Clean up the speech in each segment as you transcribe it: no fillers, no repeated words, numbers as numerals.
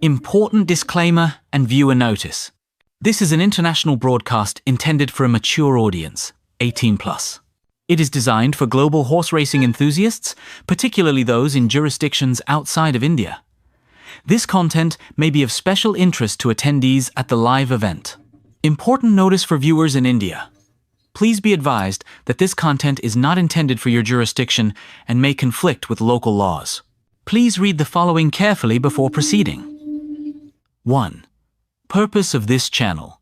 Important disclaimer and viewer notice. This is an international broadcast intended for a mature audience, 18+. It is designed for global horse racing enthusiasts, particularly those in jurisdictions outside of India. This content may be of special interest to attendees at the live event. Important notice for viewers in India. Please be advised that this content is not intended for your jurisdiction and may conflict with local laws. Please read the following carefully before proceeding. 1. Purpose of this channel: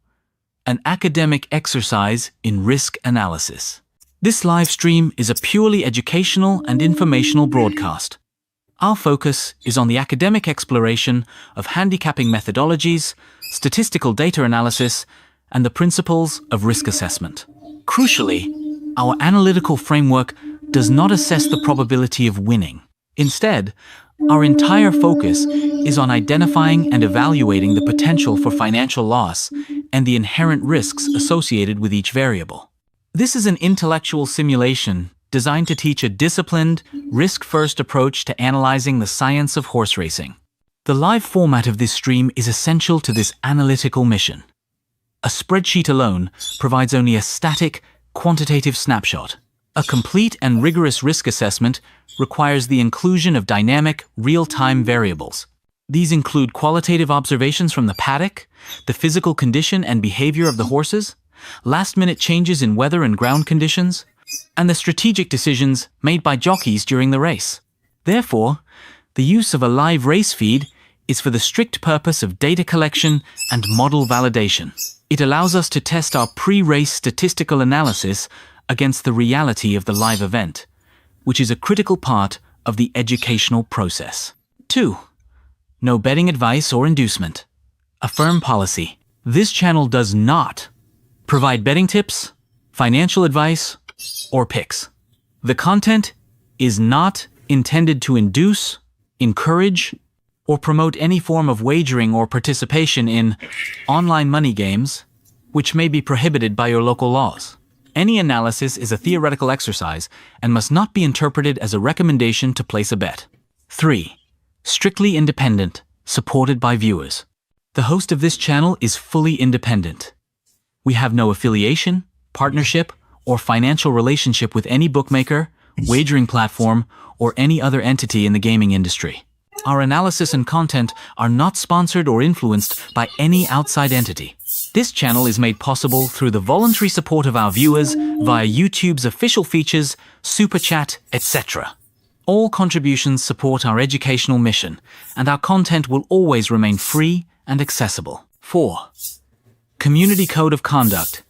an academic exercise in risk analysis. This live stream is a purely educational and informational broadcast. Our focus is on the academic exploration of handicapping methodologies, statistical data analysis, and the principles of risk assessment. Crucially, our analytical framework does not assess the probability of winning. Instead, our entire focus is on identifying and evaluating the potential for financial loss and the inherent risks associated with each variable. This is an intellectual simulation designed to teach a disciplined, risk-first approach to analyzing the science of horse racing. The live format of this stream is essential to this analytical mission. A spreadsheet alone provides only a static, quantitative snapshot. A complete and rigorous risk assessment requires the inclusion of dynamic, real-time variables. These include qualitative observations from the paddock, the physical condition and behavior of the horses, last-minute changes in weather and ground conditions, and the strategic decisions made by jockeys during the race. Therefore, the use of a live race feed is for the strict purpose of data collection and model validation. It allows us to test our pre-race statistical analysis against the reality of the live event, which is a critical part of the educational process. 2. No betting advice or inducement. A firm policy. This channel does not provide betting tips, financial advice, or picks. The content is not intended to induce, encourage, or promote any form of wagering or participation in online money games, which may be prohibited by your local laws. Any analysis is a theoretical exercise and must not be interpreted as a recommendation to place a bet. 3. Strictly independent, supported by viewers. The host of this channel is fully independent. We have no affiliation, partnership, or financial relationship with any bookmaker, wagering platform, or any other entity in the gaming industry. Our analysis and content are not sponsored or influenced by any outside entity. This channel is made possible through the voluntary support of our viewers via YouTube's official features, Super Chat, etc. All contributions support our educational mission, and our content will always remain free and accessible. 4. Community Code of Conduct.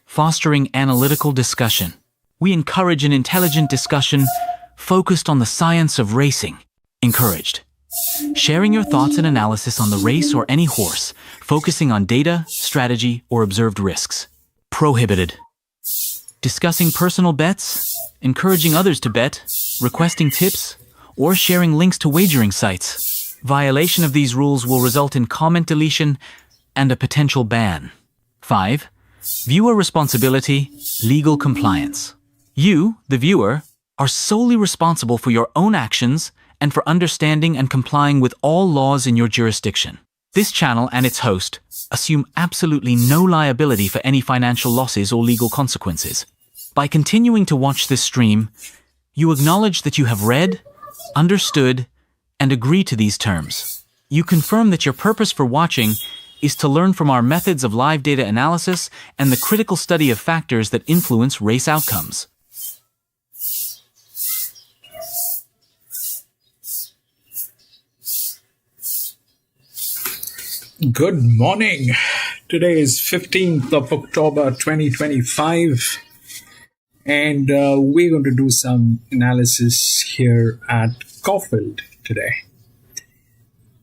Fostering analytical discussion. We encourage an intelligent discussion focused on the science of racing. Encouraged. Sharing your thoughts and analysis on the race or any horse, focusing on data, strategy, or observed risks. Prohibited. Discussing personal bets, encouraging others to bet, requesting tips, or sharing links to wagering sites. Violation of these rules will result in comment deletion and a potential ban. 5. Viewer responsibility, legal compliance. You, the viewer, are solely responsible for your own actions and for understanding and complying with all laws in your jurisdiction. This channel and its host assume absolutely no liability for any financial losses or legal consequences. By continuing to watch this stream, you acknowledge that you have read, understood, and agree to these terms. You confirm that your purpose for watching is to learn from our methods of live data analysis and the critical study of factors that influence race outcomes. Good morning. Today is 15th of October 2025, and we're going to do some analysis here at Caufield today.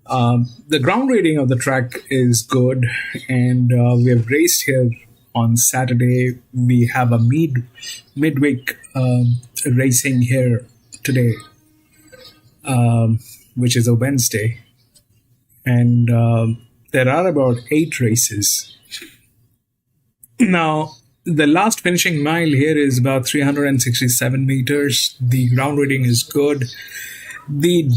The ground rating of the track is good, and we have raced here on Saturday. We have a midweek racing here today, which is a Wednesday, and there are about 8 races. Now, the last finishing mile here is about 367 meters. The ground rating is good. The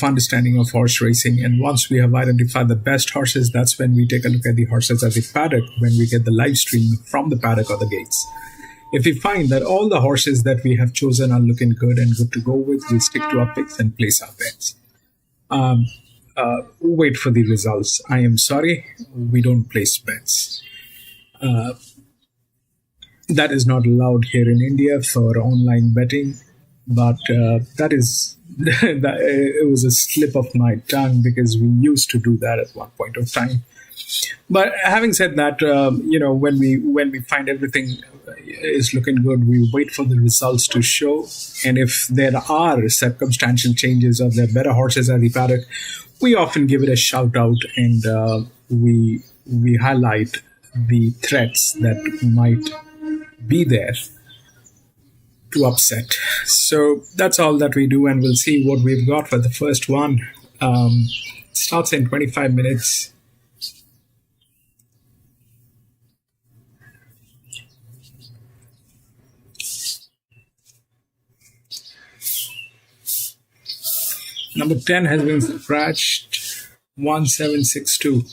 understanding of horse racing. And once we have identified the best horses, that's when we take a look at the horses at the paddock, when we get the live stream from the paddock or the gates. If we find that all the horses that we have chosen are looking good and good to go with, we'll stick to our picks and place our bets. Wait for the results. I am sorry, we don't place bets. That is not allowed here in India for online betting, but that is it was a slip of my tongue because we used to do that at one point of time. But having said that, when we find everything is looking good, we wait for the results to show. And if there are circumstantial changes or there are better horses at the paddock, we often give it a shout out and we highlight the threats that might be there to upset. So that's all that we do, and we'll see what we've got for the first one. Starts in 25 minutes. Number 10 has been scratched, 1762.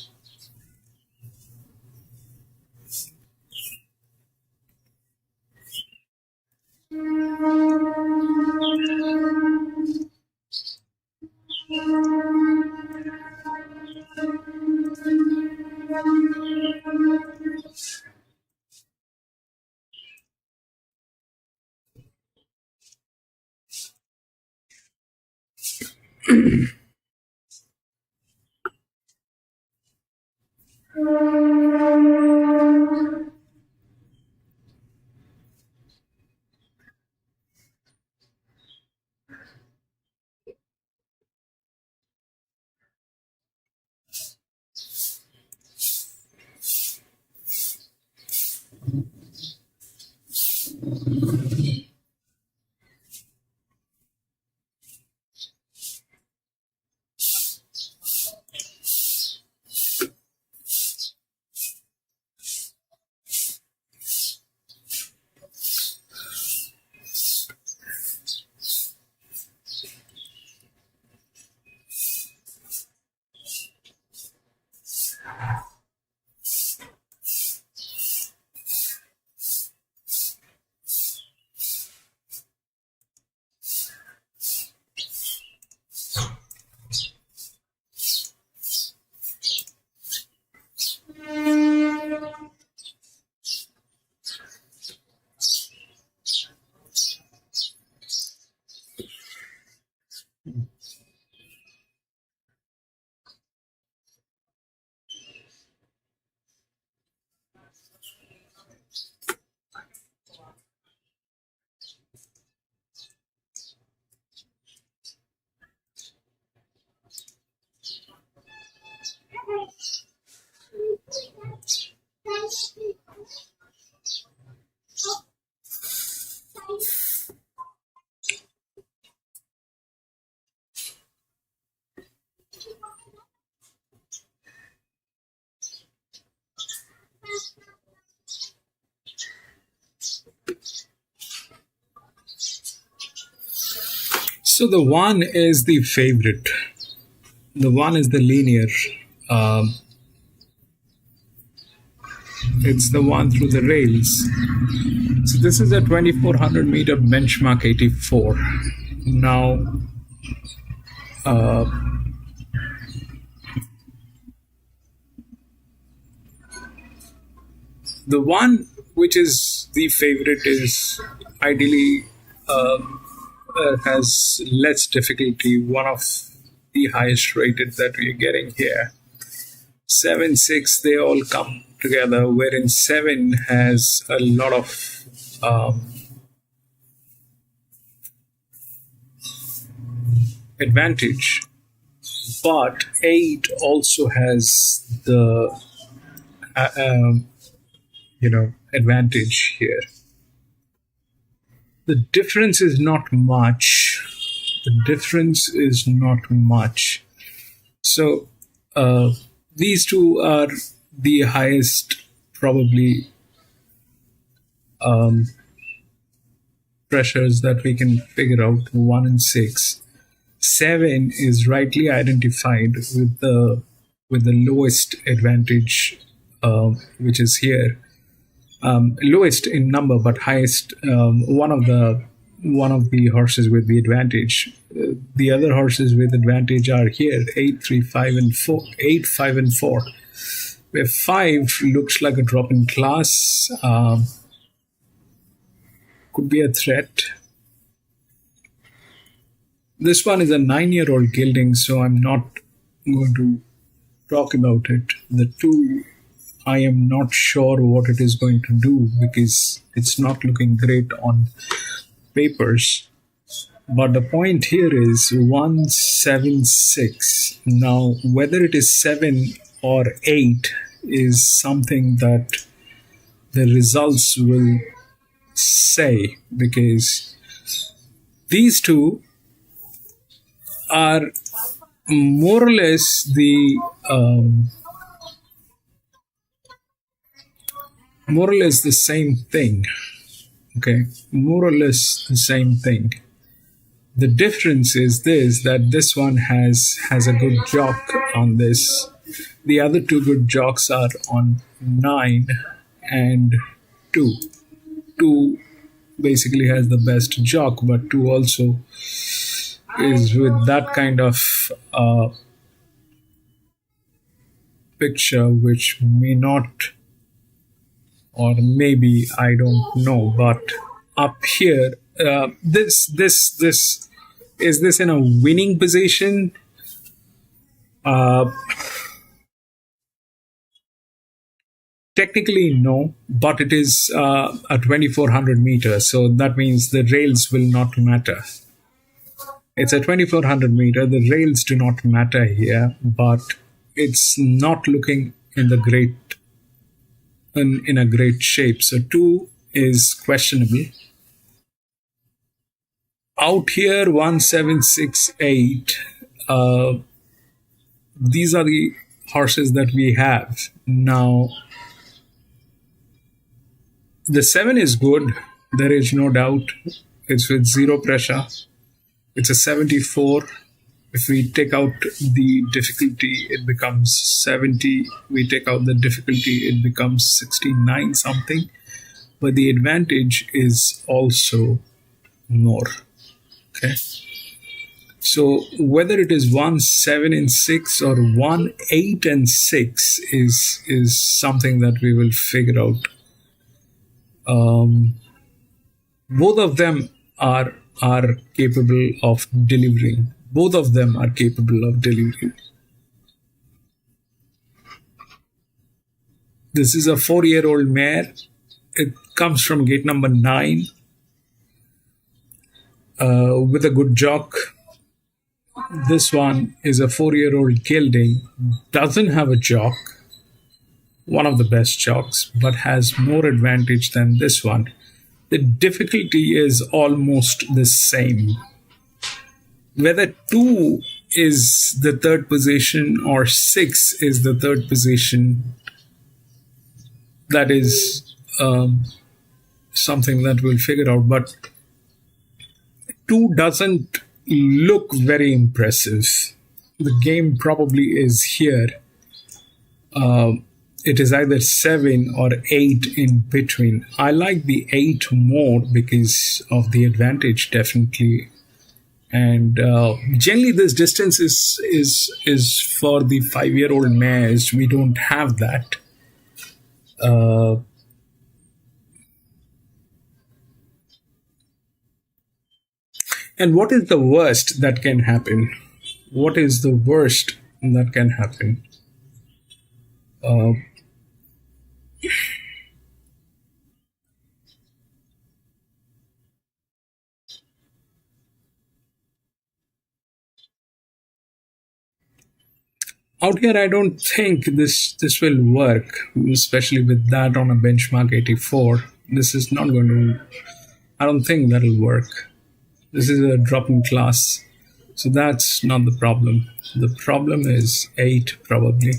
So the one is the favorite. The one is the linear. It's the one through the rails. So this is a 2400 meter benchmark 84. Now, the one which is the favorite is ideally has less difficulty. One of the highest rated that we are getting here. 7, 6, they all come together, wherein 7 has a lot of advantage, but 8 also has the advantage here. The difference is not much. So these two are the highest probably pressures that we can figure out, 1 and 6. 7 is rightly identified with the lowest advantage, which is here. Lowest in number, but highest. One of the horses with the advantage. The other horses with advantage are here: 8, 3, 5, and 4. 8, 5, and 4. Where 5 looks like a drop in class, could be a threat. This one is a 9-year-old gelding, so I'm not going to talk about it. The 2, I am not sure what it is going to do because it's not looking great on papers. But the point here is 176. Now, whether it is 7 or 8 is something that the results will say, because these two are more or less the same thing. Okay, more or less the same thing. The difference is this, that this one has a good jock on this. The other 2 good jocks are on 9 and 2. 2 basically has the best jock, but 2 also is with that kind of picture, which may not, or maybe, I don't know, but up here, this is this in a winning position? Technically, no, but it is a 2400 meters, so that means the rails will not matter. It's a 2400 meter. The rails do not matter here, but it's not looking in the great in a great shape. So 2 is questionable. Out here, 1768. These are the horses that we have now. The 7 is good. There is no doubt. It's with 0 pressure. It's a 74. If we take out the difficulty, it becomes 70. We take out the difficulty, it becomes 69 something. But the advantage is also more. Okay. So whether it is 1, 7, and 6 or 1, 8, and 6 is something that we will figure out. Both of them are capable of delivering. Both of them are capable of delivering. This is a 4-year-old mare. It comes from gate number 9 with a good jock. This one is a 4-year-old gelding. Doesn't have a jock. One of the best jocks, but has more advantage than this one. The difficulty is almost the same. Whether 2 is the 3rd position or 6 is the 3rd position, that is something that we'll figure out. But 2 doesn't look very impressive. The game probably is here. It is either 7 or 8 in between. I like the 8 more because of the advantage, definitely. And generally, this distance is for the 5-year-old mares. We don't have that. And what is the worst that can happen? What is the worst that can happen? Out here, I don't think this will work, especially with that on a benchmark 84. This is not going to. I don't think that'll work. This is a drop in class, so that's not the problem. The problem is 8 probably.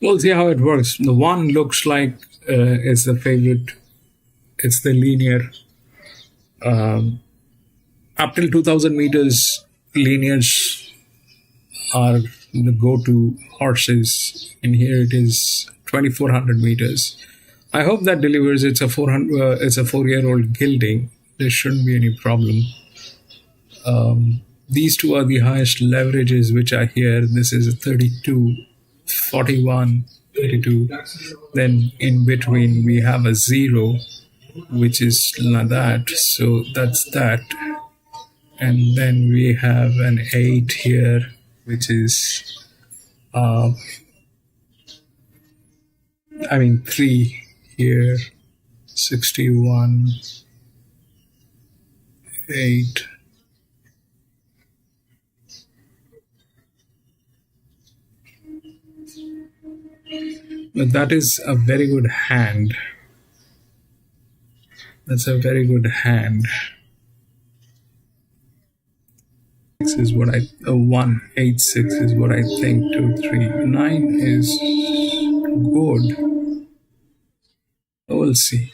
We'll see how it works. The one looks like it's the favorite. It's the linear. Up till 2000 meters, linears are the go-to horses. And here it is 2400 meters. I hope that delivers. It's a 400. It's a 4-year-old gelding. There shouldn't be any problem. These two are the highest leverages which are here. This is a 32, 41, 32. Then in between we have a 0, which is like that. So that's that. And then we have an 8 here, which is 3 here, 61, 8. But that is a very good hand. That's a very good hand. This is what 186 is what I think. 2, 3, 9 is good. We'll see.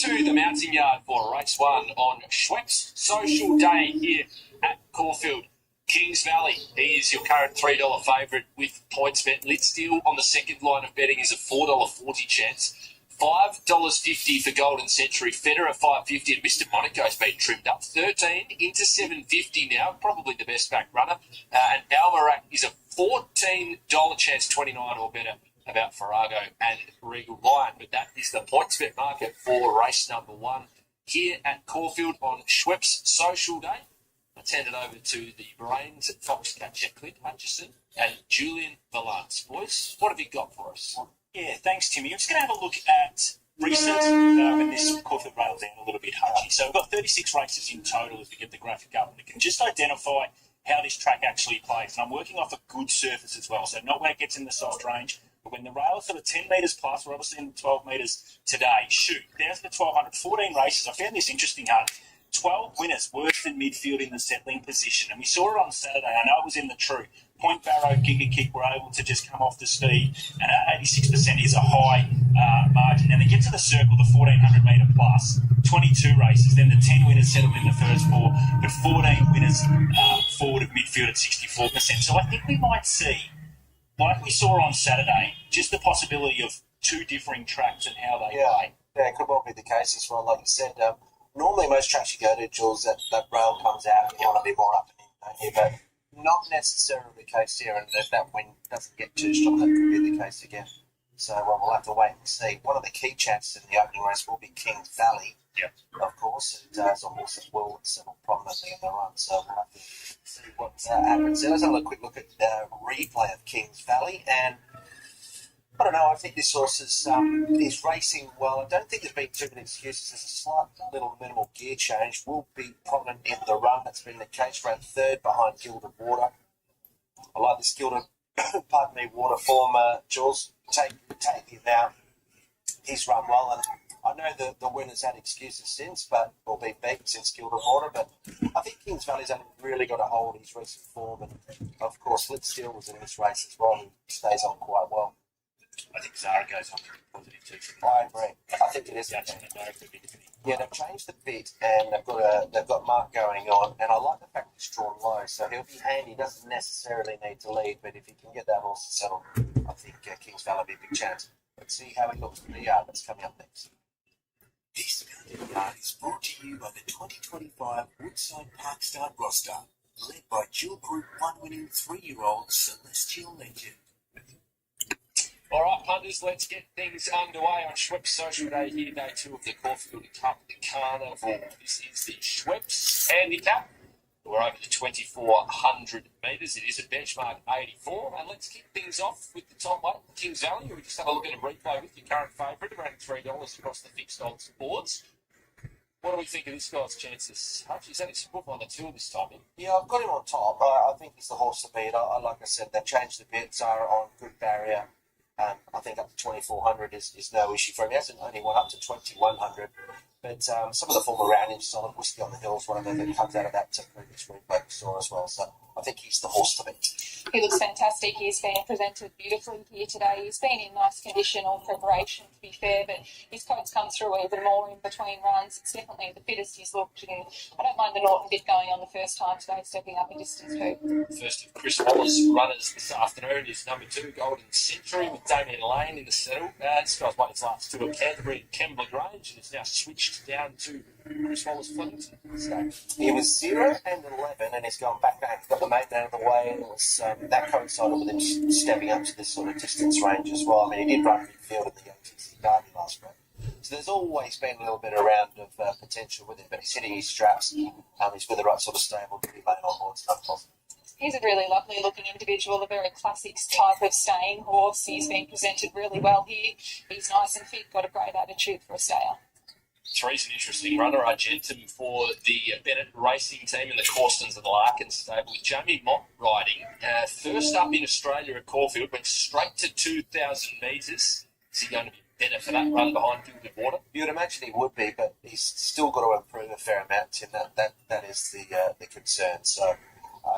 To the mounting yard for race 1 on Schweppes Social Day here at Caulfield. Kings Valley, he is your current $3 favourite with points bet. Litsteel on the second line of betting is a $4.40 chance. $5.50 for Golden Century. Federer $5.50 and Mr. Monaco's been trimmed up. 13 into $7.50 now, probably the best back runner. And Almarac is a $14 chance, 29 or better about Farrago and Regal Lion. But that is the points bet market for race number 1 here at Caulfield on Schweppes Social Day. Let's hand it over to the brains at Foxcatcher, Clint Hutchison and Julian Valance. Boys, what have you got for us? Yeah, thanks, Timmy. I'm just going to have a look at recent, when this Caulfield railed down a little bit, Hutchie. So we've got 36 races in total as we get the graphic up, and it can just identify how this track actually plays. And I'm working off a good surface as well, so not when it gets in the soft range, but when the rails sort of 10 metres plus, we're obviously in 12 metres today. Shoot, there's the 1,200, 14 races. I found this interesting, Hut. 12 winners worse than midfield in the settling position. And we saw it on Saturday. I know it was in the true. Point Barrow, Giga Kick were able to just come off the speed. And 86% is a high margin. And they get to the circle, the 1,400 metre plus, 22 races. Then the 10 winners settled in the first 4, but 14 winners forward of midfield at 64%. So I think we might see, like we saw on Saturday, just the possibility of 2 differing tracks and how they play. Yeah, it could well be the case as well. Like you said, normally most tracks you go to, Jules, that rail comes out and you want to be more up and in, don't you? But not necessarily the case here, and if that wind doesn't get too strong, that could be the case again. So we'll have to wait and see. One of the key chances in the opening race will be Kings Valley, of course, and as a horse that will settle prominently in the run. So we'll have to see what happens. So let's have a quick look at the replay of Kings Valley, and I don't know, I think this horse is racing well. I don't think there's been too many excuses. There's a slight little minimal gear change. Will be prominent in the run. That's been the case. Ran 3rd behind Gilded Water. I like this Gilded, Water form, Jules. Take it now. He's run well, and I know the winner's had excuses since, or been beaten since Gilded Water, but I think Kings Valley's only really got to hold his recent form, and of course, Litsteel was in this race as well, and stays on quite well. I think Zara goes on positive too. I agree. I think it is. Yeah, they've changed the bit, and they've got Mark going on, and I like the fact he's drawn low, so he'll be handy. He doesn't necessarily need to lead, but if he can get that horse to settle, I think Kings Valley will be a big chance. Let's see how he looks for the yard that's coming up next. This mountain yard is brought to you by the 2025 Woodside Park Start roster, led by Dual Group 1 winning 3-year-old Celestial Legend. All right, punters, let's get things underway on Schweppes Social Day here, day 2 of the Caulfield Cup Carnival. This is the Schweppes handicap. We're over the 2,400 metres. It is a benchmark 84. And let's kick things off with the top weight, Kings Valley. We just have a look at a replay with your current favourite, around $3 across the fixed odds boards. What do we think of this guy's chances? He's had his foot on the tour this time. Yeah, I've got him on top. I think he's the horse to beat. Like I said, they changed the bits, are on good barrier. I think up to 2,400 is no issue for him. He hasn't only won up to 2,100. But some of the form around him, Solid Whiskey on the Hills, one of them that comes out of that previous replay we saw as well. So I think he's the horse to beat. He looks fantastic. He's been presented beautifully here today. He's been in nice condition or preparation, to be fair, but his coat's come through even more in between runs. It's definitely the fittest he's looked, and I don't mind the Norton bit going on the first time today, stepping up in distance too. First of Chris Wallace runners this afternoon is number 2, Golden Century, with Damien Lane in the saddle. This guy's won his last 2 at Canterbury and Kembla Grange, and it's now switched down to Chris Wallace Flemington. So he was 0 and 11, and he's gone back now. He's got the mate out of the way, and it was that coincided with him stepping up to this sort of distance range as well. I mean, he did run midfield in the ATC Derby last round. So there's always been a little bit around of potential with him, but he's hitting his straps. He's with the right sort of stable to be laying on board stuff possible. He's a really lovely looking individual, a very classic type of staying horse. He's been presented really well here. He's nice and fit, got a great attitude for a stayer. 3's an interesting runner, Argentum, for the Bennett Racing Team in the Corstons and Larkins stable, with Jamie Mott riding. First up in Australia at Caulfield, went straight to 2,000 metres. Is he going to be better for that run behind Gilded Water? You would imagine he would be, but he's still got to improve a fair amount, Tim. That is the concern. So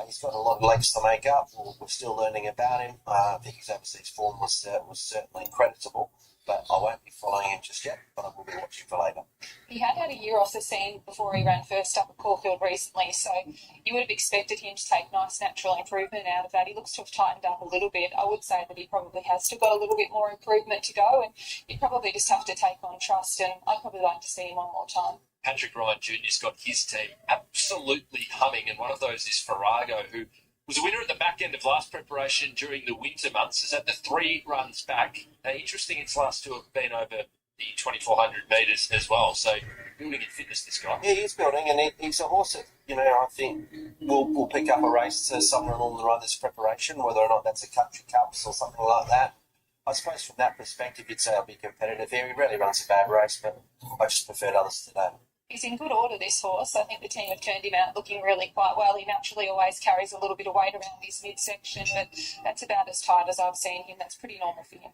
he's got a lot of legs to make up. We're still learning about him. I think his overseas form was certainly creditable. But I won't be following him just yet, but I will be watching for later. He had a year off the scene before he ran first up at Caulfield recently, so you would have expected him to take nice natural improvement out of that. He looks to have tightened up a little bit. I would say that he probably has still got a little bit more improvement to go, and you probably just have to take on trust, and I'd probably like to see him one more time. Patrick Ryan Jr.'s got his team absolutely humming, and one of those is Farrago, who was a winner at the back end of last preparation during the winter months. Is at the 3 runs back. Interesting, its last 2 have been over the 2,400 metres as well. So building in fitness, this guy. Yeah, he's building, and he's a horse that, I think will pick up a race somewhere along the run this preparation, whether or not that's a country cups or something like that. I suppose from that perspective, you'd say I'll be competitive here. He rarely runs a bad race, but I just preferred others today. He's in good order, this horse. I think the team have turned him out looking really quite well. He naturally always carries a little bit of weight around his midsection, but that's about as tight as I've seen him. That's pretty normal for him.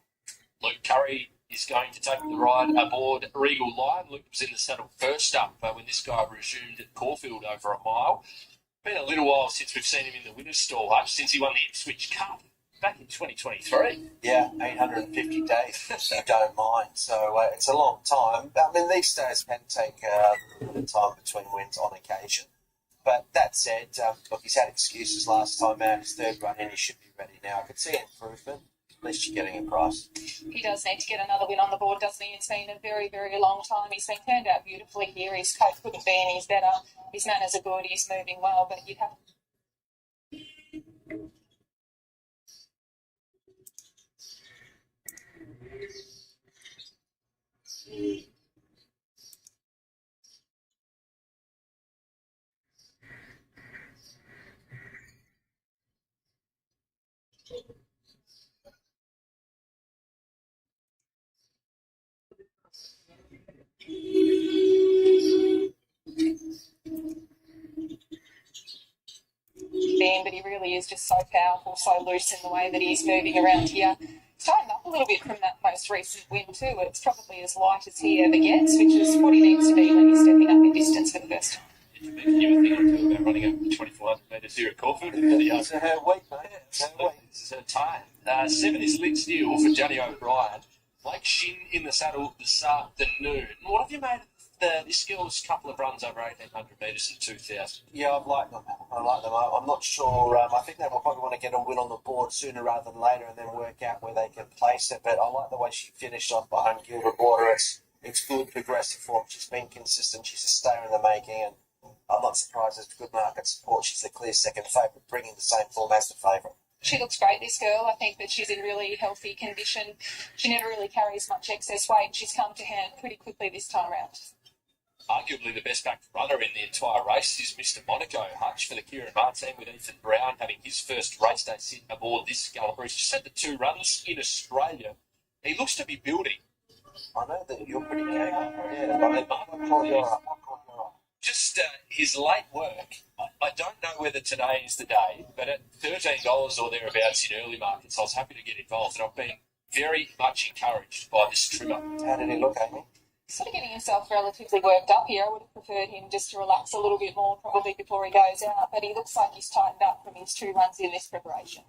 Luke Curry is going to take the ride aboard Regal Lion. Luke was in the saddle first up when this guy resumed at Caulfield over a mile. Been a little while since we've seen him in the winner's stall, Hutch, since he won the Ipswich Cup back in 2023. Yeah, 850 days, if you don't mind. So it's a long time. I mean, these days can take a little bit of time between wins on occasion. But that said, look, he's had excuses last time out. His 3rd run in, he should be ready now. I could see improvement. At least you're getting a price. He does need to get another win on the board, doesn't he? It's been a very, very long time. He's been turned out beautifully here. His coat couldn't be any better. His manners are good. He's moving well, but you'd have been, but he really is just so powerful, so loose in the way that he's moving around here. He's tightened up a little bit from that most recent win too. It's probably as light as he ever gets, which is what he needs to be when he's stepping up in distance for the first time. Did you ever think or two about running up to 2,400 metres here at Caulfield? It's her week, mate. It's her week. This is her time. 7 is Lit Steel for Johnny O'Brien. Blake Shin in the saddle this afternoon. What have you made of this girl's couple of runs over 1,800 metres and 2,000? Yeah, I like them. I'm not sure. I think they will probably want to get a win on the board sooner rather than later and then work out where they can place it. But I like the way she finished off behind Gilded Water. It's good progressive form. She's been consistent. She's a stayer in the making, and I'm not surprised there's good market support. She's the clear second favourite, bringing the same form as the favourite. She looks great, this girl. I think that she's in really healthy condition. She never really carries much excess weight. She's come to hand pretty quickly this time around. Arguably the best back runner in the entire race is Mr. Monaco, Hutch, for the Kieran Martin, with Ethan Brown having his first race day sit aboard this Galloper. He's just had the 2 runs in Australia. He looks to be building. I know that you're pretty keen. Yeah, but I'll call you up. Just his late work, I don't know whether today is the day, but at $13 or thereabouts in early markets, I was happy to get involved, and I've been very much encouraged by this trimmer. How did he look, Amy? Sort of getting himself relatively worked up here. I would have preferred him just to relax a little bit more probably before he goes out, but he looks like he's tightened up from his 2 runs in this preparation.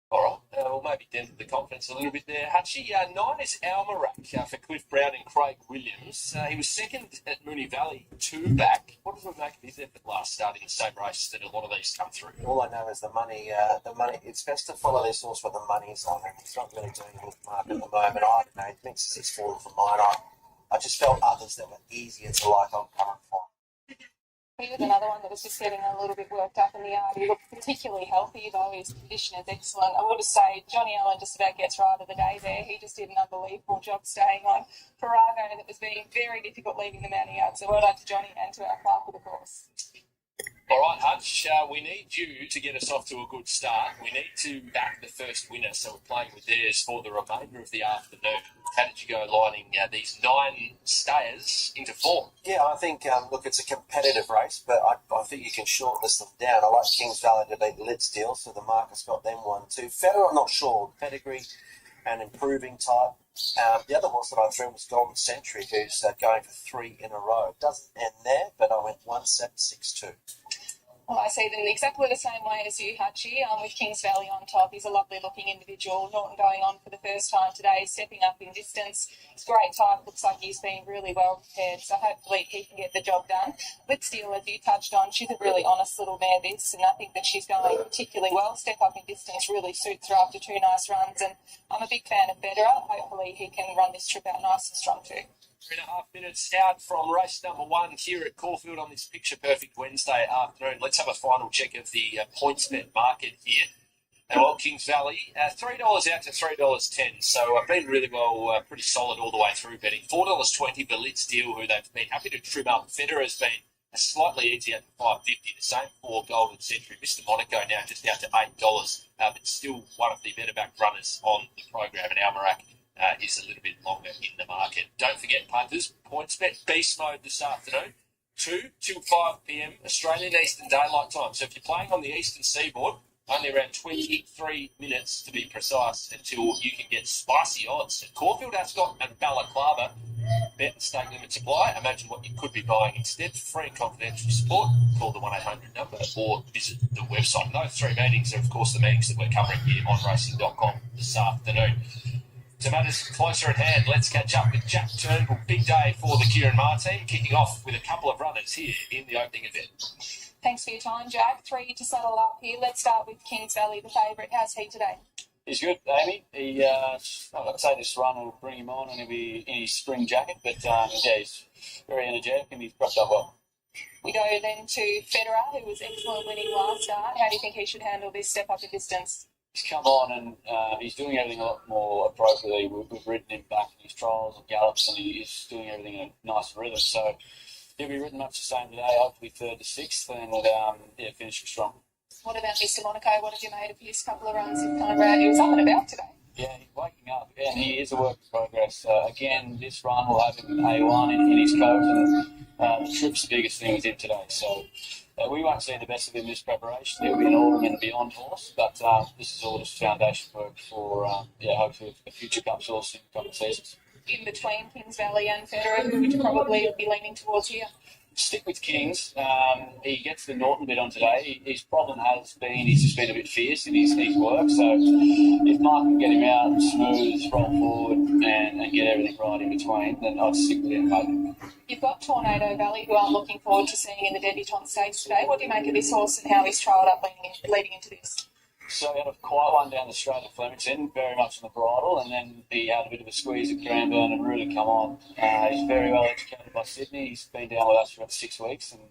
All right, well, maybe dented the confidence a little bit there. Hutchie, 9 is Almarac for Cliff Brown and Craig Williams. He was second at Moonee Valley, 2 back. What does it make of his effort last start in the same race that a lot of these come through? All I know is the money. It's best to follow this horse where the money is on, and he's not really doing a good market at the moment. I don't know. It thinks he's fallen from mine. I just felt others that were easier to like on current form. He was another one that was just getting a little bit worked up in the yard. He looked particularly healthy, though his condition is excellent. I would say Johnny Allen just about gets right of the day there. He just did an unbelievable job staying on Farrago that was being very difficult leaving the mounting yard. So well done to Johnny and to our Clark, of course. All right, Hutch, we need you to get us off to a good start. We need to back the first winner, so we're playing with theirs for the remainder of the afternoon. How did you go lining these 9 stayers into form? Yeah, I think, look, it's a competitive race, but I think you can shortlist them down. I like Kings Valley to beat Lidsdale, so the market's got them 1-2. Federer, I'm not sure. Pedigree and improving type. The other horse that I threw was Golden Century, who's going for 3 in a row. It doesn't end there, but I went 1-7-6-2. Well, I see them exactly the same way as you, Hutchie, with Kings Valley on top. He's a lovely-looking individual. Norton going on for the first time today, stepping up in distance. It's great type. Looks like he's been really well prepared, so hopefully he can get the job done. Lidsdale, as you touched on, she's a really honest little mare, this, and I think that she's going particularly well. Step up in distance really suits her after 2 nice runs, and I'm a big fan of Federer. Hopefully he can run this trip out nice and strong too. 3.5 minutes out from race number 1 here at Caulfield on this picture-perfect Wednesday afternoon. Let's have a final check of the points bet market here. And well, Kings Valley, $3 out to $3.10. So I've been really well, pretty solid all the way through betting. $4.20 for Lidsdale, who they've been happy to trim up. Federer's been slightly easier at $5.50. The same for Golden Century. Mr. Monaco now just down to $8, but still one of the better back runners on the program. And Almarac is a little bit longer in the market. Don't forget, punters, PointsBet beast mode this afternoon, 2 till 5 p.m. Australian Eastern Daylight Time. So if you're playing on the Eastern Seaboard, only around 23 minutes to be precise until you can get spicy odds. And Caulfield has got a balaclava. Bet and stake limits apply. Imagine what you could be buying instead. For free and confidential support, call the 1-800 number or visit the website. And those 3 meetings are, of course, the meetings that we're covering here on racing.com this afternoon. To matters closer at hand, let's catch up with Jack Turnbull. Big day for the Kieran Martin, kicking off with a couple of runners here in the opening event. Thanks for your time, Jack. 3 to settle up here. Let's start with Kings Valley, the favourite. How's he today? He's good, Amy. I'd say this run will bring him on and he'll be in his spring jacket, but he's very energetic and he's propped up well. We go then to Federer, who was excellent winning last start. How do you think he should handle this step up in distance? He's come on and he's doing everything a lot more appropriately. We've ridden him back in his trials and gallops, and he's doing everything in a nice rhythm. So he'll be ridden much the same today, hopefully 3rd to 6th, and finishing strong. What about Mr. Monaco? What have you made of his couple of runs this time around? He was up and about today. Yeah, he's waking up, and he is a work in progress. Again, this run will have him A1 in his coat, and the trip's the biggest thing with him today. So we won't see the best of him in this preparation. He'll be an all and beyond horse, but this is all just foundation work for hopefully a future Cup source in a couple of seasons. In between Kings Valley and Federer, who would you probably be leaning towards here? Stick with Kings. He gets the Norton bit on today. His problem has been he's just been a bit fierce in his work. So if Mark can get him out and smooth, roll forward and get everything right in between, then I'd stick with him. You've got Tornado Valley, who I'm looking forward to seeing in the debutante stakes today. What do you make of this horse and how he's trialled up leading into this? So he had a quiet one down the straight at Flemington, very much on the bridle, and then he had a bit of a squeeze at Cranbourne and really come on. He's very well educated by Sydney. He's been down with us for about 6 weeks, and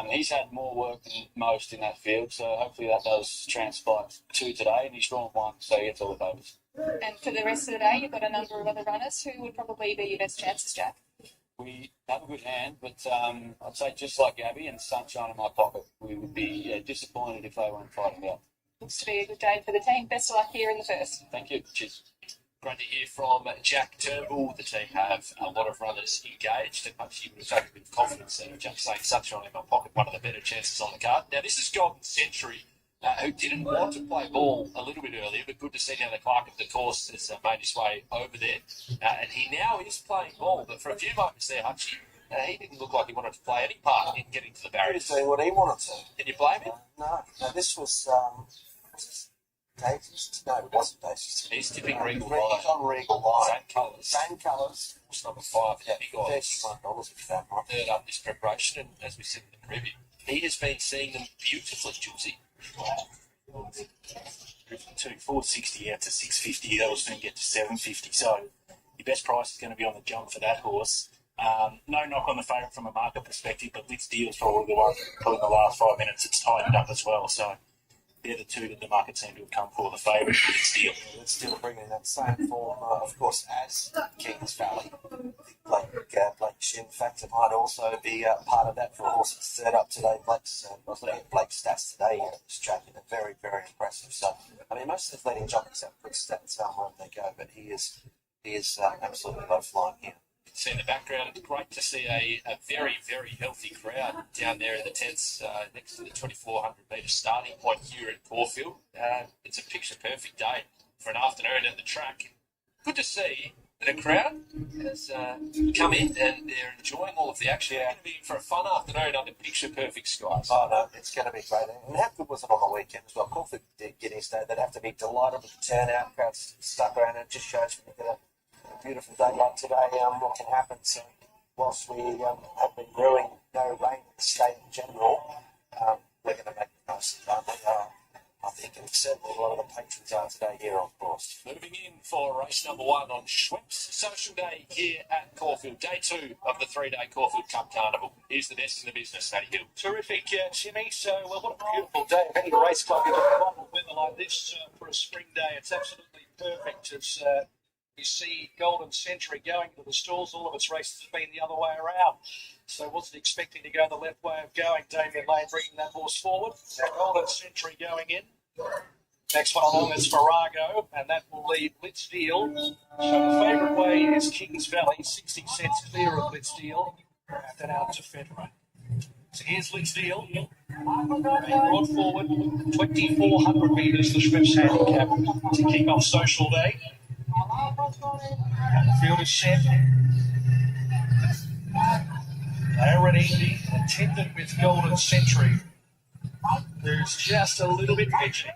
He's had more work than most in that field, so hopefully that does transpire to today, and he's drawn one, so he gets all the favours. And for the rest of the day, you've got a number of other runners. Who would probably be your best chances, Jack? We have a good hand, but I'd say just like Gabby and Sunshine in my pocket, we would be disappointed if they weren't fighting out. Looks to be a good day for the team. Best of luck here in the first. Thank you. Cheers. Great to hear from Jack Turnbull. The team have a lot of runners engaged, and much you would have taken with confidence there. Jack saying Sunshine in my pocket, one of the better chances on the card. Now, this is Golden Century, who didn't want to play ball a little bit earlier, but good to see now the clerk of the course has made his way over there. And he now is playing ball, but for a few moments there, Hutchie, he didn't look like he wanted to play any part in getting to the barriers. He was doing what he wanted to. Can you blame him? No, this was Daisies? No, it wasn't Daisies. He's tipping Regal He's Line. on Regal Line. Same colours. Same colours. Course number 5, Yeah, big odds. $31 if that might. Third up this preparation, and as we said in the preview, he has been seeing them beautifully, Julesy. To 460 out to 650, that'll soon get to 750. So your best price is going to be on the jump for that horse. No knock on the favourite from a market perspective, but Litz Deal's probably the one, probably in the last 5 minutes, it's tightened up as well. So they're the two that the market seem to have come for, the favourite, Litz Deal. Let's still bring in that same form, of course, as Kings Valley. Blake Shin factor might also be part of that for a horse that's third up today. I was looking at Blake's stats today, he's tracking it very, very impressive. So, I mean, most of the leading jockeys have good stats wherever they go, but he is absolutely low flying here. See in the background, it's great to see a very, very healthy crowd down there in the tents next to the 2,400 metre starting point here at Caulfield. It's a picture-perfect day for an afternoon at the track. Good to see that a crowd has come in and they're enjoying all of the action. It's going to be for a fun afternoon under picture-perfect skies. Oh, no, it's going to be great. And how good was it on the weekend as well? Caulfield did get his day. They'd have to be delighted with the turnout. Crowds stuck around, and it just shows me that a beautiful day like today, what can happen. So, whilst we have been brewing no rain in the state in general, we're going to make the most of it. I think, and certainly a lot of the patrons are today here, of course. Moving in for race number 1 on Schweppes Social Day here at Caulfield. Day 2 of the 3-day Caulfield Cup Carnival. Here's the best in the business, Matty Hill. Terrific, Jimmy. So, what a beautiful day. If any race club is in wonderful weather like this for a spring day, it's absolutely perfect. As we see Golden Century going to the stalls, all of its races have been the other way around. So wasn't expecting to go the left way of going. Damien Lane bringing that horse forward. Now Golden Century going in. Next one along is Farrago, and that will leave Litz Deal. So the favourite way is Kings Valley, 60 cents clear of Litz Deal. Then out to Federer. So here's Litz Deal. Being brought forward 2,400 metres, the Schweppes handicap to kick off Social Day. And the field is set. They already attended with Golden Century, who's just a little bit fidgety.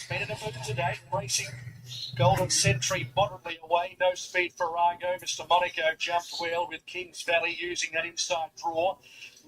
Better than move today, racing Golden Century moderately away, no speed for Farrago. Mr. Monaco jumped well with Kings Valley using that inside draw.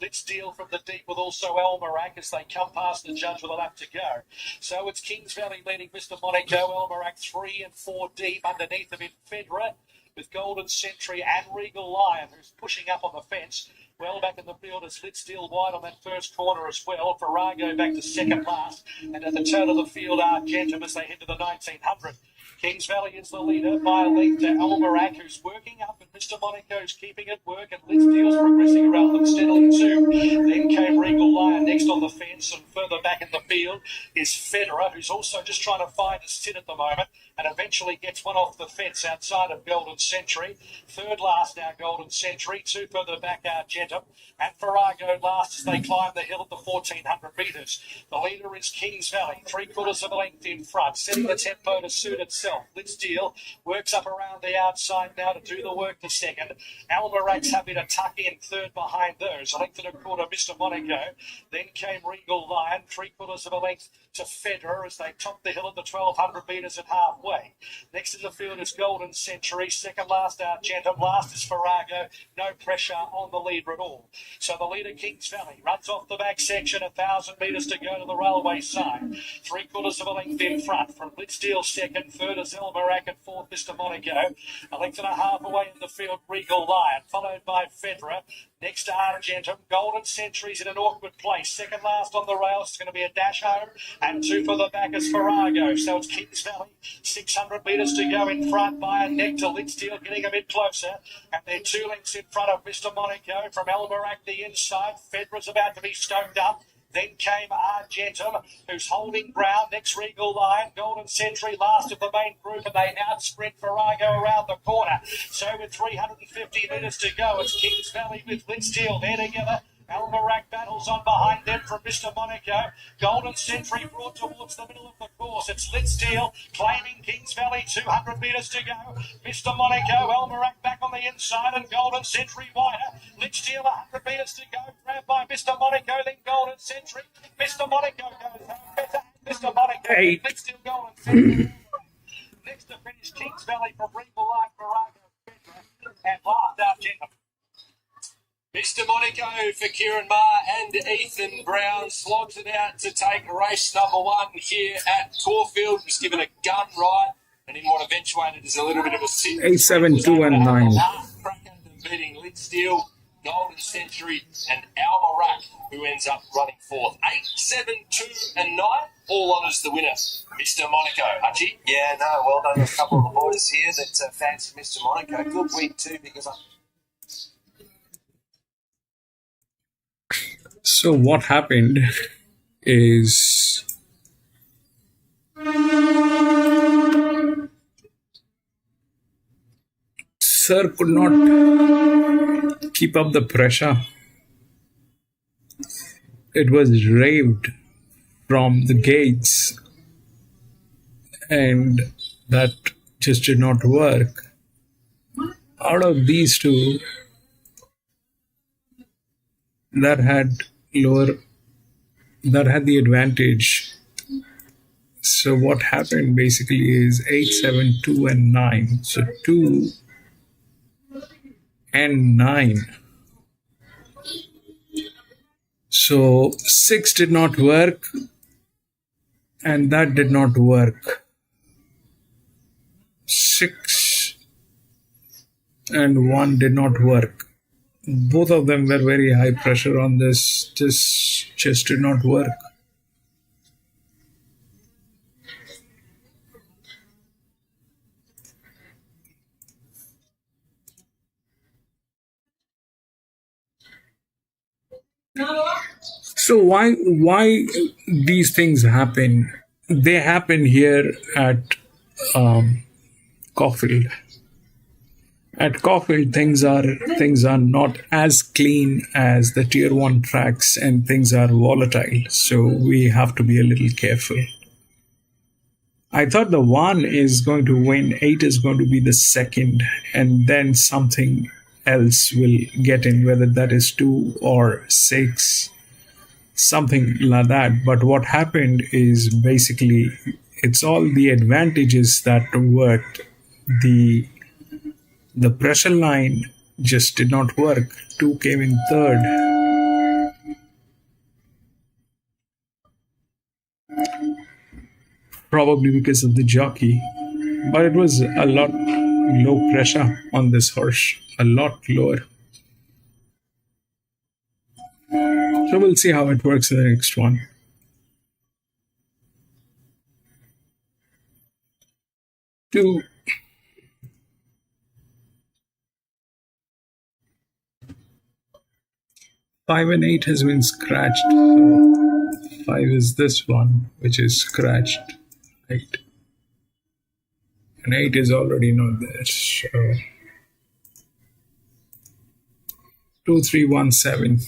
Let's deal from the deep with also Almarac as they come past the judge with a lap to go. So it's Kings Valley leading Mr. Monaco, Almarac 3 and 4 deep. Underneath them in Federer with Golden Century and Regal Lion, who's pushing up on the fence. Well back in the field is Litz Deal wide on that first corner as well. Farrago back to second last. And at the tail of the field are Argentum as they head to the 1900. Kings Valley is the leader by a lead to Almarac, who's working up, and Mr. Monaco's keeping it work, and Litz Deal's progressing around them steadily too. Then came Regal Lion next on the fence, and further back in the field is Federer, who's also just trying to find a sit at the moment, and eventually gets one off the fence outside of Golden Century. Third last now, Golden Century. Two further back, Argentum, and Farrago last as they climb the hill at the 1,400 metres. The leader is Kings Valley, 3/4 of a length in front, setting the tempo to suit itself. Litz Deal works up around the outside now to do the work to second. Almarac's happy to tuck in third behind those. A length and a quarter, Mr. Monaco. Then came Regal Lion, 3/4 of a length to Federer as they top the hill at the 1,200 metres at halfway. Next in the field is Golden Century. Second last, Argentum. Last is Farrago. No pressure on the leader at all. So the leader, Kings Valley, runs off the back section, 1,000 metres to go to the railway side. 3/4 of a length in front from Litz Deal second. Third is Elmarac and fourth, Mr. Monaco. A length and a half away in the field, Regal Lion, followed by Federer. Next to Argentum, Golden Century's in an awkward place. Second last on the rails, it's going to be a dash home. And two for the back is Farrago. So it's Kings Valley, 600 metres to go in front by a neck to Lidsteel, getting a bit closer. And they're 2 lengths in front of Mr. Monaco from Almerac the inside. Fedra's about to be stoked up. Then came Argentum, who's holding ground. Next Regal Line, Golden Century, last of the main group, and they outsprint Farrago around the corner. So with 350 metres to go, it's Kings Valley with Lidsteel. They're together. Almerac battles on behind them from Mr. Monaco. Golden Century brought towards the middle of the course. It's Lidsteel claiming Kings Valley, 200 metres to go. Mr. Monaco, Almerac back on the inside and Golden Century wider. Lidsteel, 100 metres to go. Grabbed by Mr. Monaco, then Golden Century. Mr. Monaco goes home better. Mr. Monaco, Lidsteel, Golden Century. Next to finish Kings Valley from Regal Line, Farrago, and last Argentum. Mr. Monaco for Kieran Maher and Ethan Brown slogs it out to take race number 1 here at Caulfield. Was given a gun ride, and in what eventuated is a little bit of a sit. 8, 7, 2 and 9. Beating Lidsteel, Golden Century, and Almerac, who ends up running fourth. 8, 7, 2 and 9. All honours the winner, Mr. Monaco. Hutchie? Yeah, no, well done to a couple of the boys here that fancy Mr. Monaco. Good week too, because So what happened is Sir could not keep up the pressure. It was raved from the gates, and that just did not work. Out of these two, that had the advantage. So what happened basically is 8, 7, 2 and 9. So 2 and 9. So 6 did not work, and that did not work. 6 and 1 did not work. Both of them were very high pressure on this. This just did not work. So why these things happen? They happen here at Caulfield. At Caulfield, things are not as clean as the tier 1 tracks, and things are volatile. So we have to be a little careful. I thought the 1 is going to win, 8 is going to be the second, and then something else will get in, whether that is 2 or 6, something like that. But what happened is basically it's all the advantages that worked. The pressure line just did not work. 2 came in third. Probably because of the jockey. But it was a lot low pressure on this horse. A lot lower. So we'll see how it works in the next one. Two. 5 and 8 has been scratched. So 5 is this one, which is scratched. 8. And 8 is already not there. So 2, 3, 1, 7.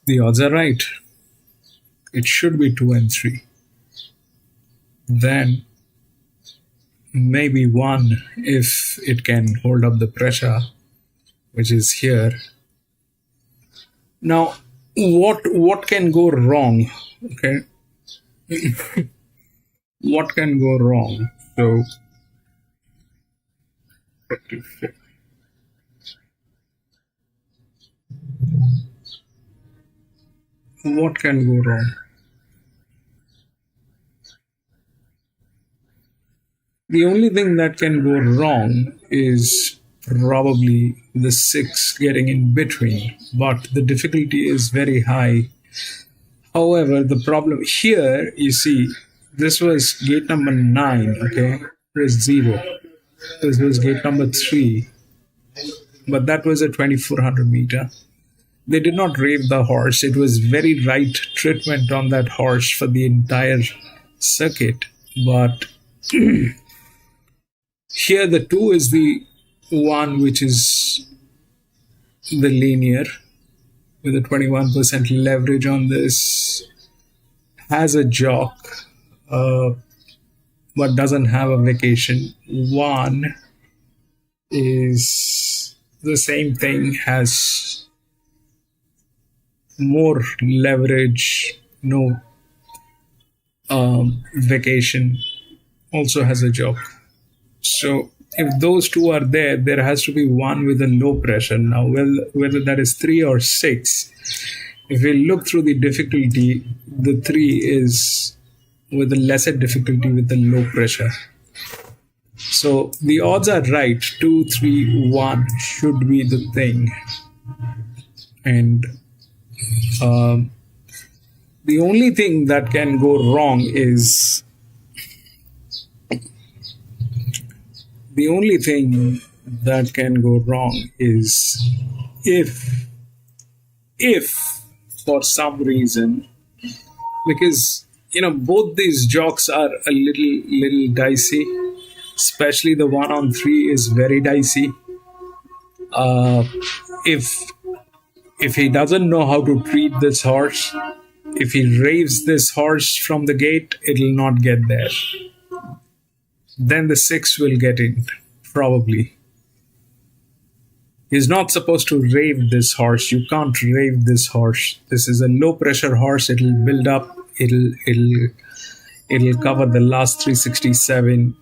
The odds are right. It should be 2 and 3. Then maybe 1 if it can hold up the pressure, which is here. Now, what can go wrong? Okay. What can go wrong? So, what can go wrong? The only thing that can go wrong is probably the 6 getting in between, but the difficulty is very high. However, the problem here, you see, this was gate number 9, okay? Press 0. This was gate number 3, but that was a 2400 meter. They did not rave the horse. It was very right treatment on that horse for the entire circuit. But here the 2 is the one which is the linear with a 21% leverage on this, has a jock, but doesn't have a vacation. 1 is the same thing, has more leverage, no vacation, also has a jock. So if those 2 are there, there has to be 1 with a low pressure. Now, whether that is 3 or 6, if we look through the difficulty, the 3 is with a lesser difficulty with the low pressure. So the odds are right. 2, 3, 1 should be the thing. And the only thing that can go wrong is if for some reason, because both these jocks are a little dicey, especially the one on 3 is very dicey. If he doesn't know how to treat this horse, if he raves this horse from the gate, it will not get there. Then the 6 will get in, probably. He's not supposed to rave this horse. You can't rave this horse. This is a low pressure horse. It'll build up. It'll cover the last 367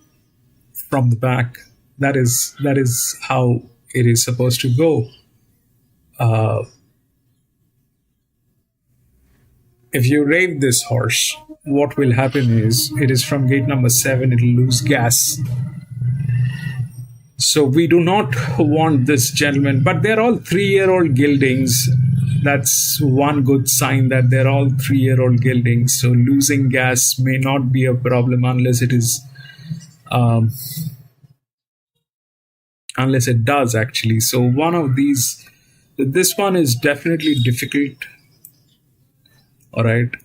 from the back. That is how it is supposed to go. If you rave this horse, what will happen is, it is from gate number 7, it'll lose gas. So we do not want this gentleman, but they're all 3-year-old geldings. That's one good sign, that they're all 3-year-old geldings. So losing gas may not be a problem unless it is, unless it does actually. So one of these, this one is definitely difficult. All right,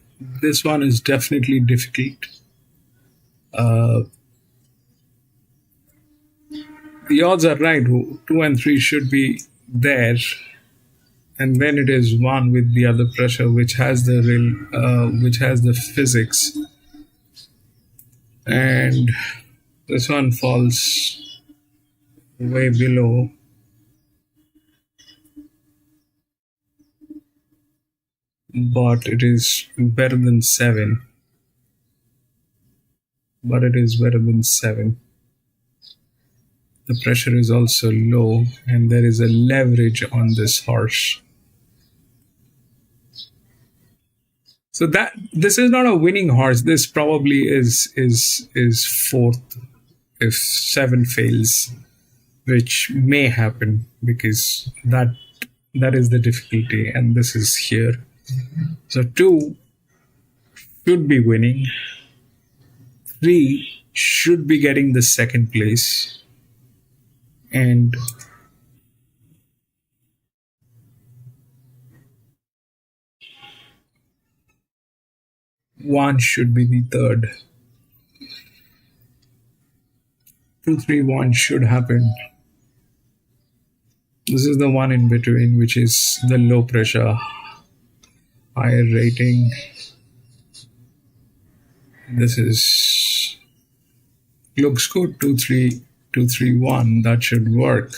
this one is definitely difficult. The odds are right. 2 and 3 should be there, and then it is 1 with the other pressure, which has the physics, and this one falls way below. But it is better than 7. The pressure is also low, and there is a leverage on this horse. So this is not a winning horse. This probably is 4th if 7 fails, which may happen because that is the difficulty, and this is here. So 2 should be winning. 3 should be getting the 2nd place. And one should be the 3rd. 2, 3, 1 should happen. This is the one in between, which is the low pressure. higher rating. This is looks good. 23231. That should work.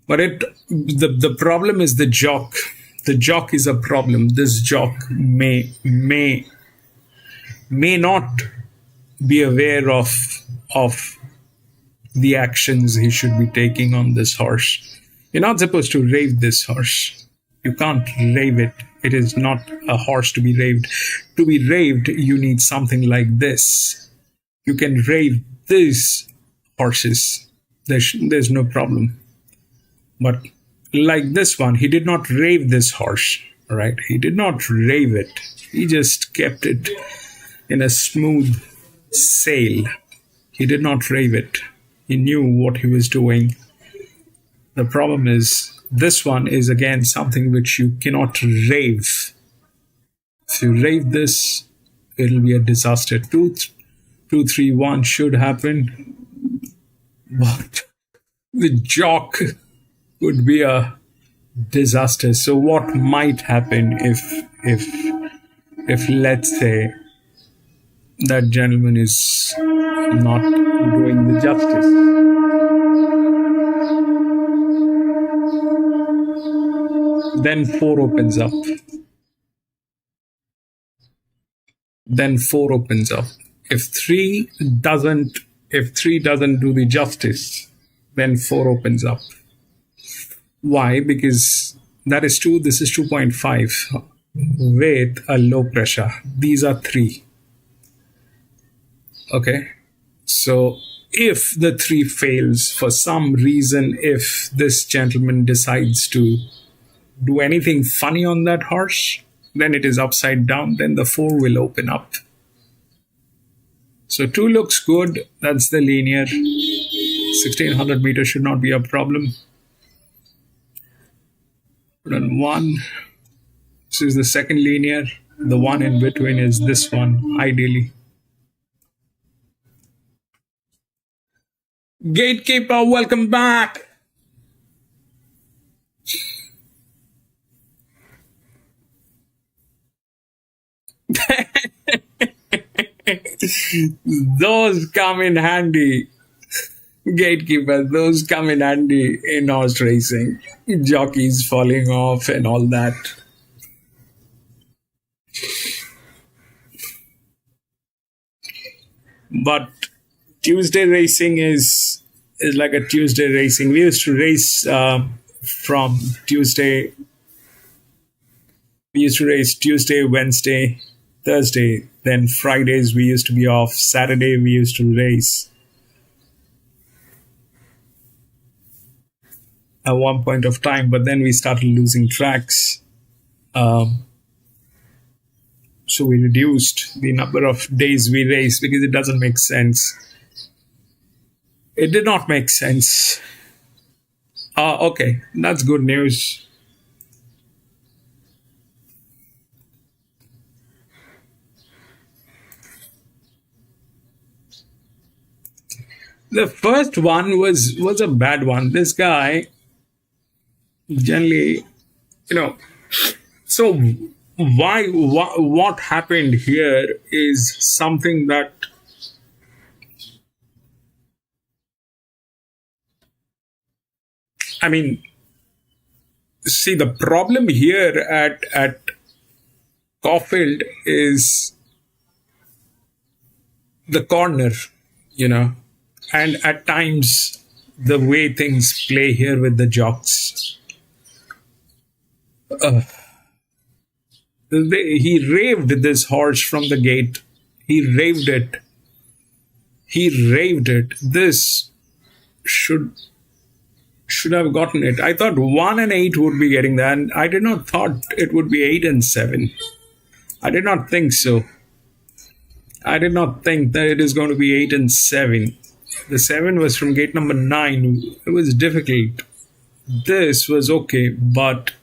But the problem is the jock. The jock is a problem. This jock may not be aware of the actions he should be taking on this horse. You're not supposed to rave this horse. You can't rave it. It is not a horse to be raved. To be raved, you need something like this. You can rave these horses. There's no problem. But like this one, he did not rave this horse, right? He did not rave it. He just kept it in a smooth sail. He did not rave it. He knew what he was doing. The problem is, this one is again something which you cannot rave. If you rave this, it'll be a disaster. 231 should happen, but the jock would be a disaster. So what might happen if let's say that gentleman is not doing the justice? Then 4 opens up. Then 4 opens up. If 3 doesn't do the justice, then 4 opens up. Why? Because that is 2, this is 2.5 with a low pressure. These are 3. Okay. So if the 3 fails for some reason, if this gentleman decides to do anything funny on that horse, then it is upside down, then the 4 will open up. So 2 looks good. That's the linear. 1600 meters should not be a problem. Put on 1. This is the second linear. The one in between is this one, ideally. Gatekeeper, welcome back. Those come in handy. Gatekeeper, those come in handy in horse racing. Jockeys falling off and all that. But Tuesday racing is like a Tuesday racing. We used to race from Tuesday. We used to race Tuesday, Wednesday, Thursday. Then Fridays we used to be off. Saturday we used to race. At one point of time, but then we started losing tracks. So we reduced the number of days we race because it doesn't make sense. It did not make sense. Okay, that's good news. The first one was a bad one. This guy generally, so what happened here is something that see, the problem here at Caufield is the corner, and at times the way things play here with the jocks. He raved this horse from the gate. He raved it. This should have gotten it. I thought 1 and 8 would be getting that. And I did not thought it would be 8 and 7. I did not think so. I did not think that it is going to be 8 and 7. The 7 was from gate number 9. It was difficult. This was okay, but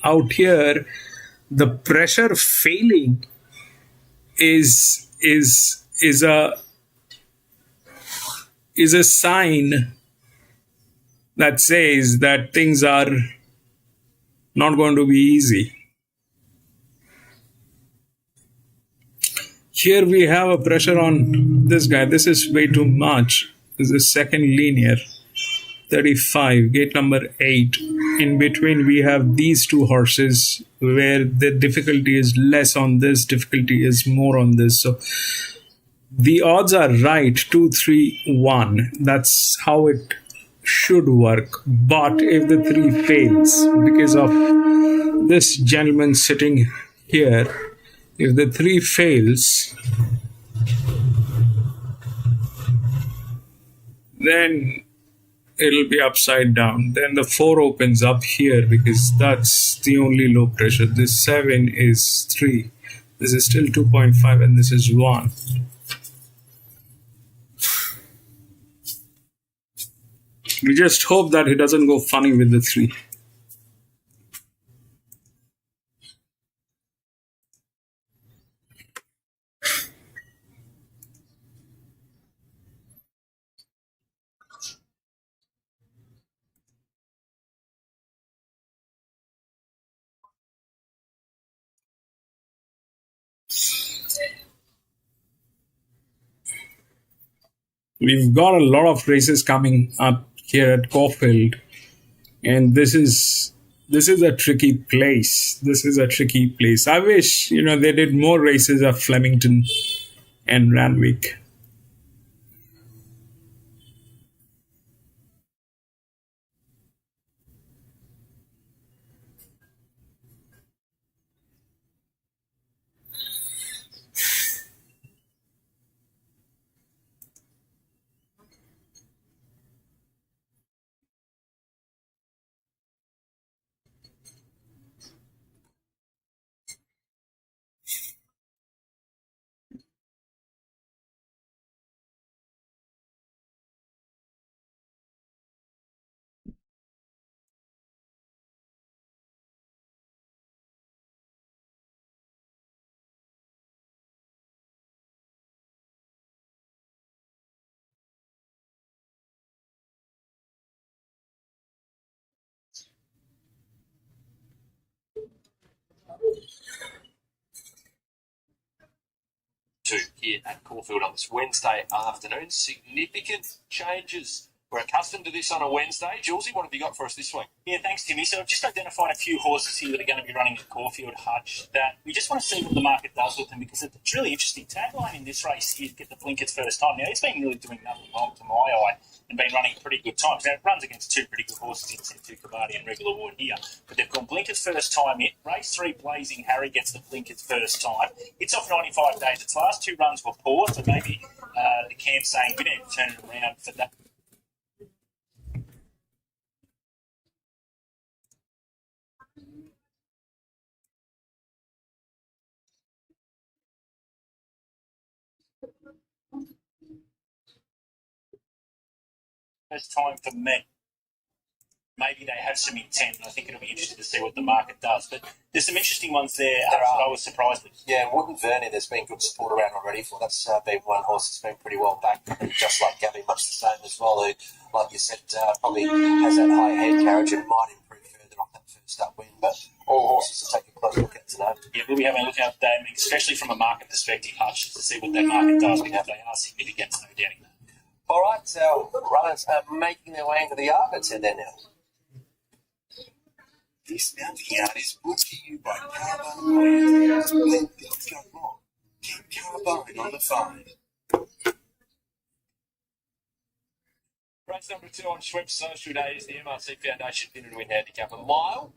out here, the pressure failing is a sign that says that things are not going to be easy. Here we have a pressure on this guy. This is way too much. This is second linear. 35, gate number 8. In between we have these two horses where the difficulty is less on this, difficulty is more on this. So the odds are right, 2, 3, 1. That's how it should work. But if the 3 fails because of this gentleman sitting here, if the 3 fails, then it'll be upside down. Then the 4 opens up here because that's the only low pressure. This 7 is 3. This is still 2.5 and this is 1. We just hope that he doesn't go funny with the 3. We've got a lot of races coming up here at Caulfield, and this is a tricky place. This is a tricky place. I wish they did more races at Flemington and Randwick. Here at Caulfield on this Wednesday afternoon. Significant changes. We're accustomed to this on a Wednesday. Julesy, what have you got for us this week? Yeah, thanks, Timmy. So I've just identified a few horses here that are going to be running at Caulfield, Hutch, that we just want to see what the market does with them because it's really interesting. Tagline in this race is get the blinkers first time. Now, he's been really doing nothing wrong to my eye and been running pretty good times. Now, it runs against 2 pretty good horses in Centu Cavati and Regular Award here, but they've gone blinkers first time in. Race 3, Blazing Harry gets the blinkers first time. It's off 95 days. Its last 2 runs were poor, so maybe the camp's saying we need to turn it around for that. First time for me. Maybe they have some intent, and I think it'll be interesting to see what the market does. But there's some interesting ones there that I was surprised with. Yeah, Wooden Vernie, there's been good support around already for. That's been one horse that's been pretty well backed, just like Gabby, much the same as well, who, like you said, probably has that high head carriage and might improve further off that first up win. But all horses to take a close look at today. Yeah, we'll be having a look at them, especially from a market perspective, Hutch, to see what that market does, because they are significant, no doubting that. All right, so runners are making their way into the yard. Let's head there now. This mounting yard is brought to you by Carbone. Let things go wrong. Get Carbone on the phone. Race number 2 on Schweppes Social Day is the MRC Foundation Winner to Win Handicap a mile.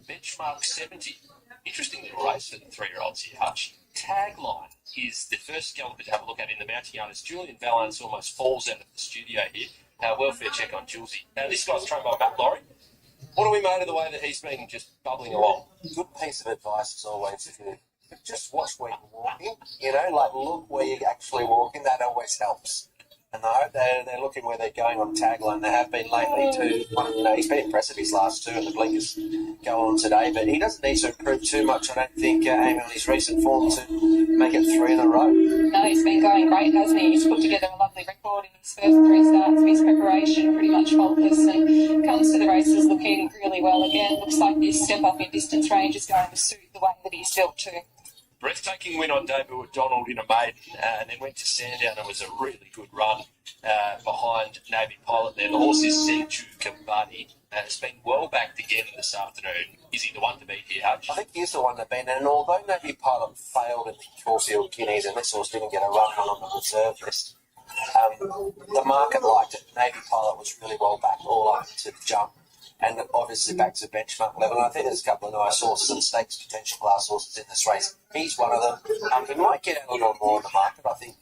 Benchmark 70. Interesting little race for the 3-year-olds here, Hutch. Tagline is the first scalper to have a look at in the mounting yard as Julian Valance almost falls out of the studio here. Welfare check on Julesy. Now, this guy's trained by Matt Laurie. What are we made of the way that he's been just bubbling along? Good piece of advice as always. If you just watch where you're walking, look where you're actually walking. That always helps. And I hope they're looking where they're going on tagline. They have been lately too. He's been impressive his last 2 and the blinkers go on today. But he doesn't need to improve too much, I don't think, aiming on his recent form to make it 3 in a row. No, he's been going great, hasn't he? He's put together a lovely record in his first 3 starts of his preparation, pretty much faultless, and comes to the races looking really well again. Looks like this step up in distance range is going to suit the way that he's built too. breathtaking win on debut at Donald in a maiden, and then went to Sandown and was a really good run behind Navy Pilot there. The horse is Senju Kambadi. Has been well backed again this afternoon. Is he the one to beat here, Hutch? I think he's the one to beat. And although Navy Pilot failed in the Caulfield Guineas and this horse didn't get a run on the reserve list, the market liked it. Navy Pilot was really well backed all up to the jump, and obviously back to benchmark level. And I think there's a couple of nice horses and stakes potential class horses in this race. He's one of them. He might get a little more in the market. I think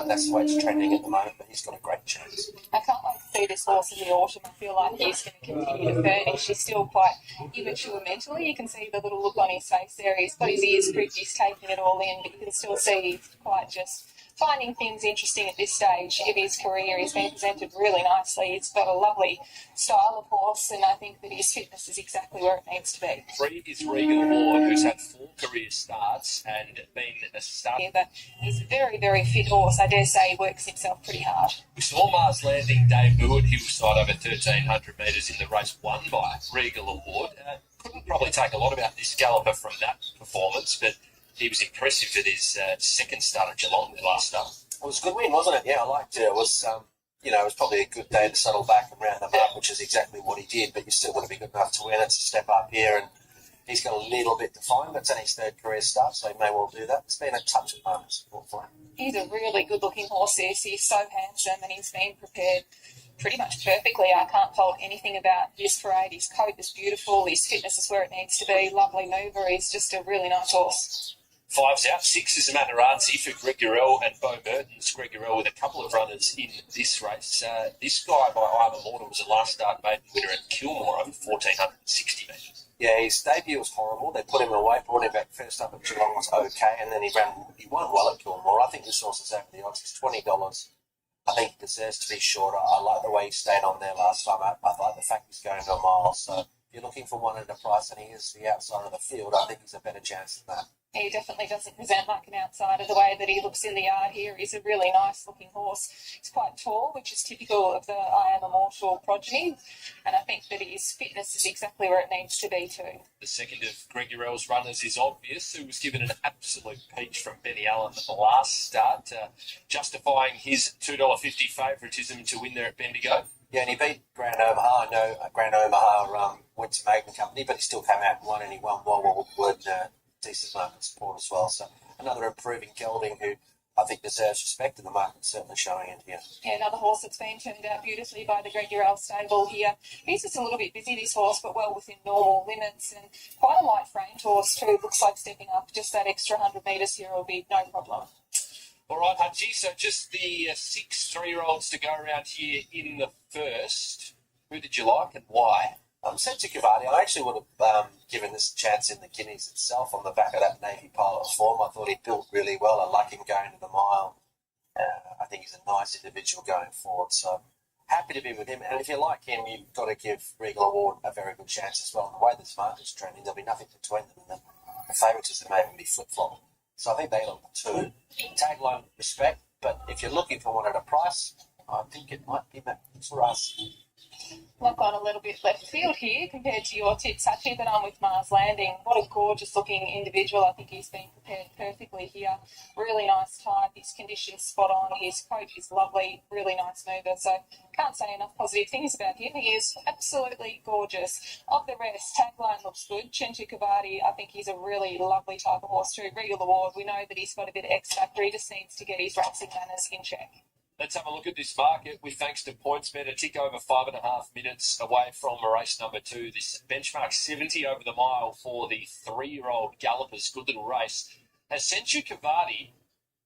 that's the way it's trending at the moment, but he's got a great chance. I can't wait to see this horse in the autumn. I feel like he's going to continue to furnish. He's still quite immature mentally. You can see the little look on his face there. He's got his ears pricked, he's taking it all in, but you can still see he's quite just finding things interesting at this stage of his career. He's been presented really nicely. He's got a lovely style of horse, and I think that his fitness is exactly where it needs to be. 3 is Regal Ward, who's had 4 career starts and been a starter. Yeah, but he's a very, very fit horse. I dare say he works himself pretty hard. We saw Mars Landing debut at Hillside over 1,300 metres in the race won by Regal Award. Couldn't probably take a lot about this galloper from that performance, but he was impressive at his second start at Geelong the last start. It was a good win, wasn't it? Yeah, I liked it. It was, it was probably a good day to settle back and round them up, which is exactly what he did, but you still want to be good enough to win. It's a step up here, and he's got a little bit to find, but it's only his 3rd career start, so he may well do that. It's been a touch of moments for him. He's a really good-looking horse. He's so handsome, and he's been prepared pretty much perfectly. I can't fault anything about this parade. His coat is beautiful. His fitness is where it needs to be. Lovely mover. He's just a really nice horse. 5's out. 6 is Amaranthi for Greg Urell and Bo Mertens. Greg Urell with a couple of runners in this race. This guy by Ivan Morton was a last start maiden winner at Kilmore over 1,460 metres. Yeah, his debut was horrible. They put him away, brought him back first up at Geelong was okay, and then he won well at Kilmore. I think this horse is over the odds. It's $20. I think he deserves to be shorter. I like the way he stayed on there last time. I like the fact he's going to a mile. So if you're looking for one at a price and he is the outside of the field, I think he's a better chance than that. He definitely doesn't present like an outsider the way that he looks in the yard here. He's a really nice looking horse. He's quite tall, which is typical of the I Am Immortal progeny, and I think that his fitness is exactly where it needs to be too. The second of Greg Urell's runners is Obvious, who was given an absolute peach from Benny Allen at the last start, justifying his $2.50 favouritism to win there at Bendigo. Yeah, and he beat Grand Omaha. I know Grand Omaha went to Maiden Company, but he still came out and won, and he won well with decent market support as well. So another improving gelding who I think deserves respect, and the market's certainly showing it here. Yeah, another horse that's been turned out beautifully by the Greg Urell stable here. He's just a little bit busy, this horse, but well within normal limits, and quite a light framed horse too. Looks like stepping up just that extra 100 metres here will be no problem. All right, Hutchie, so just the 6 3-year-olds to go around here in the first. Who did you like and why? Senju Kambadi, I actually would have given this a chance in the Guineas itself on the back of that Navy Pilot form. I thought he built really well. I like him going to the mile. I think he's a nice individual going forward. So happy to be with him. And if you like him, you've got to give Regal Award a very good chance as well. And the way this market's trending, there'll be nothing between them. And the favouritism may even be flip-flop. So I think they look the 2. Tagline, respect. But if you're looking for one at a price, I think it might be that for us. I've gone a little bit left field here compared to your tips, Hutchie, but I'm with Mars Landing. What a gorgeous looking individual. I think he's been prepared perfectly here. Really nice type. His condition's spot on. His coat is lovely. Really nice mover. So can't say enough positive things about him. He is absolutely gorgeous. Of the rest, Tagline looks good. Senju Kambadi, I think he's a really lovely type of horse too. Regal Award, we know that he's got a bit of X factor. He just needs to get his racing manners in check. Let's have a look at this market with thanks to PointsBet, a tick over 5.5 minutes away from race number 2. This benchmark 70 over the mile for the 3-year-old gallopers. Good little race. Senju Kambadi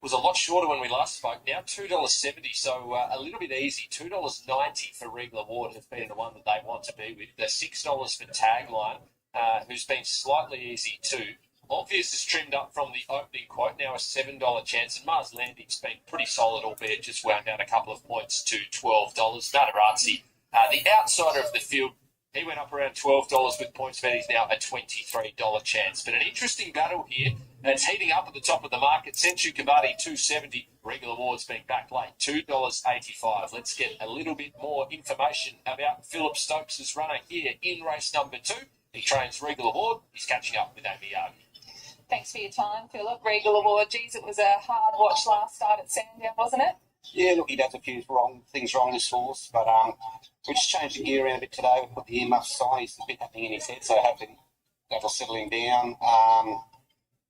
was a lot shorter when we last spoke. Now $2.70, so a little bit easy. $2.90 for Regal Award has been the one that they want to be with. The $6 for Tagline, who's been slightly easy too. Obvious is trimmed up from the opening quote, now a $7 chance, and Mars Landing's been pretty solid, albeit just wound down a couple of points to $12. Matarazzi, the outsider of the field, he went up around $12 with PointsBet. He's now a $23 chance. But an interesting battle here, and it's heating up at the top of the market. Senju Kambadi, $2.70. Regal Awards being back late, $2.85. Let's get a little bit more information about Philip Stokes' runner here in race number 2. He trains Regal Award. He's catching up with Amy Young. Thanks for your time, Philip. Regal Award. Geez, it was a hard watch last start at Sandown, wasn't it? Yeah, look, he does a few things wrong, this horse, but we just changed the gear around a bit today. We put the earmuffs on. He's a bit happening in his head, so hopefully that'll settle him down.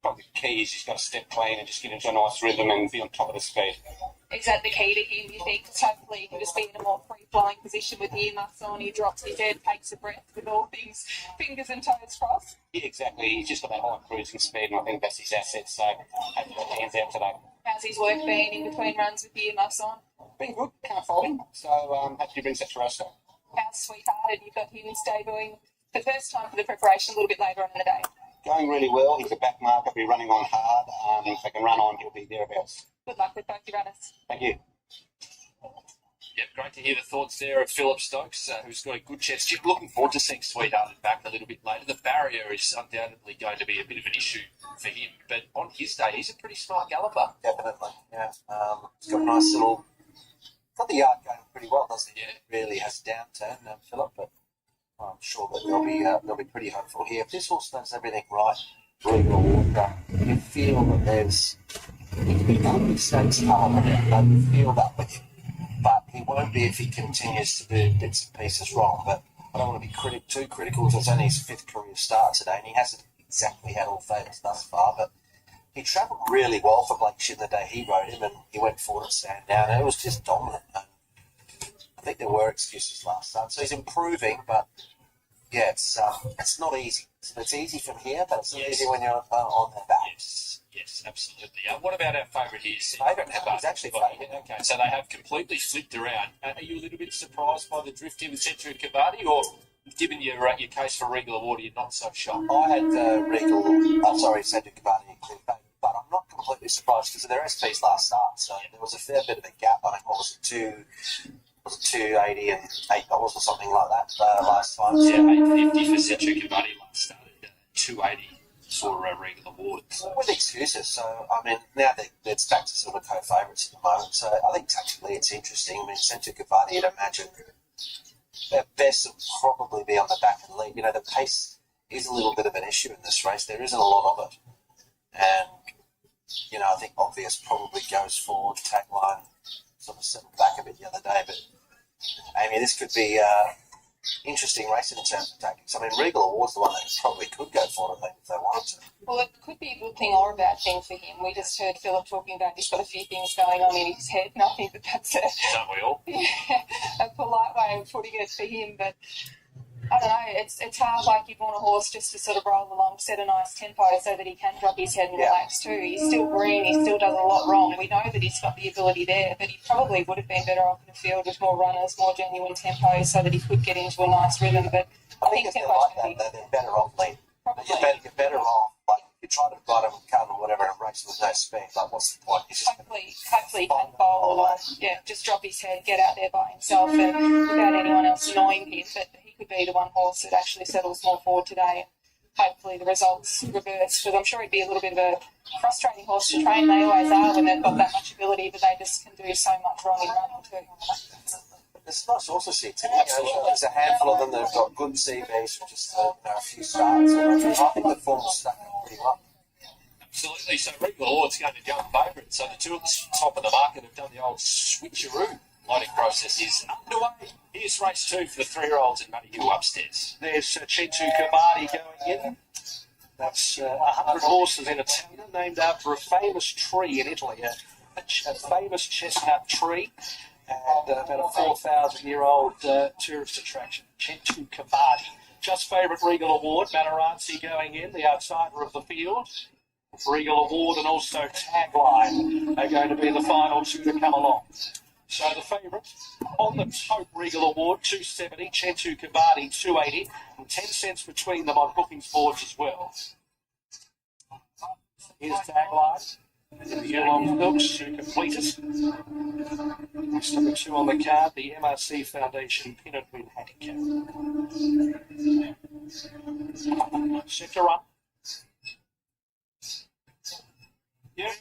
Probably the key is he's got to step clean and just get into a nice rhythm and be on top of the speed. Is that the key to him, you think? Hopefully he can just be in a more free-flowing position with the earmuffs on. He drops his head, takes a breath with all things, fingers and toes crossed. Yeah, exactly. He's just got that high cruising speed, and I think that's his asset, so hopefully that hands out today. How's his work been in between runs with the earmuffs on? Been good, can't fault him, so hopefully he brings that to Rosto. How's Sweethearted? You've got him debuting for the first time for the preparation a little bit later on in the day. Going really well. He's a back marker, be running on hard. If they can run on, he'll be thereabouts. Good luck with both your runners. Thank you. Yep, great to hear the thoughts there of Philip Stokes, who's got a good chance. Just looking forward to seeing Sweethearted back a little bit later. The barrier is undoubtedly going to be a bit of an issue for him, but on his day, he's a pretty smart galloper. Definitely, yeah. He's got a nice little... Got the yard going pretty well, doesn't he? Yeah. Really has a downturn, Philip, but I'm sure that they'll be pretty hopeful here. If this horse does everything right, Regal Award, you feel that there's... He can be no mistakes on it, and you feel that with him. But he won't be if he continues to do bits and pieces wrong. But I don't want to be too critical, because it's only his 5th career start today, and he hasn't exactly had all favours thus far. But he travelled really well for Blake Shin the day he rode him, and he went forward at Sandown, and it was just dominant. And I think there were excuses last start, so he's improving. But yeah, it's not easy. It's easy from here, but it's not easy when you're on the back. Yes, absolutely. What about our favourite here? Favourite? He's actually favourite. Okay, so they have completely flipped around. Are you a little bit surprised by the drift here with Century Cavati, or given your case for Regal Award, you're not so shocked? I had Century Cavati, but I'm not completely surprised because of their SPs last start. So there was a fair bit of a gap. I think, what was it, 280 and $8 or something like that last time. Yeah, $8.50 for Century Cavati last started, $280 for Regal Award. With excuses, so I mean, now it's back to sort of co-favourites at the moment. So I think tactically it's interesting. I mean, Century Cavati, you'd imagine at best will probably be on the back and lead. You know, the pace is a little bit of an issue in this race. There isn't a lot of it, and you know, I think Obvious probably goes forward. Tagline sort of settled back a bit the other day, but Amy, this could be interesting racing in terms of tactics. I mean, Regal Award's the one that probably could go forward, I think, if they wanted to. Well, it could be a good thing or a bad thing for him. We just heard Philip talking about he's got a few things going on in his head, and I think that's Don't we all? a polite way of putting it for him, but I don't know, it's hard. Like, you'd want a horse just to sort of roll along, set a nice tempo so that he can drop his head and relax too. He's still green, he still does a lot wrong. We know that he's got the ability there, but he probably would have been better off in a field with more runners, more genuine tempo, so that he could get into a nice rhythm. But I think if they're tempo's like going to that, be... they're better off lead. You're better off, like, you try to ride him with Carnival or whatever and race with no speed. Like, what's the point? He's just Hopefully he can bowl, or just drop his head, get out there by himself, and without anyone else annoying him. But he could be the one horse that actually settles more forward today. Hopefully the results reverse, because I'm sure he'd be a little bit of a frustrating horse to train. They always are when they've got that much ability, but they just can do so much wrong in running too. It's nice also to see too. There's a handful of them that have got good CVs for just a few starts. I think the form will stack up pretty well. Absolutely. So Regal Award's going to go favourite. So the two at the top of the market have done the old switcheroo. Loading process is underway. Here's race 2 for the 3-year-olds in Matty Hill upstairs. There's Century Cavati going in. That's 100 horses in a town named after a famous tree in Italy, a famous chestnut tree, and about a 4,000-year-old tourist attraction, Century Cavati. Just favourite Regal Award, Matarazzi going in, the outsider of the field. Regal Award and also Tagline are going to be the final two to come along. So the favourite on the top, Regal Award, 270, Century Cavati, 280, and 10 cents between them on bookings boards as well. Here's Tagline. The long books to complete it. Next number 2 on the card, the MRC Foundation Pinot Win Handicap. Set to run. Yeah.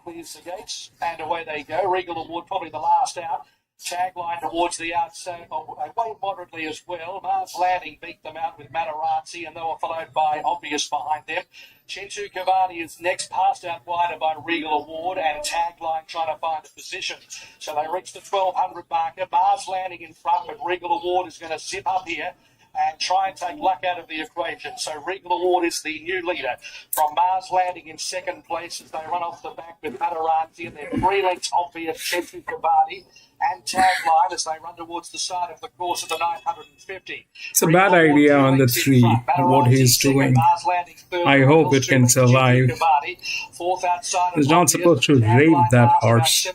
Clears the gates, and away they go. Regal Award probably the last out. Tagline towards the outside, way moderately as well. Mars Landing beat them out with Matarazzi, and they were followed by Obvious behind them. Chintu Cavani is next, passed out wider by Regal Award, and Tagline trying to find a position. So they reached the 1200 marker. Mars Landing in front, but Regal Award is going to zip up here and try and take luck out of the equation. So Regal Award is the new leader from Mars Landing in second place as they run off the back with Matarazzi, and they're 3 lengths Obvious, Chintu Cavani and Tagline as they run towards the side of the course of the 950. It's a bad idea on the 3, what he's doing. I hope it can survive. He's not supposed to rave that horse.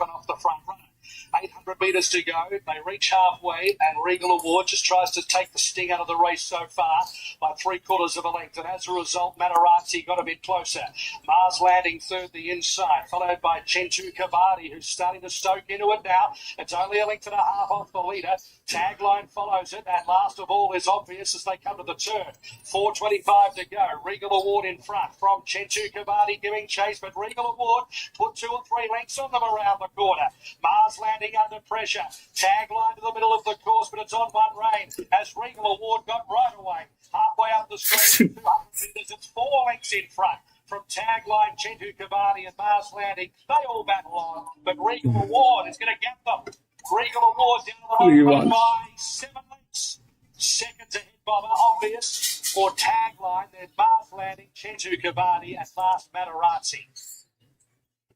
800 metres to go. They reach halfway, and Regal Award just tries to take the sting out of the race so far by 3/4 of a length. And as a result, Matarazzi got a bit closer. Mars Landing third the inside, followed by Chintu Cavani, who's starting to stoke into it now. It's only a length and a half off the leader. Tagline follows it, and last of all is Obvious as they come to the turn. 4:25 to go. Regal Award in front from Chintu Cavani giving chase, but Regal Award put 2 or 3 lengths on them around the corner. Mars Landing under pressure. Tagline to the middle of the course, but it's on one rein as Regal Award got right away. Halfway up the straight, 200 metres, it's 4 lengths in front from Tagline, Chintu Cavani and Mars Landing. They all battle on, but Regal Award is going to get them. Regal Award down the road by 7 lengths. Seconds ahead by Obvious for Tagline, then Mars Landing, Chintu Cavani and last Matarazzi.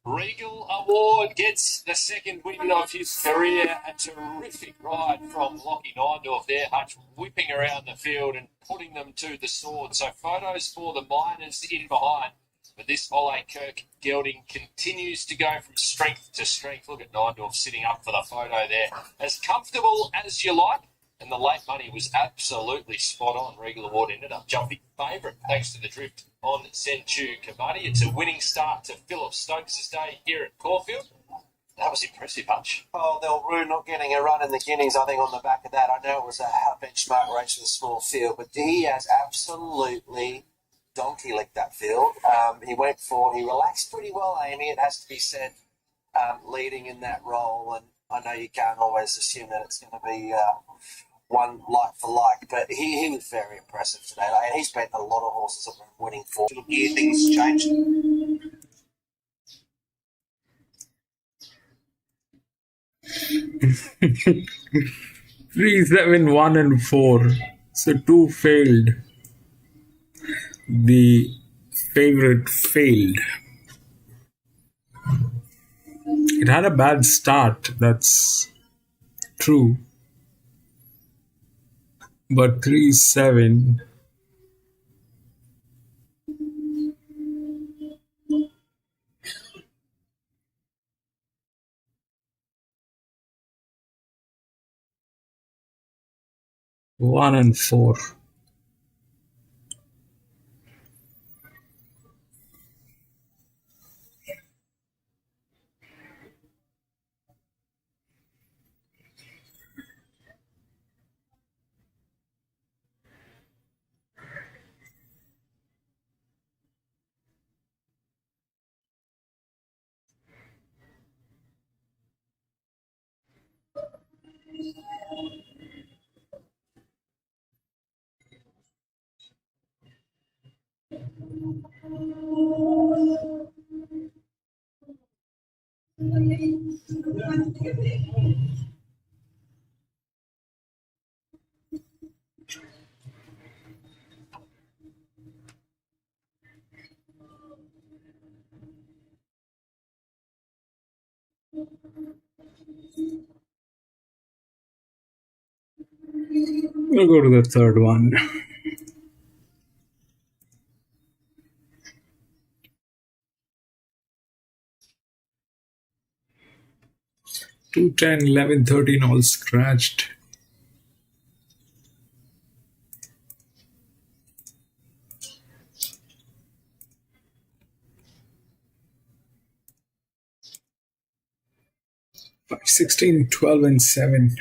Regal Award gets the second win of his career. A terrific ride from Lockie Nindorf there, Hutch, whipping around the field and putting them to the sword. So photos for the miners in behind. But this Ole Kirk gelding continues to go from strength to strength. Look at Nindorf sitting up for the photo there. As comfortable as you like. And the late money was absolutely spot on. Regal Award ended up jumping favourite thanks to the drift on Chintu Cavani. It's a winning start to Philip Stokes' day here at Caulfield. That was impressive, Hutch. Oh, Del Rue not getting a run in the Guineas, I think, on the back of that. I know it was a benchmark race with a small field, but he has absolutely donkey-licked that field. He relaxed pretty well, Amy, it has to be said, leading in that role. And I know you can't always assume that it's going to be one like for like, but he was very impressive today. Like, he's bet a lot of horses have been winning for. Here things changed. 3, 7, 1 and 4. So 2 failed. The favorite failed. It had a bad start, that's true. But 3, 7. One and 4. We'll go to the third one. 2, 10, 11, 13 all scratched. Five, 16, 12 and 7.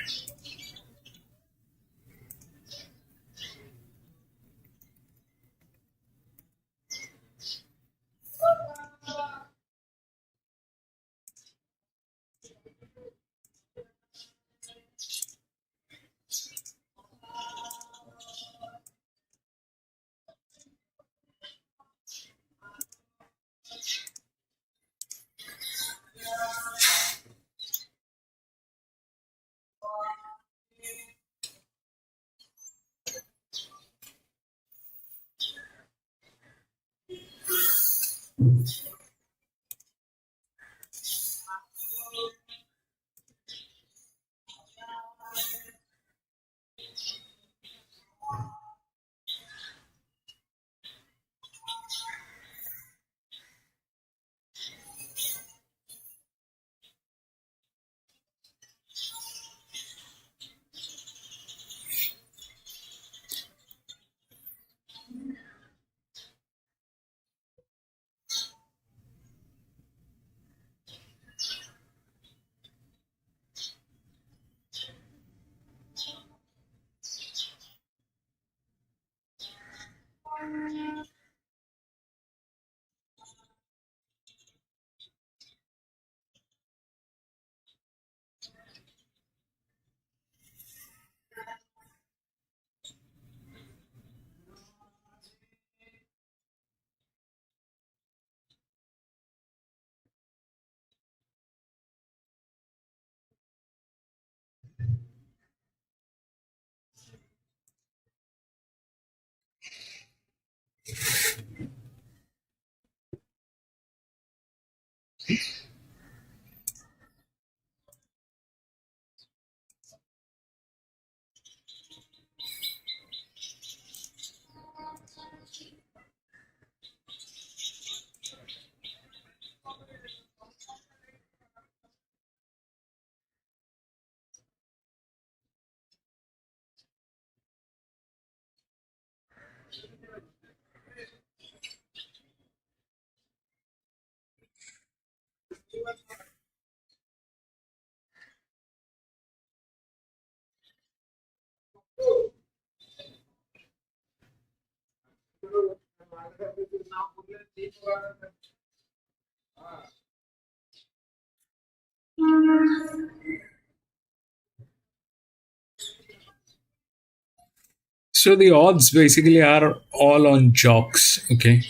So the odds basically are all on jocks. Okay,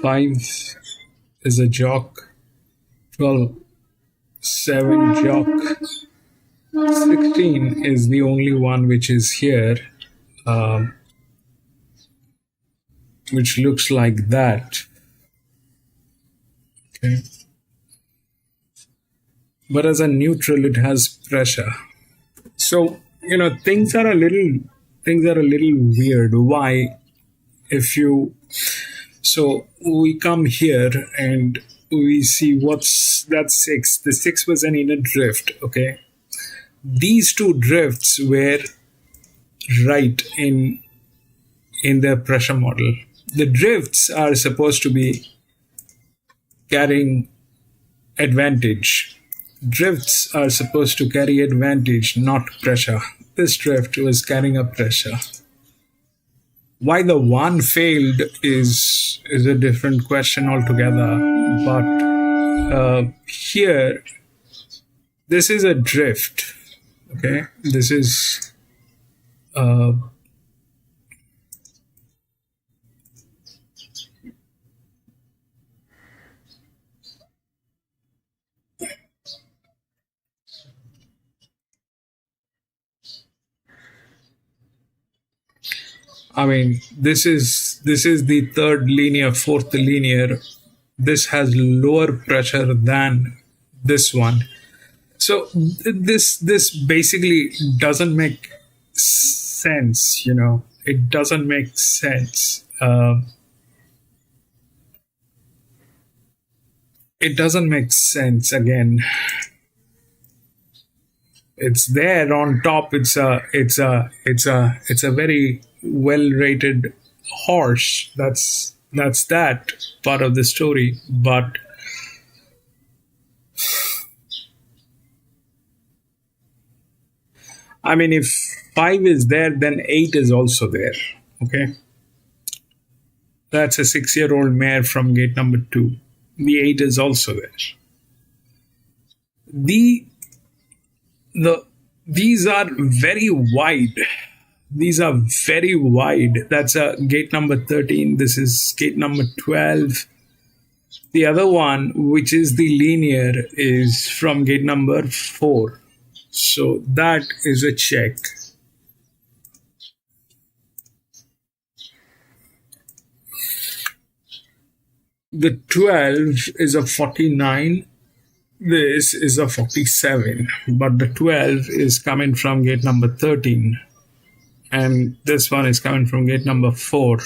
5 is a jock, 12, 7 jock, 16 is the only one which is here, um, which looks like that. Okay, but as a neutral, it has pressure. So things are a little weird. Why? If you So we come here and we see what's that 6. The 6 was an inner drift. Okay, these two drifts were right in the pressure model. The drifts are supposed to be carrying advantage. Drifts are supposed to carry advantage, not pressure. This drift was carrying a pressure. Why the one failed is a different question altogether. But here, this is a drift. Okay, this is. I mean, this is the third linear, fourth linear. This has lower pressure than this one. So this basically doesn't make sense. It doesn't make sense. It doesn't make sense. Again, it's there on top. It's a very well rated horse. That's that part of the story. But I mean, if 5 is there, then 8 is also there. Okay, that's a 6-year-old mare from gate number 2. The 8 is also there. These are very wide. These are very wide. That's a gate number 13. This is gate number 12. The other one, which is the linear, is from gate number 4. So that is a check. The 12 is a 49. This is a 47, but the 12 is coming from gate number 13, and this one is coming from gate number 4.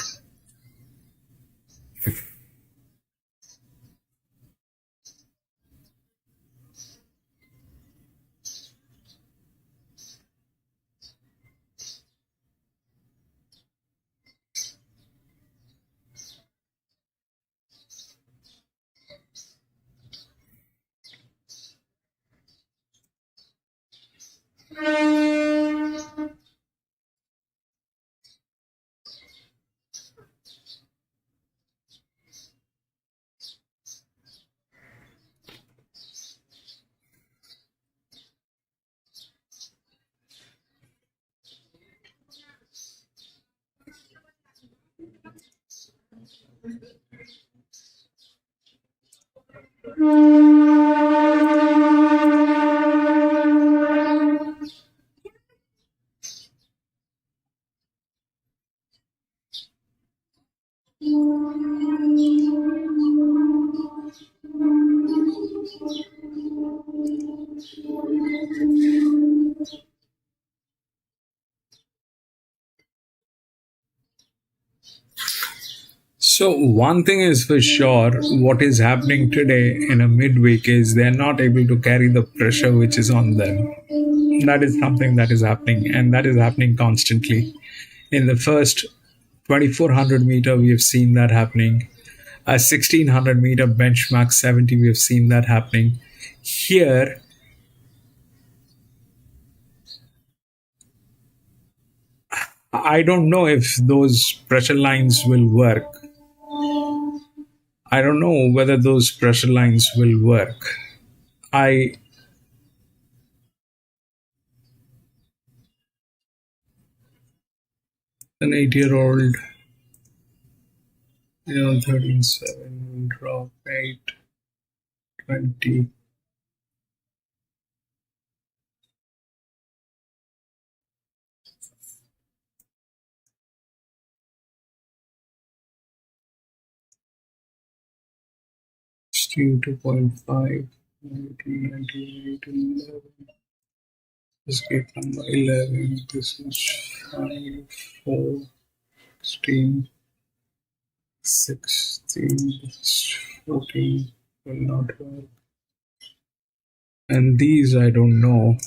So one thing is for sure, what is happening today in a midweek is they're not able to carry the pressure which is on them. That is something that is happening, and that is happening constantly. In the first 2400 meter, we have seen that happening. A 1600 meter benchmark 70, we have seen that happening. Here, I don't know if those pressure lines will work. I don't know whether those pressure lines will work. An 8-year-old, 13.7, drop 8, 20. Steam 2.5, 19, 19, 11. This gate number 11. This is 5, 4, 16, 16, 14. Will not work. And these I don't know.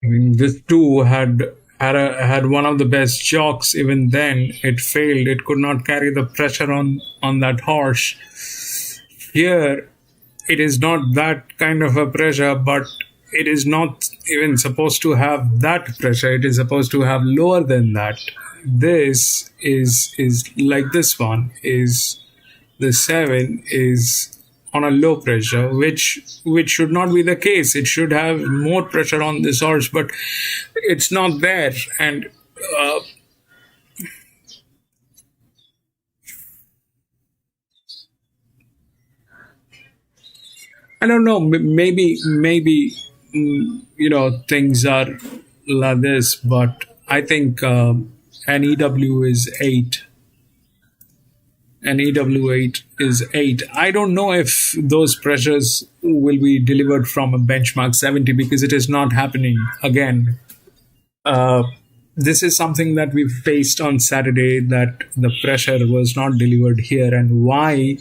I mean, this too had one of the best shocks. Even then, it failed. It could not carry the pressure on that horse. Here, it is not that kind of a pressure, but it is not even supposed to have that pressure. It is supposed to have lower than that. This is like this one is the 7 is on a low pressure, which should not be the case. It should have more pressure on this horse, but it's not there. And I don't know. Maybe things are like this, but I think an EW is 8. And EW8 is 8. I don't know if those pressures will be delivered from a benchmark 70 because it is not happening again. This is something that we faced on Saturday, that the pressure was not delivered here, and why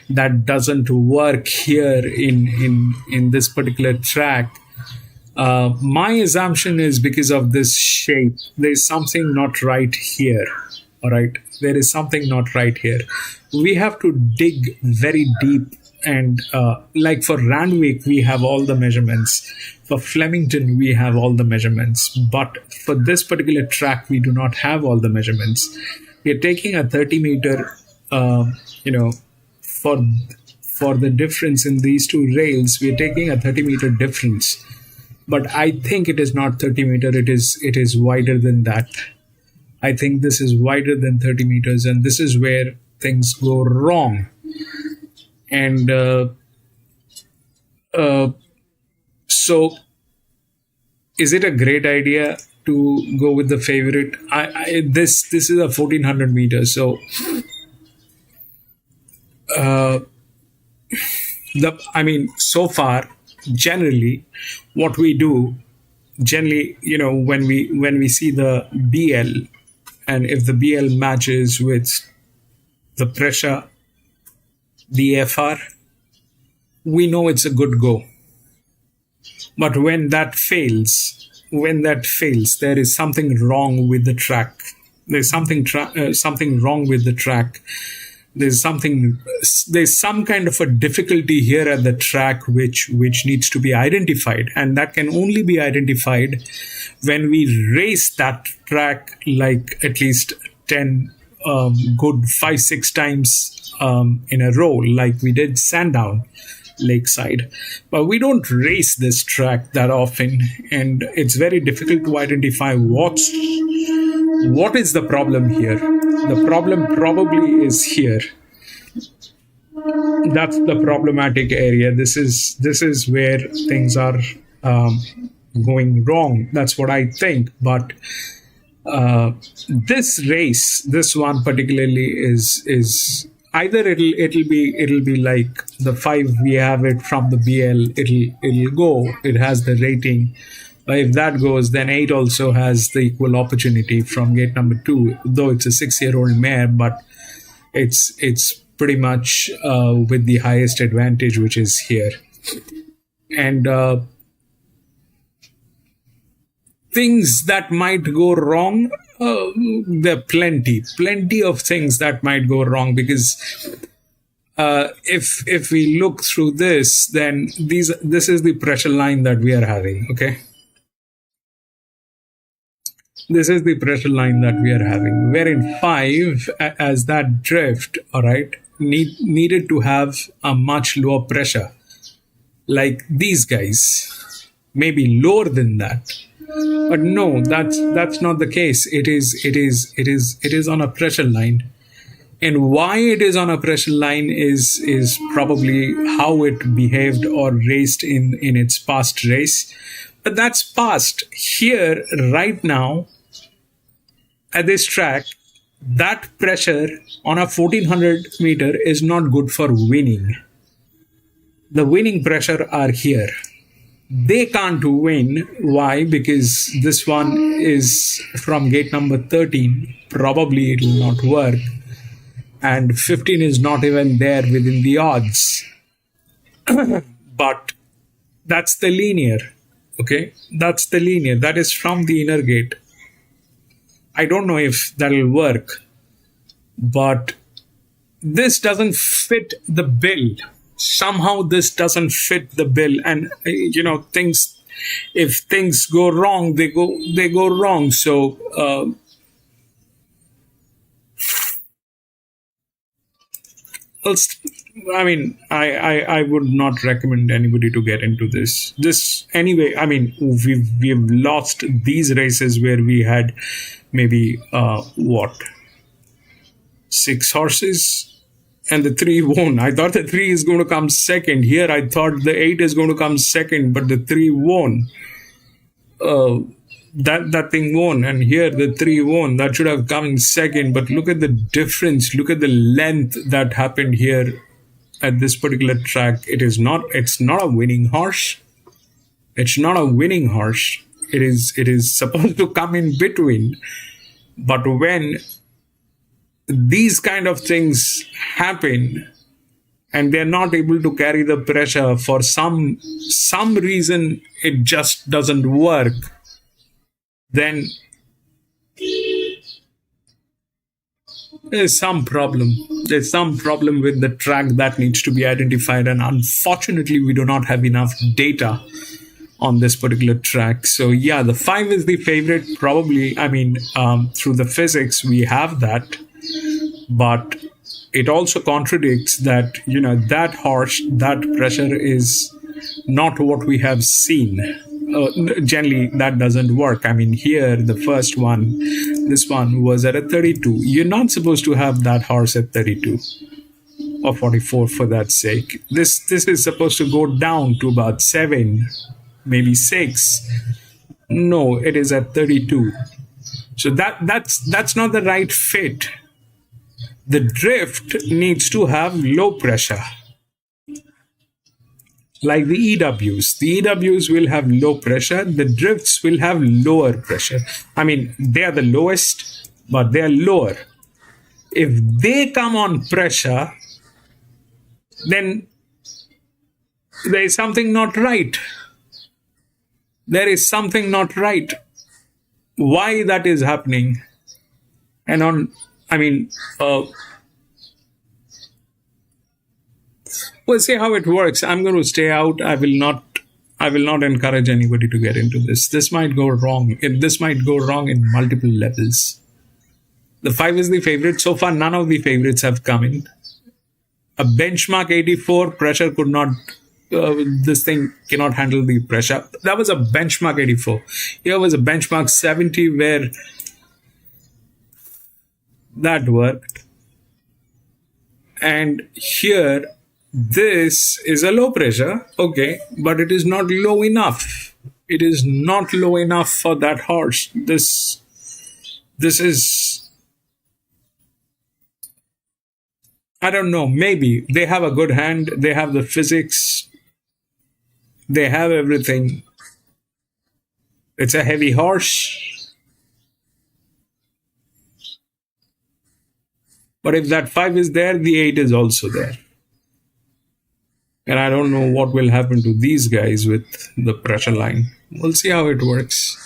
that doesn't work here in this particular track. My assumption is because of this shape. There is something not right here. All right, there is something not right here. We have to dig very deep, and like for Randwick, we have all the measurements. For Flemington, we have all the measurements. But for this particular track, we do not have all the measurements. We are taking a 30 meter, for the difference in these two rails, we're taking a 30-meter difference. But I think it is not 30 meter. It is wider than that. I think this is wider than 30 meters, and this is where things go wrong. And so, is it a great idea to go with the favorite? This is a 1400 meters. So, so far, generally, what we do, when we see the BL, and if the BL matches with the pressure, the FR, we know it's a good go. But when that fails, there is something wrong with the track. There's something wrong with the track. There's some kind of a difficulty here at the track which needs to be identified, and that can only be identified when we race that track like at least 10 good 5-6 times in a row, like we did Sandown Lakeside. But we don't race this track that often, and it's very difficult to identify what is the problem here. The problem probably is here. That's the problematic area. This is where things are going wrong. That's what I think. But this race, this one particularly, is either it'll be like the 5 we have it from the BL. It'll go. It has the rating. If that goes, then 8 also has the equal opportunity from gate number 2. Though it's a 6-year-old mare, but it's pretty much with the highest advantage, which is here. And things that might go wrong, there are plenty of things that might go wrong, because if we look through this, then this is the pressure line that we are having, okay? This is the pressure line that we are having, wherein 5, as that drift, all right, needed to have a much lower pressure, like these guys, maybe lower than that. But no, that's not the case. It is on a pressure line, and why it is on a pressure line is probably how it behaved or raced in its past race. But that's past. Here, right now, at this track, that pressure on a 1400 meter is not good for winning. The winning pressure are here. They can't win. Why? Because this one is from gate number 13. Probably it will not work. And 15 is not even there within the odds. But that's the linear. Okay? That's the linear. That is from the inner gate. I don't know if that'll work. But this doesn't fit the bill. Somehow this doesn't fit the bill, and if things go wrong, they go wrong. So I would not recommend anybody to get into this anyway. We've lost these races where we had maybe 6 horses. And the 3 won. I thought the 3 is going to come second. Here I thought the 8 is going to come second, but the 3 won. That thing won. And here the 3 won. That should have come in second. But look at the difference. Look at the length that happened here at this particular track. It's not a winning horse. It's not a winning horse. It is supposed to come in between. But when these kind of things happen and they're not able to carry the pressure for some reason, it just doesn't work, then there's some problem. There's some problem with the track that needs to be identified, and unfortunately we do not have enough data on this particular track. So yeah, the 5 is the favorite. Probably, through the physics we have that, but it also contradicts that, that horse, that pressure is not what we have seen. Generally, that doesn't work. I mean, here, the first one, this one was at a 32. You're not supposed to have that horse at 32 or 44 for that sake. This is supposed to go down to about 7, maybe 6. No, it is at 32. So that's not the right fit. The drift needs to have low pressure. Like the EWs. The EWs will have low pressure. The drifts will have lower pressure. I mean, they are the lowest, but they are lower. If they come on pressure, then there is something not right. There is something not right. Why that is happening? And we'll see how it works. I'm going to stay out. I will not encourage anybody to get into this. This might go wrong. This might go wrong in multiple levels. The 5 is the favorite. So far, none of the favorites have come in. A benchmark 84 pressure could not. This thing cannot handle the pressure. That was a benchmark 84. Here was a benchmark 70 where that worked. And here, this is a low pressure, okay, but it is not low enough. It is not low enough for that horse. This is, I don't know, maybe they have a good hand, they have the physics, they have everything. It's a heavy horse. But if that 5 is there, the 8 is also there. And I don't know what will happen to these guys with the pressure line. We'll see how it works.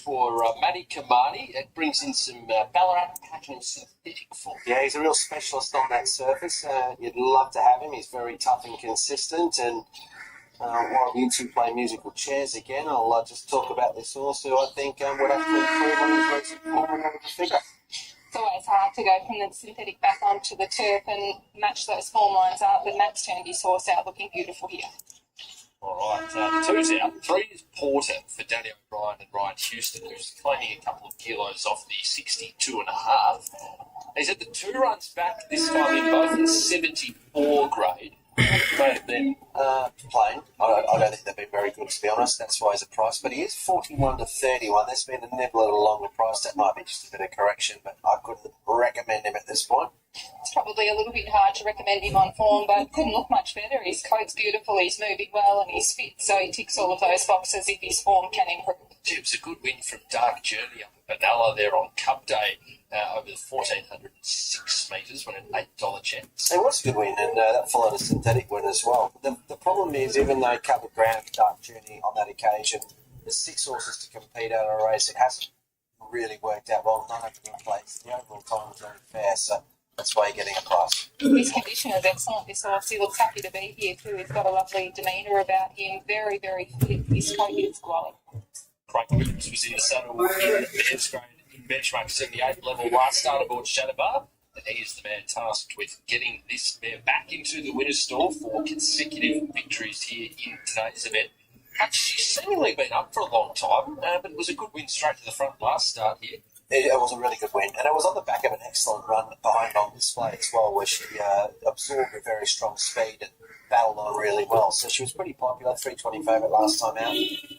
For Matty Kamani, it brings in some Ballarat pattern synthetic form. Yeah, he's a real specialist on that surface. You'd love to have him. He's very tough and consistent. And while you two play musical chairs again, I'll just talk about this also. I think would have to improve on his recent form and have a figure. It's always hard to go from the synthetic back onto the turf and match those form lines up, but Matt's turned his horse out looking beautiful here. All right, the 2's out. 3 is Porter for Danny O'Brien and Ryan Houston, who's claiming a couple of kilos off the 62.5. He's had the 2 runs back this time in both the 74 grade. Then plain. I don't think they've been very good, to be honest. That's why he's a price. But he is 41 to 31. There's been a nibble at a longer price. That might be just a bit of correction, but I couldn't recommend him at this point. It's probably a little bit hard to recommend him on form, but couldn't look much better. His coat's beautiful, he's moving well, and he's fit, so he ticks all of those boxes if his form can improve. It was a good win from Dark Journey up at Benalla there on Cup Day over the 1,406 metres, won an $8 chance. It was a good win, and that followed a synthetic win as well. The problem is, even though covered ground Dark Journey on that occasion, there's 6 horses to compete out of a race. It hasn't really worked out well. None of them in place. The overall time was very fair, so that's why you're getting a price. His condition is excellent, this horse. He looks happy to be here too. He's got a lovely demeanour about him. Very, very fit. His coat is glowing. Craig Williams was in the saddle in the men's grade in benchmark 78 level last start aboard Shadowbar. And he is the man tasked with getting this mare back into the winner's stall for consecutive victories here in today's event. She's seemingly been up for a long time, but it was a good win straight to the front last start here. It was a really good win, and it was on the back of an excellent run behind on display as well, where she absorbed a very strong speed and battled on really well. So she was pretty popular, 320 favourite last time out.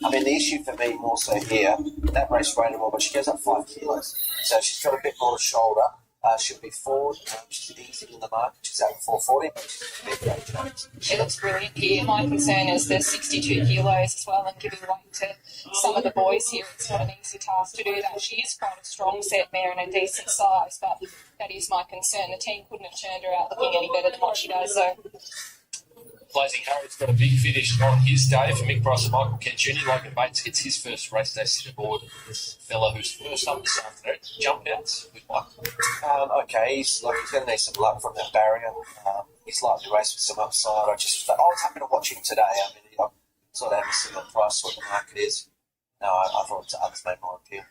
I mean, the issue for me more so here, that race rated more, but she goes up 5 kilos. So she's got a bit more shoulder. She'll be forward. She's easy in the market. She's out 440, but she's a big great chance. She looks brilliant here. My concern is the 62 kilos as well, and giving weight to some of the boys here. It's not an easy task to do that. She is quite a strong set mare and a decent size, but that is my concern. The team couldn't have turned her out looking any better than what she does, though. Blazing Harry's got a big finish on his day for Mick Price and Michael Kent Jr. Logan Bates gets his first race day sit aboard. This fella who's first up this afternoon, jump outs with Michael. Okay, he's going to need some luck from that barrier. He's likely to race with some upside. I was happy to watch him today. I mean, I'm sort of having a similar price to what the market is. No, I thought others made more appeal.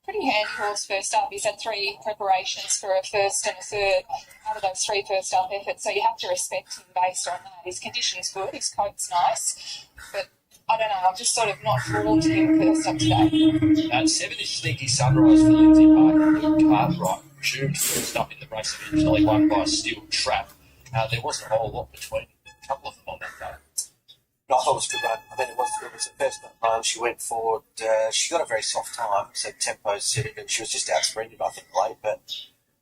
Pretty handy horse first up. He's had 3 preparations for a first and a third out of those 3 first up efforts, so you have to respect him based on that. His condition's good, his coat's nice, but I don't know, I'm just sort of not drawn to him first up today. 7 is Sneaky Sunrise for Lindsay Parker and Luke Cartwright, presumed first up in the race originally won by Steel Trap. There wasn't a whole lot between a couple of them on that day. No, I thought it was a good run. I mean, it was a first run. She went forward. She got a very soft time, so tempo's sitting, and she was just out sprinted, I think, late. But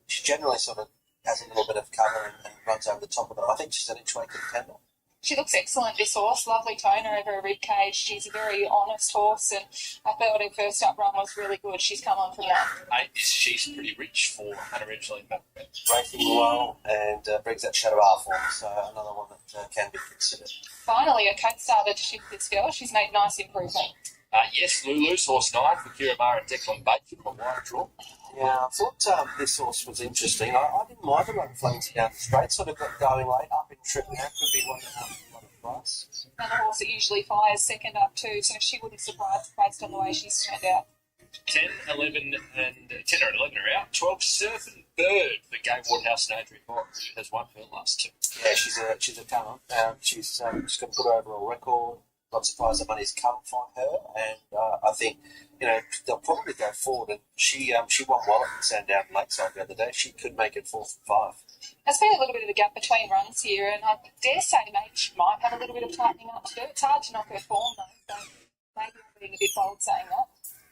she generally sort of has a little bit of cover and runs over the top of it. I think she's an each-way contender. She looks excellent, this horse. Lovely toner over her rib cage. She's a very honest horse, and I thought her first up run was really good. She's come on from that. 8 is She's Pretty Rich for Hannah Ridgely and Matt Brett. Racing well and brings that shadow R form, so another one that can be considered. Finally, a coat started to shift this girl. She's made nice improvement. Yes, Lulu's horse 9 for Kira Maher and Declan Bates from a wide draw. Yeah, I thought this horse was interesting. I didn't mind the run flanked down the straight, sort of got going late, up in trip. That could be one of price. Another horse that usually fires second up too, so she wouldn't surprise based on the way she's turned out. 10, 11 and 10 or 11 are out. 12, Surf and Bird for Gay Waterhouse and Adrian Fox, who has won her last 2. Yeah, she's a talent. She's got a good overall record. Not surprised the money's come from her, and I think they'll probably go forward. And she won well at Sandown and Lakeside the other day. She could make it 4 from 5. There's been a little bit of a gap between runs here, and I dare say maybe she might have a little bit of tightening up to do. It's hard to knock her form though, so maybe I'm being a bit bold saying that.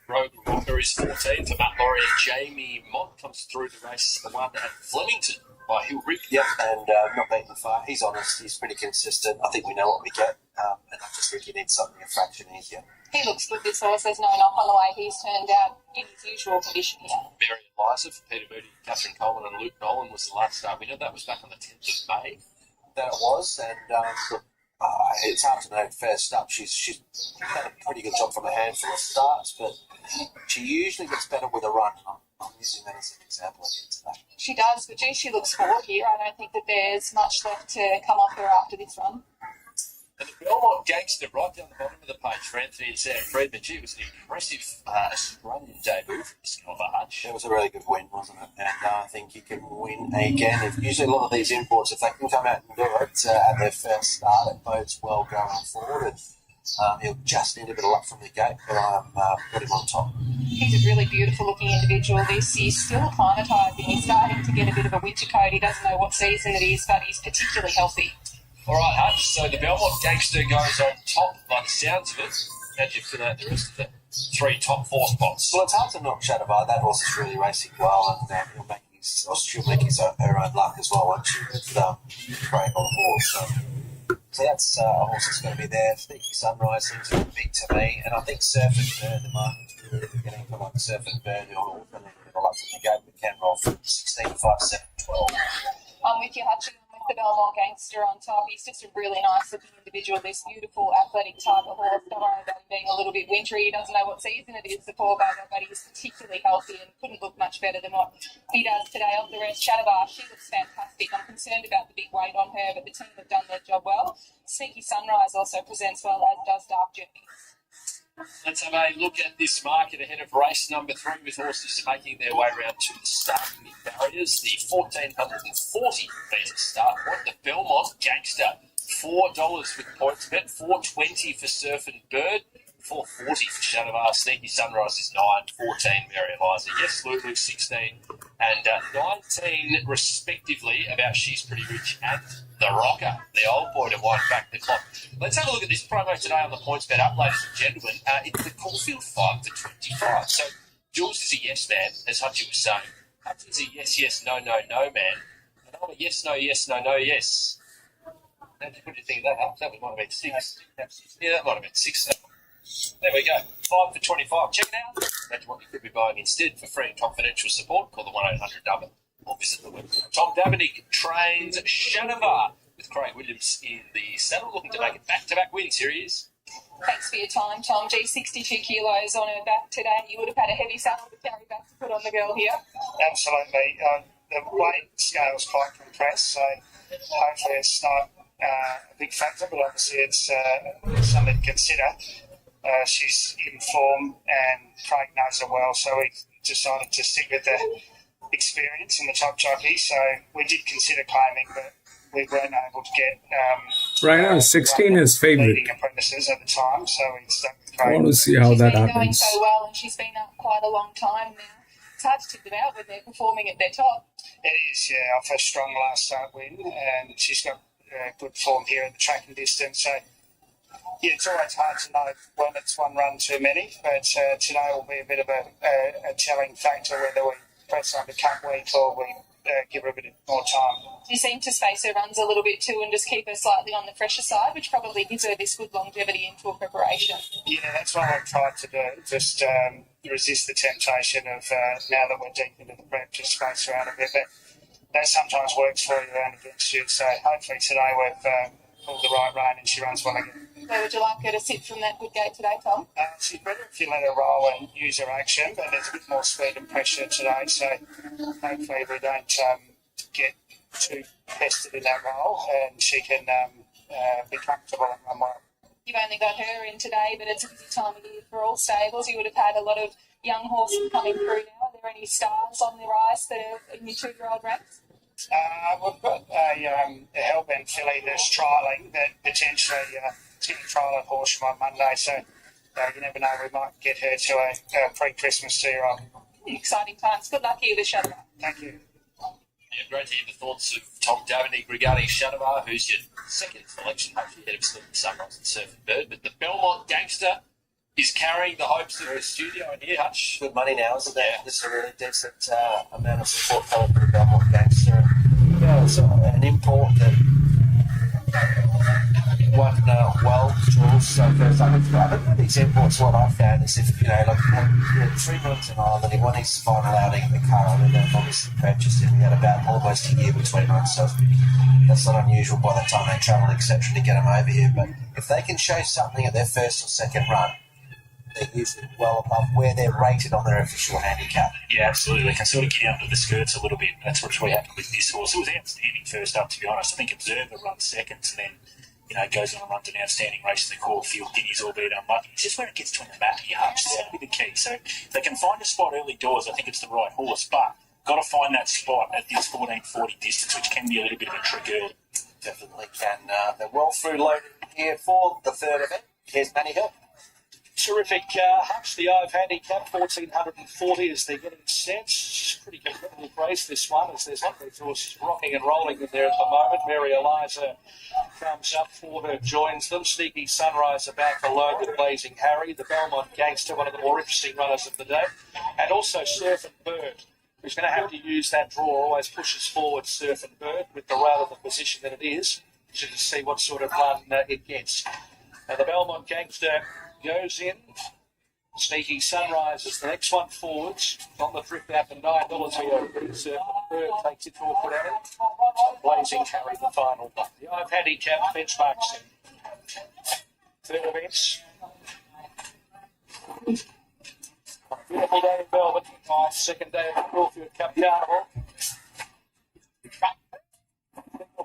Rogue Walker is 14 for Matt Laurie, and Jamie Mott comes through the race, the one at Flemington by Hill Rip. Yep, and not beaten far. He's honest, he's pretty consistent. I think we know what we get, and I just think he needs something a fraction easier. He looks good, this horse. There's no knock on the way he's turned out in his usual condition here. Mary Eliza for Peter Moody, Catherine Coleman and Luke Nolan was the last start winner. That was back on the 10th of May. That it was, and it's hard to know first up. She's done a pretty good job from a handful of starts, but she usually gets better with a run. I'm using that as an example again today. She does, but gee, she looks forward here. I don't think that there's much left to come off her after this run. And the Belmont Gangster right down the bottom of the page for Anthony and Sam Friedman. Gee, it was an impressive Australian debut for this kind of a hunch. It was a really good win, wasn't it? And I think you can win again. Usually a lot of these imports, if they can come out and do it at their first start, it bodes well going forward. And he'll just need a bit of luck from the gate, but I'm put him on top. He's a really beautiful looking individual. He's still acclimatising. He's starting to get a bit of a winter coat. He doesn't know what season it is, but he's particularly healthy. All right, Hutch, so the Belmont Gangster goes on top by the sounds of it. How do you fill out the rest of the 3 top 4 spots? Well, it's hard to knock Shadowbar. That horse is really racing well, and she'll make her own luck as well once she with Craig on the horse. So that's a horse that's going to be there. Sneaky Sunrise seems a bit big to me, and I think Surf and Bird, the market's really beginning to like Surf and Bird, who are all going to get a lot from the gate, but can roll from 16, 5, 7, 12. I'm with you, Hutch. The Belmont Gangster on top. He's just a really nice looking individual, this beautiful athletic type of horse. Don't worry about him being a little bit wintry. He doesn't know what season it is, the poor bugger, but he's particularly healthy and couldn't look much better than what he does today. Of the rest, Shadowbar, she looks fantastic. I'm concerned about the big weight on her, but the team have done their job well. Sneaky Sunrise also presents well, as does Dark Journey. Let's have a look at this market ahead of race number 3 with horses making their way around to the starting barriers. The 1,440 metre start point, the Belmont Gangster, $4 with points bet, $4.20 for Surf and Bird, $4.40 for Shadowbar. Sneaky Sunrise is 9, 14 Mary Eliza, Yes Lulu 16 and 19 respectively about She's Pretty Rich and the Rocker, the old boy to wind back the clock. Let's have a look at this promo today on the points bet up, ladies and gentlemen. It's the Caulfield 5 for 25. So Jules is a yes man, as Hutchie was saying. Hutchie is a yes, yes, no, no, no man. And I'm a yes, no, yes, no, no, yes. What do you think of that, Hutch? That might have been 6. Yeah, that might have been 6. There we go. 5 for 25. Check it out. That's what you could be buying instead. For free and confidential support, call the 1-800 number or visit the website. Tom Davennick trains Shadowbar with Craig Williams in the saddle, looking to make it back-to-back wins. Here he is. Thanks for your time, Tom. 62 kilos on her back today. You would have had a heavy saddle to carry back to put on the girl here. Absolutely. The weight scale's quite compressed, so hopefully it's not a big factor, but obviously it's something to consider. She's in form and Craig knows her well, so we decided to stick with the experience in the top jockey. So we did consider claiming, but we weren't able to get Right now, 16 is favourite. leading apprentices at the time, so we stuck with I Craig. want to see how She's that been going happens. so well, and she's been up quite a long time now. It's hard to tip them out when they're performing at their top. It is, yeah, off a strong last start win, and she's got good form here in the tracking distance. So, yeah, it's always hard to know when it's one run too many, but today will be a bit of a telling factor whether we press on the cut week or we give her a bit more time. You seem to space her runs a little bit too and just keep her slightly on the fresher side, which probably gives her this good longevity into a preparation. Yeah, that's what I've tried to do, just resist the temptation of now that we're deep into the prep, just space her out a bit. But that sometimes works for you and against you, so hopefully today we've pulled the right rein and she runs well again. Where would you like her to sit from that good gate today, Tom? She's better if you let her roll and use her action, but there's a bit more speed and pressure today, so hopefully we don't get too tested in that role and she can be comfortable and run well. You've only got her in today, but it's a busy time of year for all stables. You would have had a lot of young horses coming through now. Are there any stars on the rise that are in your 2-year-old ranks? We've got a hellbent filly that's trialling that potentially is going to trial a horse from on Monday, so you never know, we might get her to a pre-Christmas 2-year-old. Exciting times. Good luck here with Shadow. Thank you. Yeah, great to hear the thoughts of Tom Daveney regarding Shadowbar, who's your second selection, hopefully ahead of Sleeping Sunrise and Surfing Bird. But the Belmont Gangster is carrying the hopes of the studio in here, Hutch. Good money now, isn't there? Yeah. This is a really decent amount of support coming from the Belmont Gangster. Yeah, it's an import that won well, Jules. So first I think with these imports, what I found is if, like, he had 3 months in Ireland, he won his final outing in the car, and then obviously purchased him. He had about almost a year between us, so that's not unusual by the time they travelled, etc., to get him over here. But if they can show something at their first or second run, they're usually well above where they're rated on their official handicap. Yeah, absolutely. They can sort of get under the skirts a little bit. That's what's really happened with this horse. It was outstanding first up, to be honest. I think Observer runs seconds and then, goes on and runs an outstanding race in the Caulfield. Guineas, albeit unlucky. It's just where it gets between the map and your Hutch. That's going to be the key. So if they can find a spot early doors, I think it's the right horse. But got to find that spot at this 1440 distance, which can be a little bit of a trick early. Definitely can. They're well through loaded here for the third event. Here's Manny Hill. Terrific Hutch, the Ove handicap, 1440 as they're getting set. Pretty competitive race, this one, as there's one of these horses rocking and rolling in there at the moment. Mary Eliza comes up for her, joins them. Sneaky Sunrise back alone with Blazing Harry. The Belmont Gangster, one of the more interesting runners of the day. And also Surf and Bird, who's going to have to use that draw. Always pushes forward Surf and Bird with the rail of the position that it is, to see what sort of run it gets. And the Belmont Gangster goes in. Sneaky Sunrise is the next one forwards. On the drift out for $9 here. Surf and Bird takes it forward at it. Blazing Harry, the final one. The Ove handicap benchmarks in. Third events. Beautiful day in Melbourne. Nice second day of the Caulfield Cup Carnival.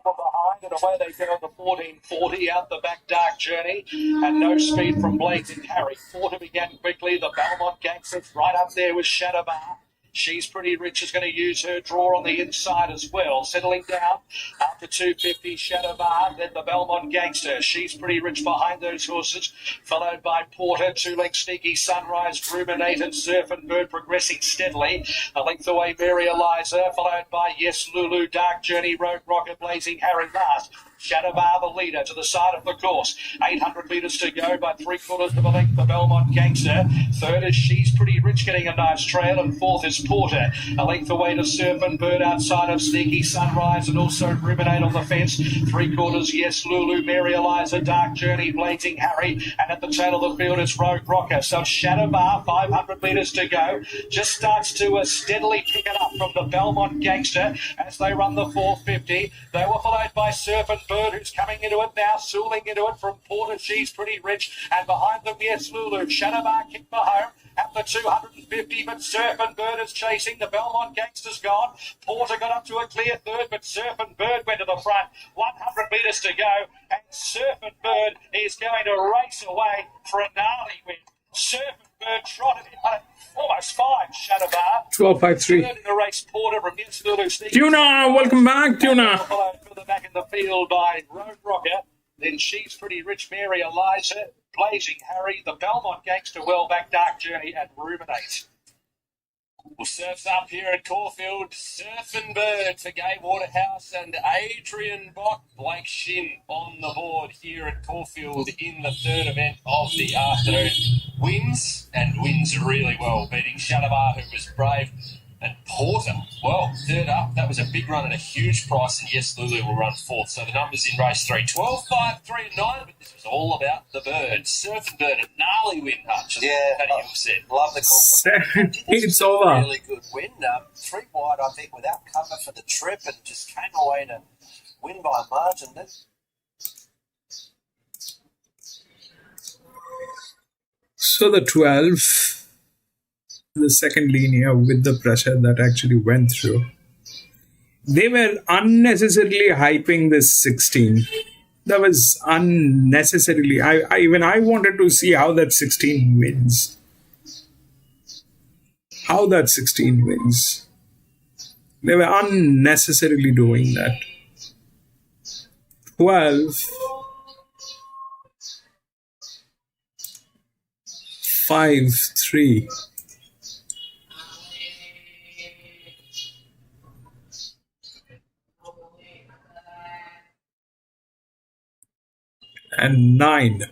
From behind and away they go on the 1440 out the back dark journey and no speed from Blazing Harry. Porter began quickly. The Belmont Gangster's right up there with Shadowbar. She's Pretty Rich is going to use her draw on the inside as well. Settling down after 250, Shadowbar, then the Belmont Gangster. She's Pretty Rich behind those horses, followed by Porter, 2-length Sneaky Sunrise, Ruminated, Surf and Bird progressing steadily. A length away, Mary Eliza, followed by Yes Lulu, Dark Journey, Road Rocket, Blazing Harry last. Shadowbar the leader to the side of the course. 800 metres to go by 3/4 of a length. The Belmont Gangster. Third is She's Pretty Rich getting a nice trail. And fourth is Porter. A length away to Surf and Bird outside of Sneaky Sunrise and also Ruminate on the fence. 3/4 Yes Lulu, Mary Eliza, Dark Journey, Blazing Harry. And at the tail of the field it's Road Rocker. So Shadowbar, 500 metres to go. Just starts to steadily pick it up from the Belmont Gangster as they run the 450. They were followed by Surf and Bird, who's coming into it now, sooling into it from Porter. She's pretty rich. And behind them, yes, Lulu. Shadowbar kicked for home at the 250, but Surf and Bird is chasing. The Belmont Gangster's gone. Porter got up to a clear third, but Surf and Bird went to the front. 100 metres to go, and Surf and Bird is going to race away for a gnarly win. Surf and Bird trotted in almost 5. Shadowbar 12.53. third in the race. Porter from Yes Lulu. Tuna, welcome back, Tuna. Followed further back in the field by Road Rocker. Then She's Pretty Rich, Mary Eliza, Blazing Harry, the Belmont Gangster, Well Back, Dark Journey, and Ruminate. Well, Surf's up here at Caulfield. Surf and Bird for Gay Waterhouse and Adrian Bock. Blake Shin on the board here at Caulfield in the third event of the afternoon. Wins, and wins really well, beating Shadowbar, who was brave, and Porter, well, third up. That was a big run at a huge price, and Yes Lulu will run fourth. So the numbers in race 3, 12, 5, 3 and 9, but this was all about the Bird. Surf and Bird, a gnarly win, Hutch, as Paddy Hill said. Love the call. It's over. Really good win. 3 wide, I think, without cover for the trip, and just came away to win by a margin. So the 12, the second linear with the pressure that actually went through, they were unnecessarily hyping this 16. That was unnecessarily. I wanted to see how that 16 wins. How that 16 wins. They were unnecessarily doing that. 12, 5, 3. And 9.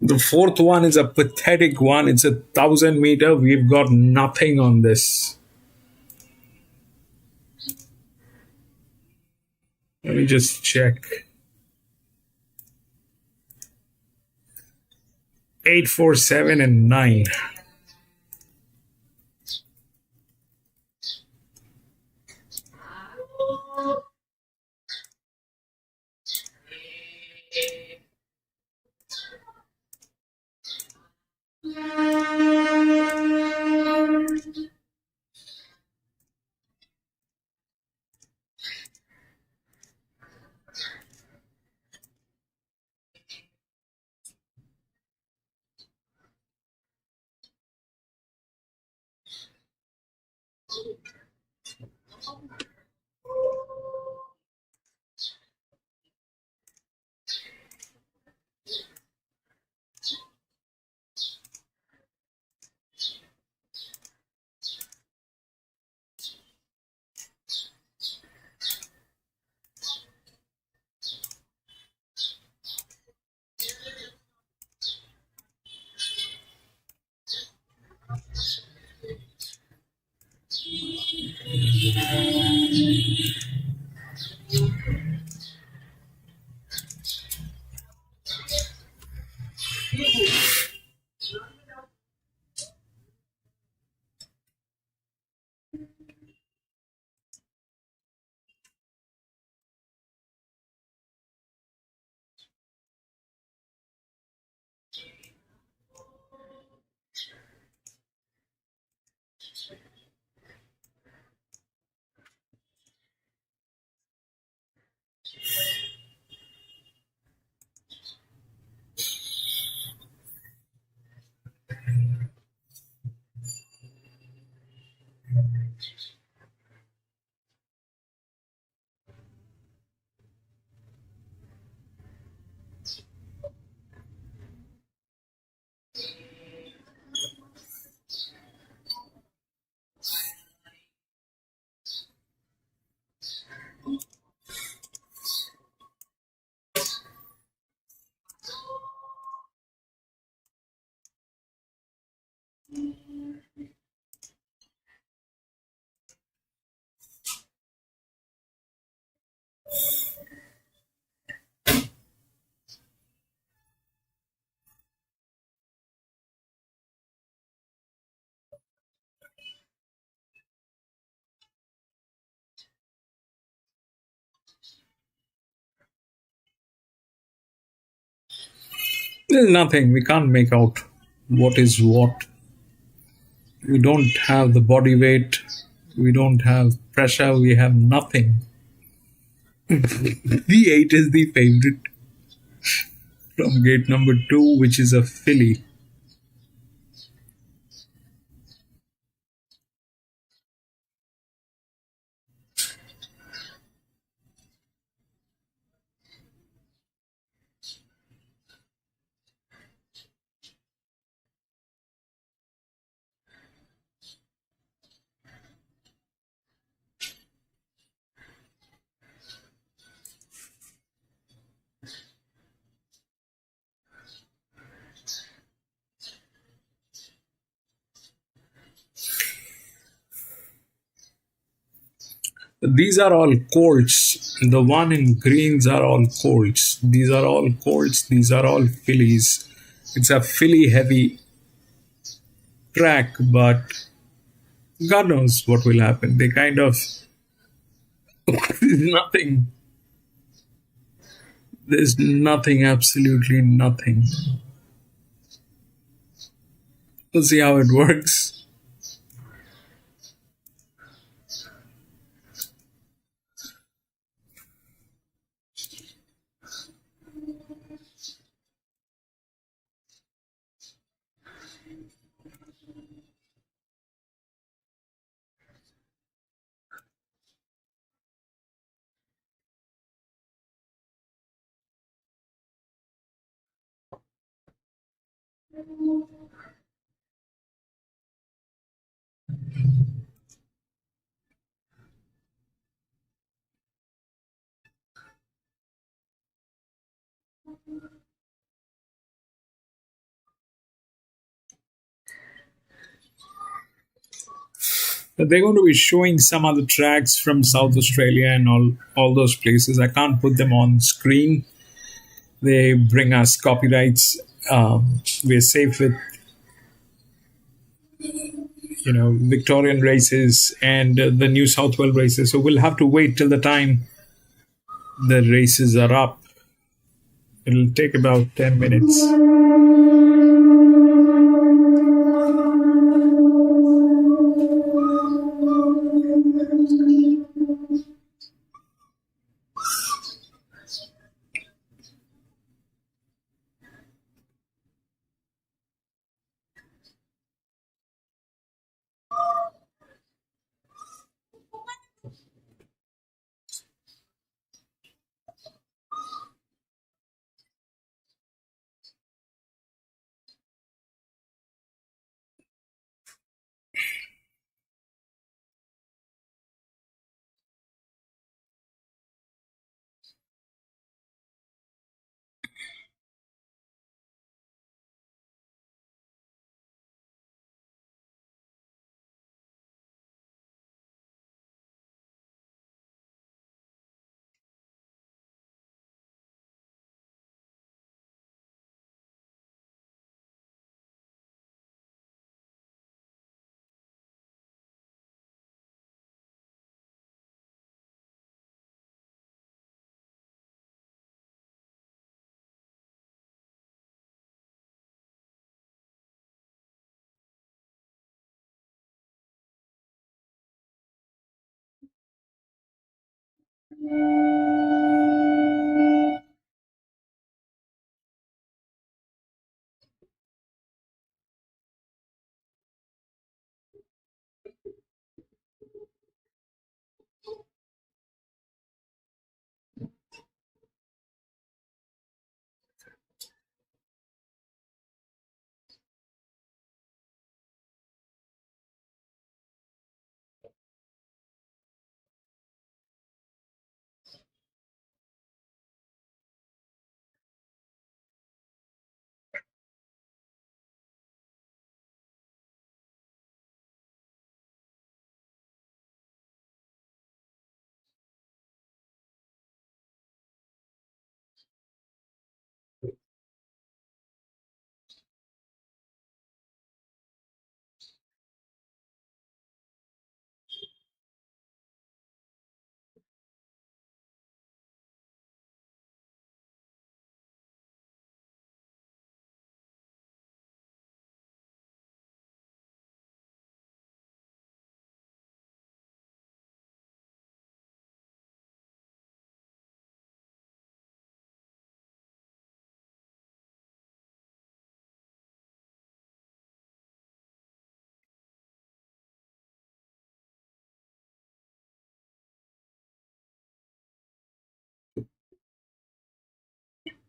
The fourth one is a pathetic one. It's 1,000 meter. We've got nothing on this. Let me just check. 8, 4, 7, and 9. There's nothing. We can't make out what is what. We don't have the body weight. We don't have pressure. We have nothing. The 8 is the favorite from gate number 2, which is a filly. These are all colts. The one in greens are all colts. These are all colts. These are all fillies. It's a filly heavy track, but God knows what will happen. They kind of nothing. There's nothing, absolutely nothing. We'll see how it works. But they're going to be showing some other tracks from South Australia and all those places. I can't put them on screen. They bring us copyrights. We're safe with Victorian races and the New South Wales races. So we'll have to wait till the time the races are up. It'll take about 10 minutes.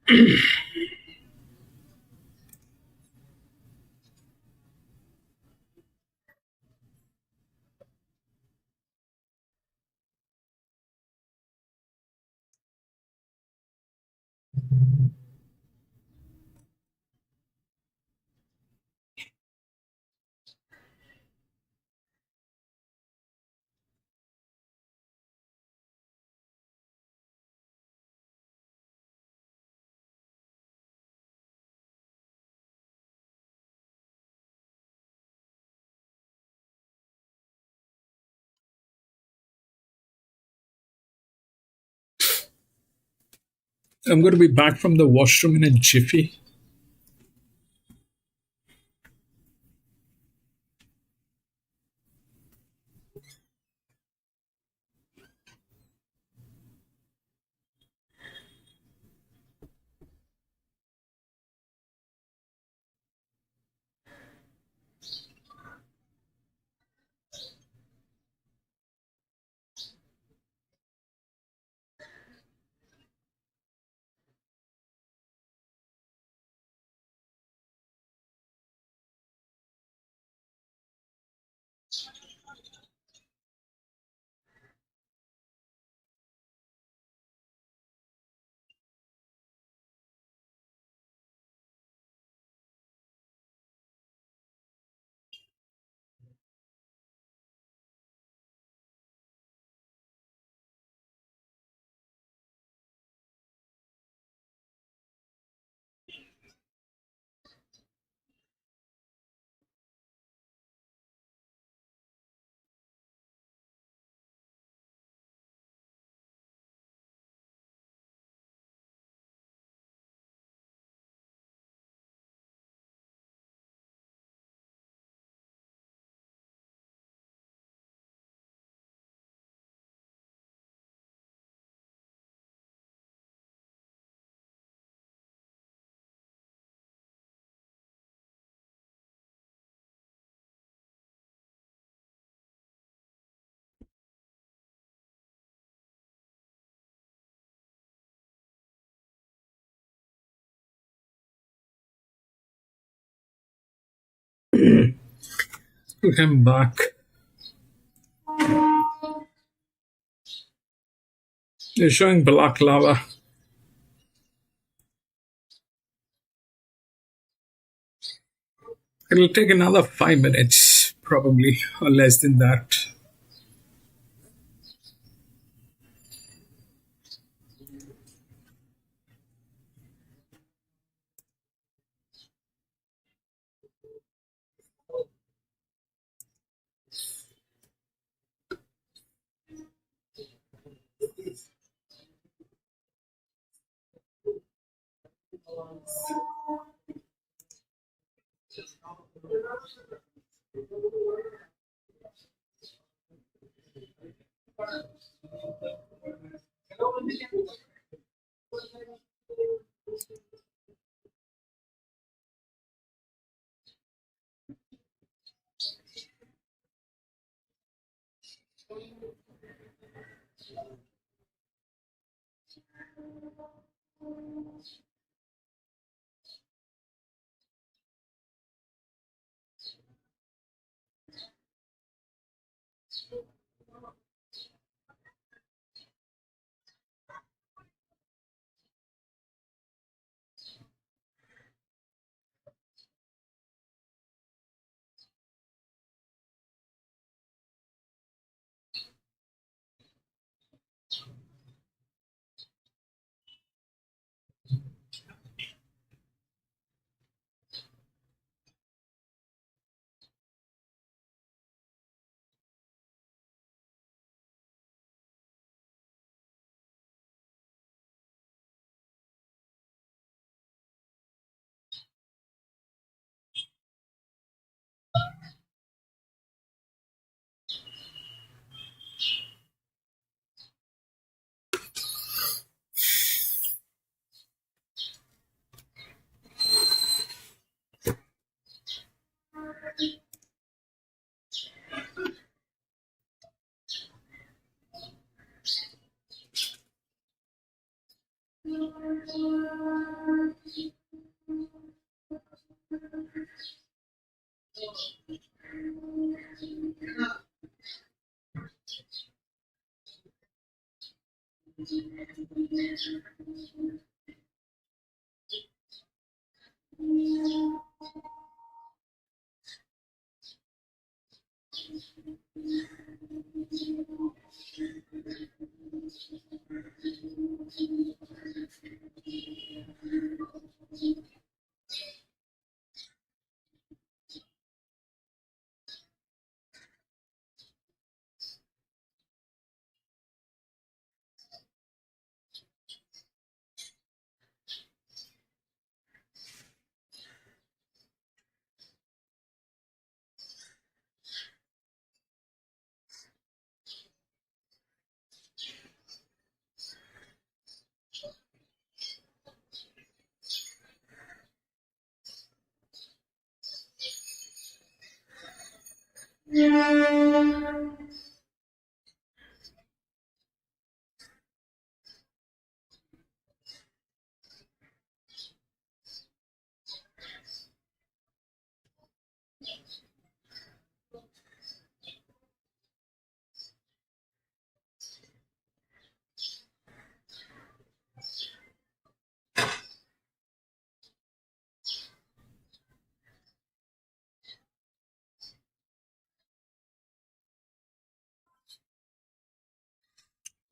I'm going to be back from the washroom in a jiffy. I'm back. They're showing black lava. It'll take another 5 minutes, probably, or less than that.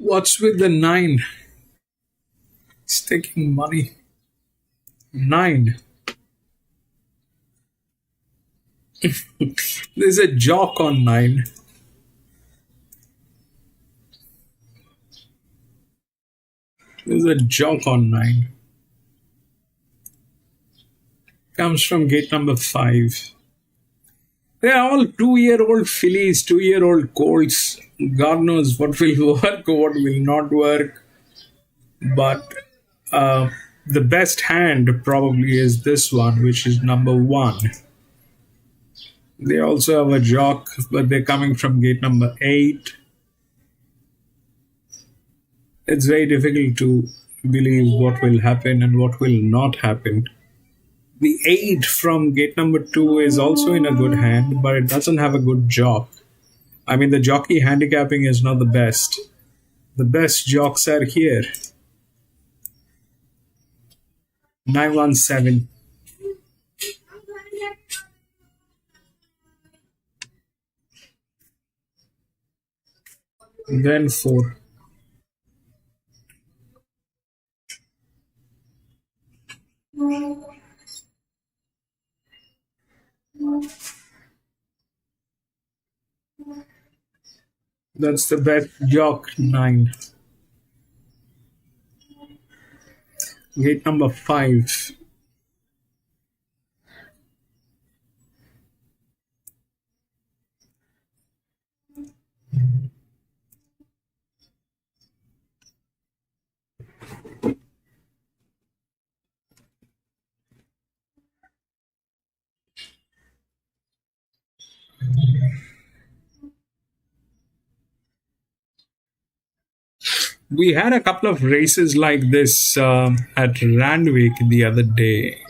What's with the 9? It's taking money. 9. There's a jock on 9. There's a jock on 9. Comes from gate number 5. They're all 2-year-old fillies, 2-year-old colts. God knows what will work or what will not work. But the best hand probably is this one, which is number 1. They also have a jock, but they're coming from gate number 8. It's very difficult to believe what will happen and what will not happen. The 8 from gate number 2 is also in a good hand, but it doesn't have a good jock. I mean, the jockey handicapping is not the best. The best jocks are here. 917. Then 4. That's the best jock, 9. Gate number 5. We had a couple of races like this at Randwick the other day.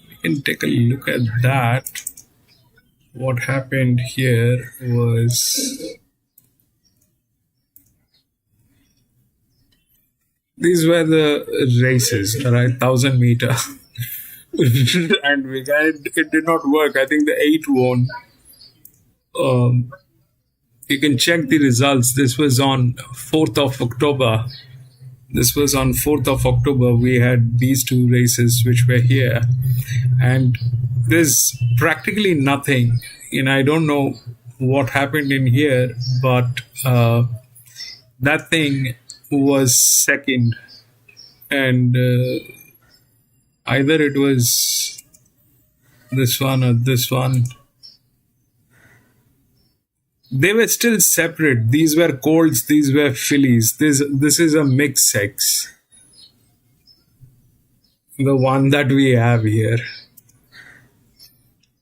We can take a look at that. What happened here was these were the races, right? 1,000 meter. Randwick. And it did not work. I think the 8 won. You can check the results. This was on 4th of October. We had these 2 races which were here. And there's practically nothing. I don't know what happened in here, but that thing was second. And either it was this one or this one. They were still separate. These were colts, these were fillies. This is a mixed sex. The one that we have here.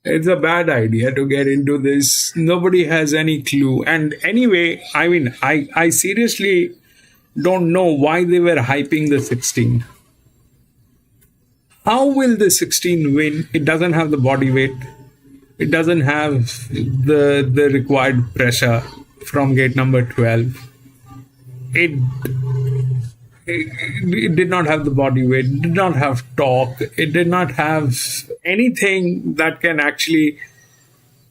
It's a bad idea to get into this. Nobody has any clue. And anyway, I mean, I seriously don't know why they were hyping the 16. How will the 16 win? It doesn't have the body weight. It doesn't have the required pressure from gate number 12. It did not have the body weight, it did not have torque, it did not have anything that can actually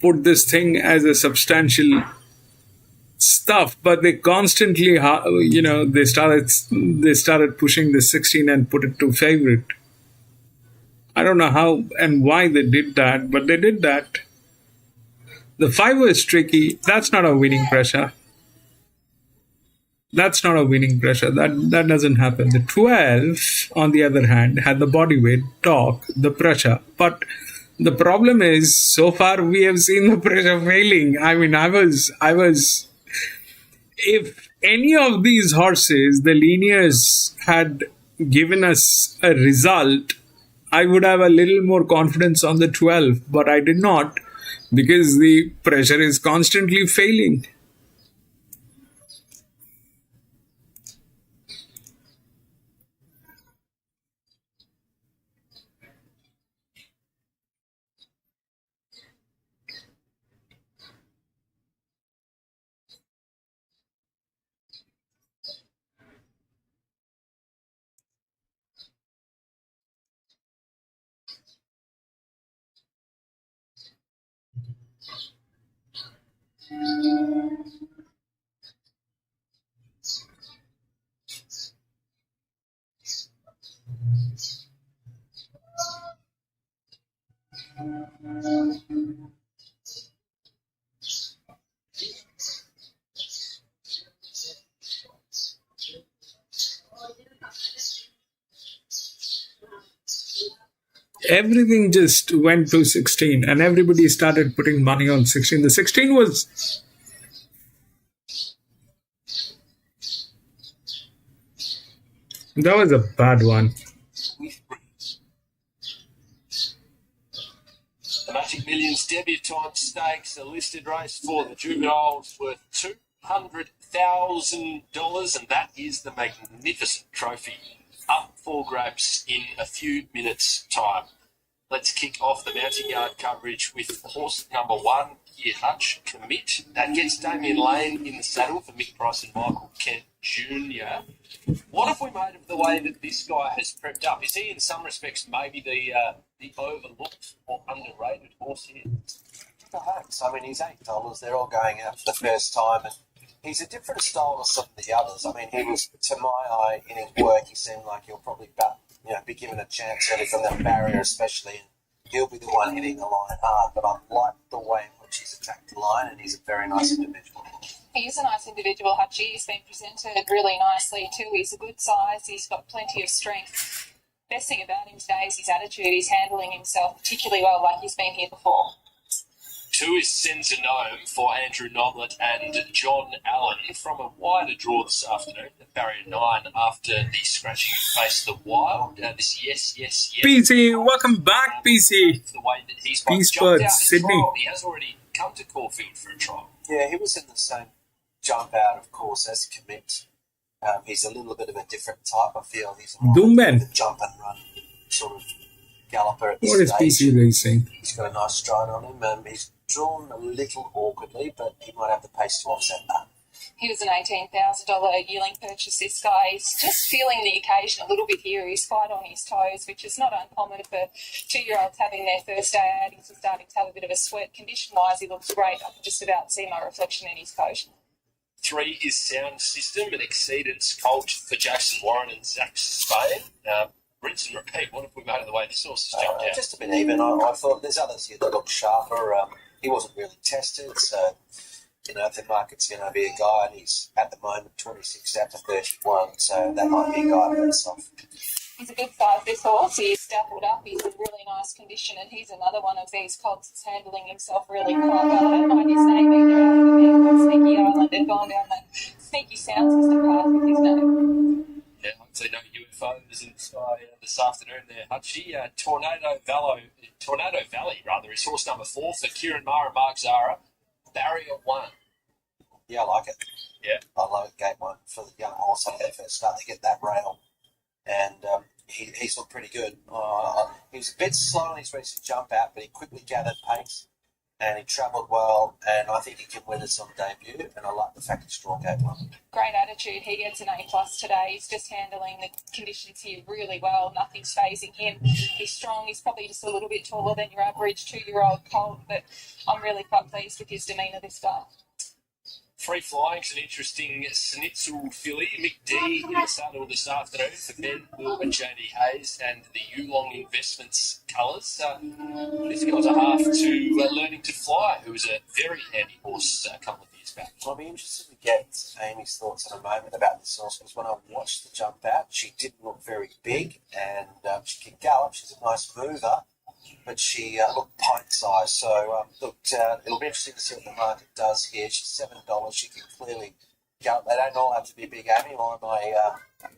put this thing as a substantial stuff. But they constantly, they started pushing the 16 and put it to favorite. I don't know how and why they did that, but they did that. The 5 was tricky. That's not a winning pressure. That's not a winning pressure. That doesn't happen. The 12, on the other hand, had the body weight, torque, the pressure. But the problem is, so far we have seen the pressure failing. I mean, I was. If any of these horses, the linears, had given us a result, I would have a little more confidence on the 12, but I did not, because the pressure is constantly failing. Everything just went to 16 and everybody started putting money on 16. The 16 was... That was a bad one. The Magic Millions debutante stakes, a listed race for the juveniles worth $200,000, and that is the magnificent trophy up for grabs in a few minutes' time. Let's kick off the mounting yard coverage with horse number 1, Gear Hutch, Commit. That gets Damien Lane in the saddle for Mick Price and Michael Kent Jr. What have we made of the way that this guy has prepped up? Is he, in some respects, maybe the overlooked or underrated horse here? Perhaps. I mean, he's $8. They're all going out for the first time, and he's a different style to some of the others. I mean, he was, to my eye, in his work, he seemed like he'll probably be given a chance early from that barrier, especially, and he'll be the one hitting the line hard. But I like the way in which he's attacked the line, and he's a very nice individual. He is a nice individual, Hutchie. He's been presented really nicely too. He's a good size. He's got plenty of strength. Best thing about him today is his attitude. He's handling himself particularly well, like he's been here before. 2 is Senza Gnome for Andrew Noblet and John Allen from a wider draw this afternoon. Barrier 9 after the scratching face the wild. This yes. PC, welcome back, PC. The way that he's Peace jumped out Sydney. trial. He has already come to Caulfield for a trial. Yeah, he was in the same jump out, of course, as Commit. He's a little bit of a different type. I feel he's more Doomben. the jump and run sort of galloper at this What is stage. PC racing? He's got a nice stride on him. He's drawn a little awkwardly, but he might have the pace to offset that. He was an $18,000 yearling purchase, this guy. He's just feeling the occasion a little bit here. He's quite on his toes, which is not uncommon for 2-year-olds having their first day out. He's starting to have a bit of a sweat. Condition-wise, he looks great. I can just about see my reflection in his coat. 3 is Sound System, an exceedance colt for Jackson Warren and Zach Spain. Rinse and repeat. What have we made of the way this horse has jumped out? Just a bit even. I thought there's others here that look sharper. He wasn't really tested, so if the market's going to be a guy, and he's at the moment 26 out to 31, so that might be a guy for himself. He's a good size, this horse. He's dappled up. He's in really nice condition, and he's another one of these colts that's handling himself really quite well. I don't mind his name either. I think the man called Sneaky Island had gone down that sneaky sound system path with his name. Yeah, hopefully no UFOs in the sky this afternoon there, Hutchie. Tornado Valley, is horse number 4 for Kieran Maher and Mark Zara. Barrier 1. Yeah, I like it. Yeah. I love it, gate 1 for the young horse on their first start. They get that rail, and he's looked pretty good. He was a bit slow on his recent jump out, but he quickly gathered pace and he travelled well, and I think he can win us on debut, and I like the fact he's drawn gate one. Great attitude. He gets an A+ today. He's just handling the conditions here really well. Nothing's phasing him. He's strong. He's probably just a little bit taller than your average 2-year-old colt, but I'm really quite pleased with his demeanour this day. Free flying's an interesting schnitzel filly. Mick D in the saddle this afternoon for Ben Will and JD Hayes and the Yulong Investments colours. This girl's a half to Learning to Fly, who was a very handy horse a couple of years back. I'll be interested to get Amy's thoughts in a moment about this horse, because when I watched the jump out, she didn't look very big, and she can gallop. She's a nice mover, but she looked pint-sized. So, it'll be interesting to see what the market does here. She's $7. She can clearly gallop. They don't all have to be big, Amy, or am I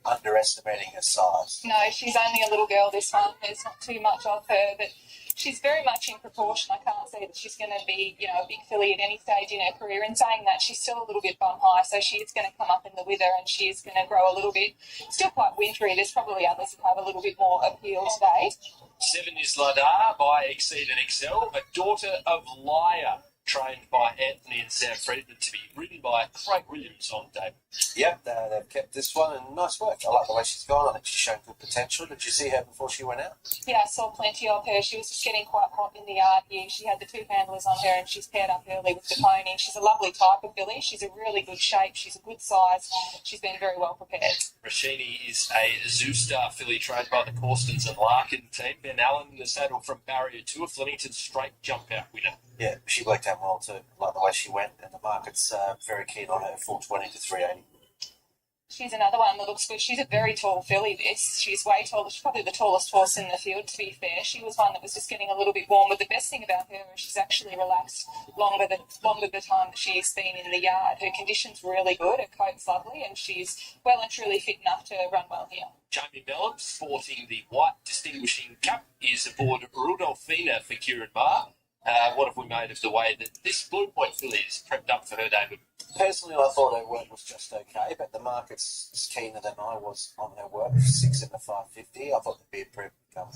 underestimating her size? No, she's only a little girl, this one. There's not too much of her, but she's very much in proportion. I can't say that she's going to be, a big filly at any stage in her career. In saying that, she's still a little bit bum high, so she is going to come up in the wither and she is going to grow a little bit. Still quite wintry. There's probably others who have a little bit more appeal today. 7 is Ladar by Exceed and Excel, a daughter of Liar, trained by Anthony and Sam Friedman to be ridden by Craig Williams on debut. Yep, they've kept this one, and nice work. I like the way she's gone. I think she's shown good potential. Did you see her before she went out? Yeah, I saw plenty of her. She was just getting quite hot in the yard here. She had the 2 handlers on her and she's paired up early with the pony. She's a lovely type of filly. She's a really good shape. She's a good size. She's been very well prepared. Rashini is a Zoostar filly trained by the Corstons and Larkin team. Ben Allen in the saddle from Barrier to a Flemington straight jump out winner. Yeah, she worked out well too. I like the way she went, and the market's very keen on her, 420 to 380. She's another one that looks good. She's a very tall filly, this. She's way taller. She's probably the tallest horse in the field, to be fair. She was one that was just getting a little bit warm. But the best thing about her is she's actually relaxed longer the time that she's been in the yard. Her condition's really good. Her coat's lovely, and she's well and truly fit enough to run well here. Jamie Mellon, sporting the white distinguishing cap, is aboard Rudolfina for Kieran Marr. What have we made of the way that this Blue Point filly is prepped up for her debut? Personally, I thought her work was just okay, but the market's keener than I was on her work. 6 in the 550. I thought there'd be a pretty come.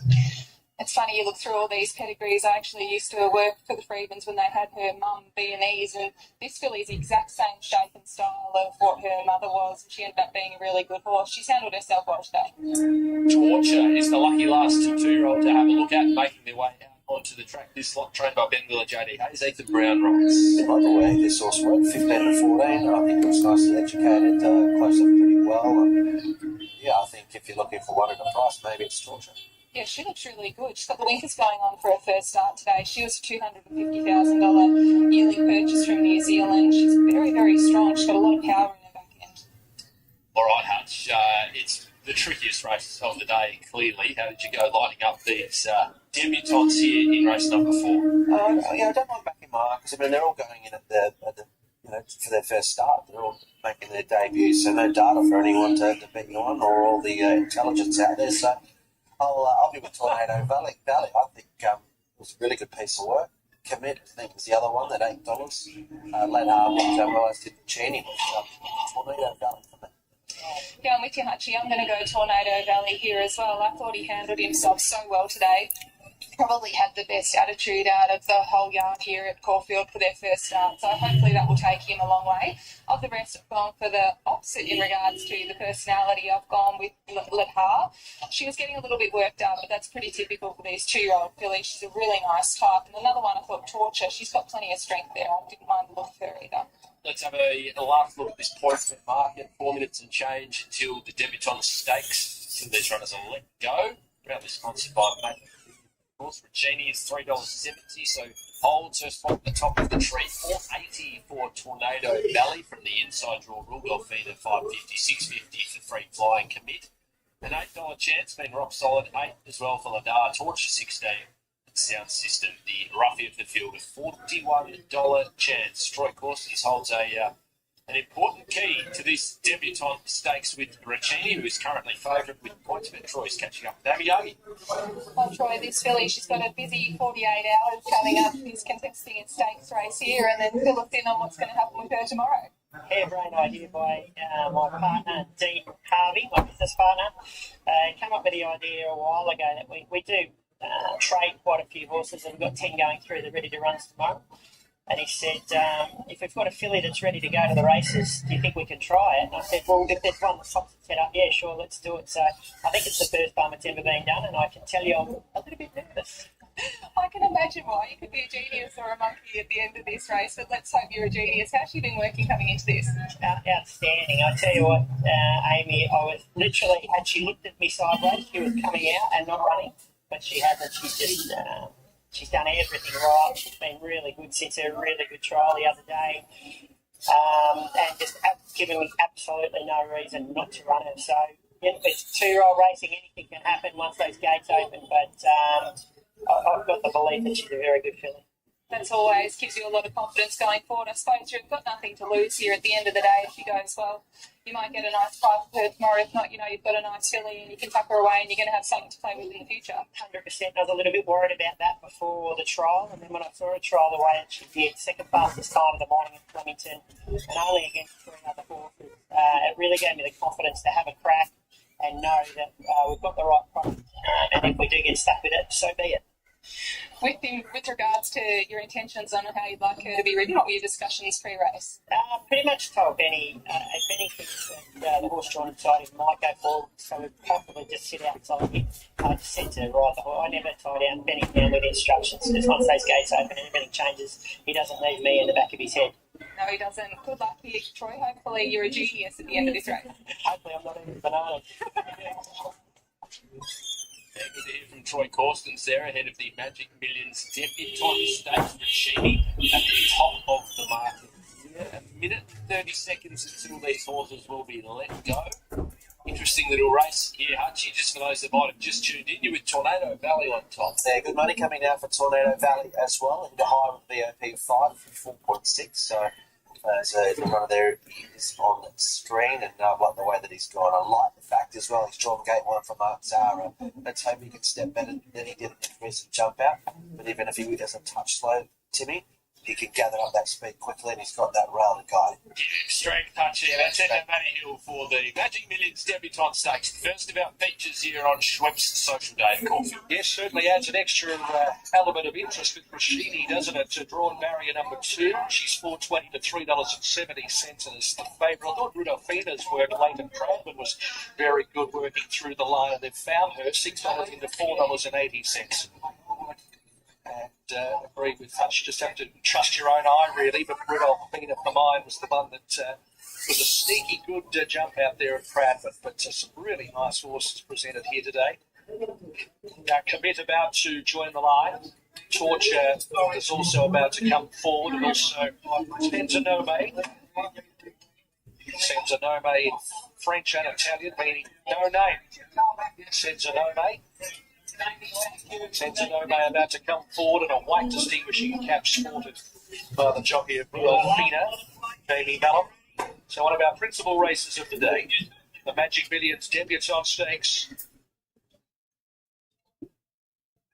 It's funny, you look through all these pedigrees. I actually used to work for the Freedmans when they had her mum, Viennese, and this filly's the exact same shape and style of what her mother was, and she ended up being a really good horse. She's handled herself well today. Torture is the lucky last 2-year-old to have a look at, making their way out onto the track. This lot trained by Ben Will and JD Hayes. Ethan Brown rides. I like the way this horse worked, 15 to 14. I think it was nicely educated, closed up pretty well. I think if you're looking for one at a price, maybe it's Torture. Yeah, she looks really good. She's got the winkers going on for her first start today. She was a $250,000 yearling purchase from New Zealand. She's very, very strong. She's got a lot of power in her back end. All right, Hutch. It's the trickiest race of the day, clearly. How did you go lining up these debutants here in race number 4? I don't mind backing marks. I mean, they're all going in at the for their first start. They're all making their debuts, so no data for anyone to bet you on, or all the intelligence out there. So I'll be with Tornado Valley. I think it was a really good piece of work. Commit, I think, was the other one at $8. Let well as did Cheney, but Tornado Valley for me. Yeah, I'm with you, Hutchie. I'm going to go Tornado Valley here as well. I thought he handled himself so well today. Probably had the best attitude out of the whole yard here at Caulfield for their first start, so hopefully that will take him a long way. Of the rest, I've gone for the opposite in regards to the personality. I've gone with Ladar. She was getting a little bit worked up, but that's pretty typical for these 2-year-old fillies. She's a really nice type. And another one I thought, Torture. She's got plenty of strength there. I didn't mind the look of her either. Let's have a last look at this point market. 4 minutes and change until the debutante stakes. Some of these runners are let go. Proudly sponsored by Mate. Of course, Regini is $3.70, so holds her spot at the top of the tree. $4.80 for Tornado Valley from the inside draw. Rudolfina $5.50, $6.50 for free flying commit. An $8 chance, been rock solid. 8 as well for Ladar. Torch $16. Sound System, the roughie of the field, a $41 chance. Troy Corstons holds an important key to this debutante stakes with Racini, who is currently favourite with points, but Troy's catching up with Abby Yogi. Well, Troy, this filly, she's got a busy 48 hours coming up. She's contesting a stakes race here, and then fill us in on what's going to happen with her tomorrow. Harebrained idea by my partner, Dean Harvey, my business partner. Came up with the idea a while ago that we do trade quite a few horses, and we've got 10 going through. They're ready to run tomorrow. And he said, if we've got a filly that's ready to go to the races, do you think we can try it? And I said, well, if there's one that's set up, yeah, sure, let's do it. So I think it's the first time it's ever been done, and I can tell you I'm a little bit nervous. I can imagine why. You could be a genius or a monkey at the end of this race, but let's hope you're a genius. How's she been working coming into this? Outstanding. I tell you what, Amy, I was literally, had she looked at me sideways, she was coming out and not running, but she hasn't. She's just... she's done everything right. She's been really good since her really good trial the other day, and just given me absolutely no reason not to run her. So it's 2-year-old racing. Anything can happen once those gates open, but I've got the belief that she's a very good filly. That's always gives you a lot of confidence going forward. I suppose you've got nothing to lose here at the end of the day if she goes well. You might get a nice prize for her tomorrow. If not, you've got a nice filly and you can tuck her away and you're going to have something to play with in the future. 100%. I was a little bit worried about that before the trial, and then when I saw her trial the way that she did, second fastest time of the morning in Flemington, and only against 3 other horses, it really gave me the confidence to have a crack and know that we've got the right product, and if we do get stuck with it, so be it. With regards to your intentions on how you'd like her to be ridden, what were your discussions pre-race? Pretty much told Benny, if Benny thinks that the horse drawn inside him might go forward, so we'd possibly just sit outside him. I just said to ride the horse. I never tie down Benny down with instructions, because once those gates open and everything changes, he doesn't need me in the back of his head. No, he doesn't. Good luck here, Troy. Hopefully you're a genius at the end of this race. Hopefully I'm not eating bananas. Good to hear from Troy Corstens there ahead of the Magic Millions debutante stakes machine at the top of the market. Yeah, a minute and 30 seconds until these horses will be let go. Interesting little race here, Hutchie. Just for those that might have just tuned in, you're with Tornado Valley on top. Yeah, good money coming now for Tornado Valley as well, into high with VOP 5 for 4.6. So the runner there is on the screen, and I like the way that he's gone. I like the fact as well he's drawn gate 1 from Mark Zara. Let's hope he can step better than he did in his recent jump out. But even if he doesn't touch slow, Timmy, he can gather up that speed quickly, and he's got that rail to guide. Yeah, strength touch here. That's Edna Matty Hill for the Magic Millions debutante stakes. First of our features here on Schweppes Social Day at Caulfield. Yes, certainly adds an extra element of interest with Rashidi, doesn't it? To drawn barrier number 2. She's $4.20 to $3.70 and is the favourite. I thought Rudolphina's work late in Cranbourne was very good working through the line, and they've found her $6 into $4.80. And agree with Hutch, just have to trust your own eye really, but Rudolphina for mine was the one that was a sneaky good jump out there at Cranbourne, but some really nice horses presented here today. Now Commit about to join the line. Torture is also about to come forward, and also Senzanome. Senzanome in French and Italian meaning no name. Senzanome. Senzanome about to come forward, and a white distinguishing cap sported by the jockey of Rudolphina, Jamie Mallum. So one of our principal races of the day, the Magic Millions debutante stakes.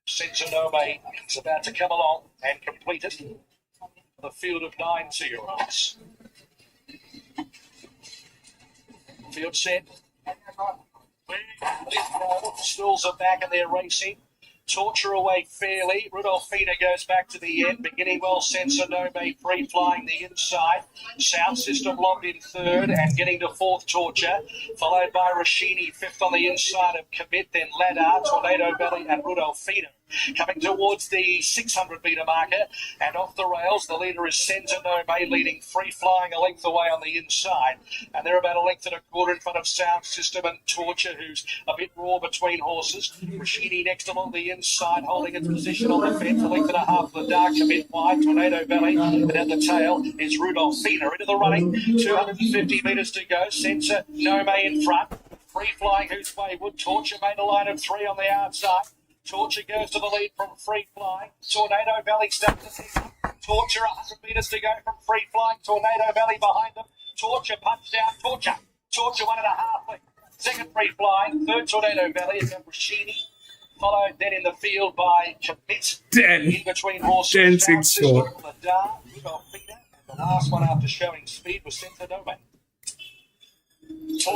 Senzanome is about to come along and complete it. The field of 9 2-year-olds. Field set. Stills are back and they're racing. Torture away fairly. Rudolphina goes back to the end, beginning well. Senzanome free flying the inside. Sound System locked in 3rd and getting to 4th. Torture, followed by Rashini 5th on the inside of Commit, then Ladar, Tornado Valley, and Rudolphina. Coming towards the 600-metre marker and off the rails, the leader is Senzanome, leading free flying a length away on the inside, and they're about a length and a quarter in front of Sound System and Torture, who's a bit raw between horses. Rashidi next along the inside, holding its position on the fence, a length and a half of the dark. Commit wide, Tornado Valley, and at the tail is Rudolphina into the running. 250 metres to go. Senzanome in front, free flying who's wayward. Torture made a line of 3 on the outside. Torture goes to the lead from free flying. Tornado Valley starts to see. Torture 100 metres to go from free flying. Tornado Valley behind them. Torture punch down. Torture 1.5 length. Second free flying. Third Tornado Valley is Rashidi. Followed then in the field by Commit. 10. In between horses. 10 6 short. The last one after showing speed was Senzanome.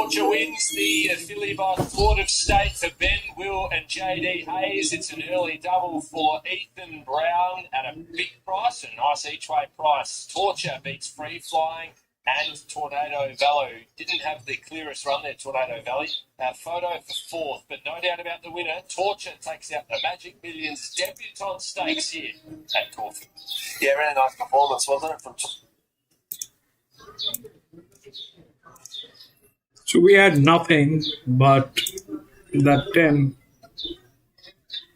Torture wins the filly by thought of state for Ben, Will and JD Hayes. It's an early double for Ethan Brown at a big price, a nice each-way price. Torture beats Free Flying and Tornado Valley. Didn't have the clearest run there, Tornado Valley. Photo for fourth, but no doubt about the winner. Torture takes out the Magic Millions debutante stakes here at Caulfield. Yeah, really nice performance, wasn't it? So we had nothing but that 10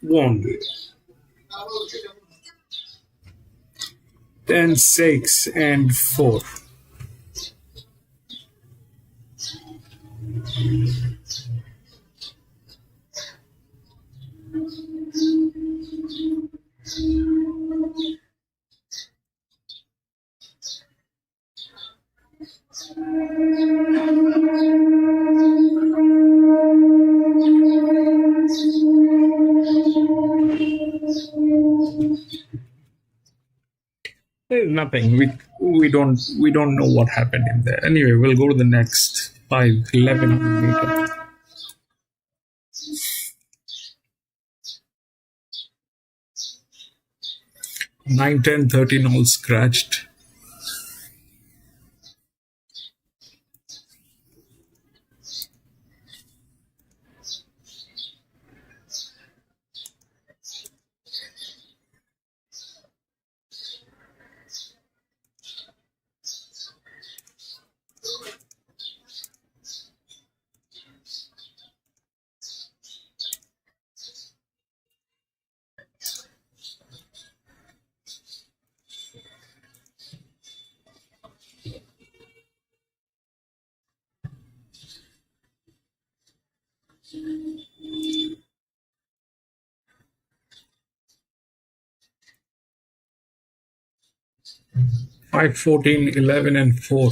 won. 10, 6, and 4. There's nothing. We don't know what happened in there. Anyway, we'll go to the next 5, 11 meter. 9, 10, 13 all scratched. Five, 14, 11, and 4.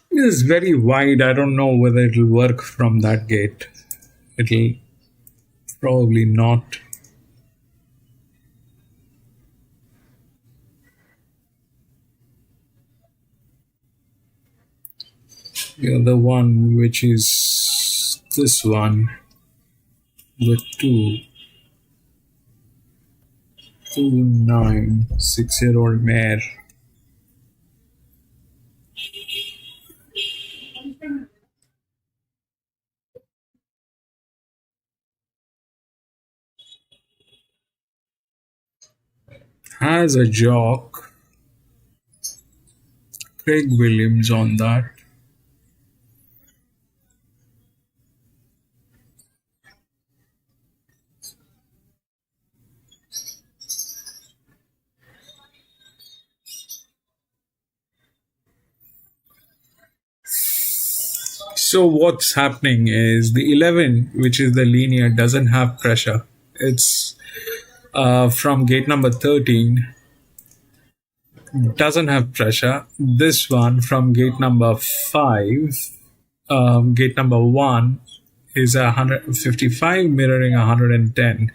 It is very wide. I don't know whether it'll work from that gate. It'll probably not. The other one, which is this one, the 6-year-old mare. Has a jock, Craig Williams on that. So what's happening is the 11, which is the linear, doesn't have pressure. It's from gate number 13, doesn't have pressure. This one from gate number 5, gate number 1 is 155 mirroring 110.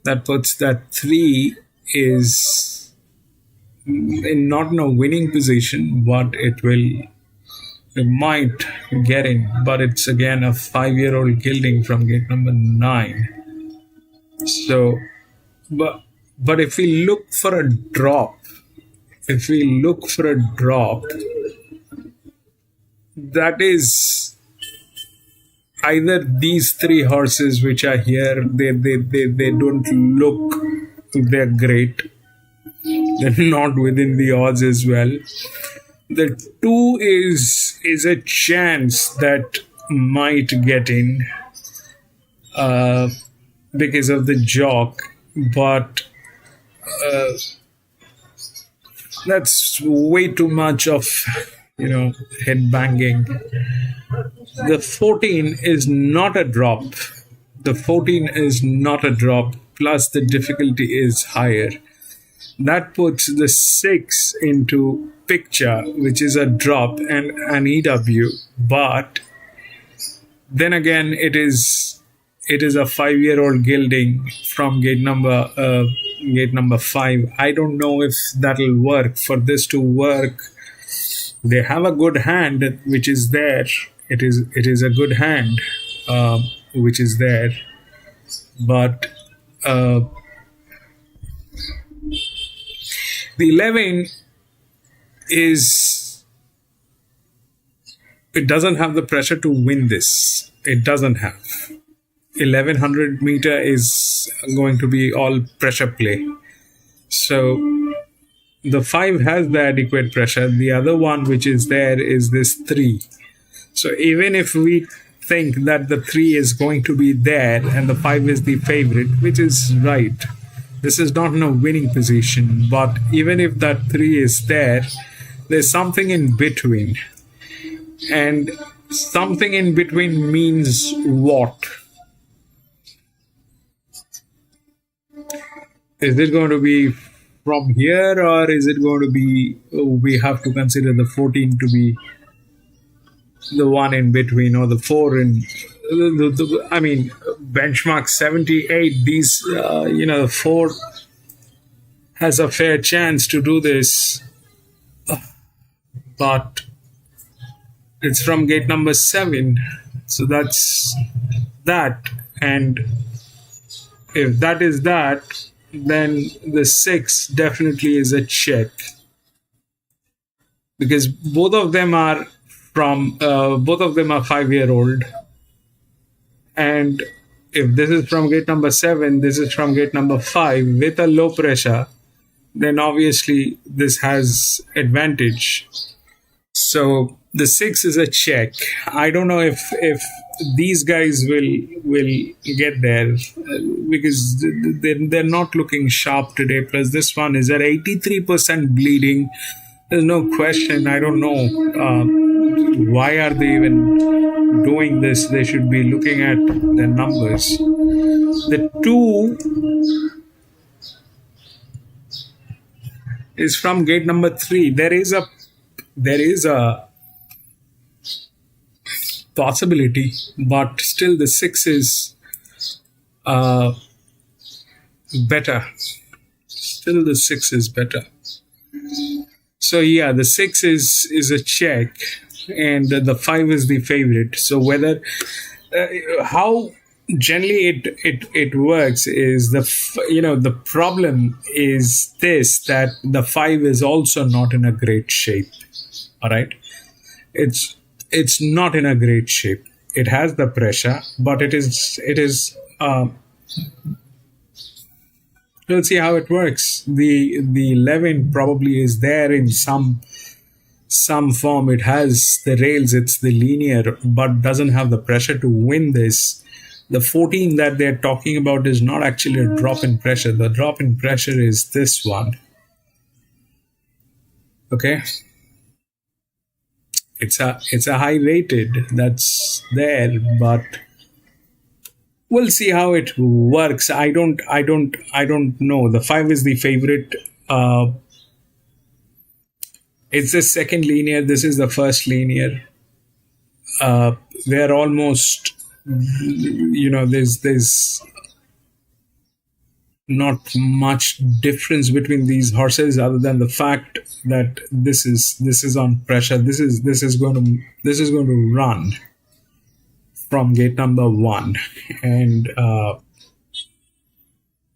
That puts that 3 is not in a winning position, but it might get in. But it's again a 5-year-old gilding from gate number 9. So, but if we look for a drop, that is either these 3 horses which are here, they don't look, they're great. They're not within the odds as well. The 2 is a chance that might get in because of the jock, but that's way too much of head banging. The 14 is not a drop. Plus the difficulty is higher. That puts the 6 into picture, which is a drop and an EW, but then again it is it is a 5-year-old gilding from gate number 5. I don't know if that'll work. For this to work, they have a good hand which is there. It is a good hand which is there, but the 11 is, it doesn't have the pressure to win this. It doesn't have. 1100 meter is going to be all pressure play. So the 5 has the adequate pressure. The other one which is there is this 3. So even if we think that the 3 is going to be there and the 5 is the favorite, which is right, this is not in a winning position, but even if that 3 is there, there's something in between. And something in between means what? Is it going to be from here, or is it going to be, we have to consider the 14 to be the one in between, or the 4 in, I mean, benchmark 78, these, the 4 has a fair chance to do this, but it's from gate number 7. So that's that. And if that is that, then the 6 definitely is a check, because both of them are 5-year-old, and if this is from gate number 7, this is from gate number 5 with a low pressure, then obviously this has advantage. So the 6 is a check. I don't know if these guys will get there, because they're not looking sharp today. Plus this one is at 83% bleeding. There's no question. I don't know why are they even doing this. They should be looking at their numbers. The 2 is from gate number 3. There is a possibility, but still the 6 is better. Still the 6 is better. So yeah, the 6 is a check, and the 5 is the favorite. So whether how generally it works is the problem is this, that the 5 is also not in a great shape. All right, it's not in a great shape. It has the pressure, but it is we'll see how it works. The 11 probably is there in some form. It has the rails, it's the linear, but doesn't have the pressure to win this. The 14 that they're talking about is not actually a drop in pressure. The drop in pressure is this one. Okay, it's a high rated that's there, but we'll see how it works. I don't know. The 5 is the favorite. It's the second linear. This is the first linear. They're almost, there's not much difference between these horses, other than the fact that this is on pressure. This is going to run from gate number 1, and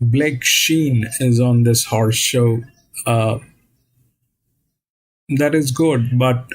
Blake Sheen is on this horse show. That is good, but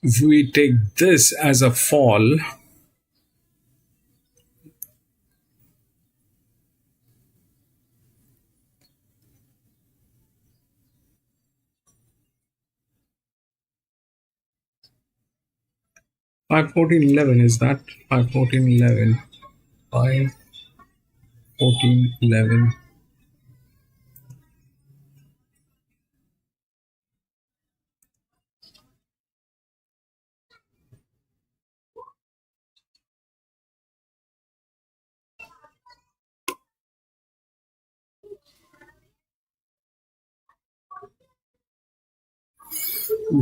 If we take this as a fall, five 1411 is that 51411 51411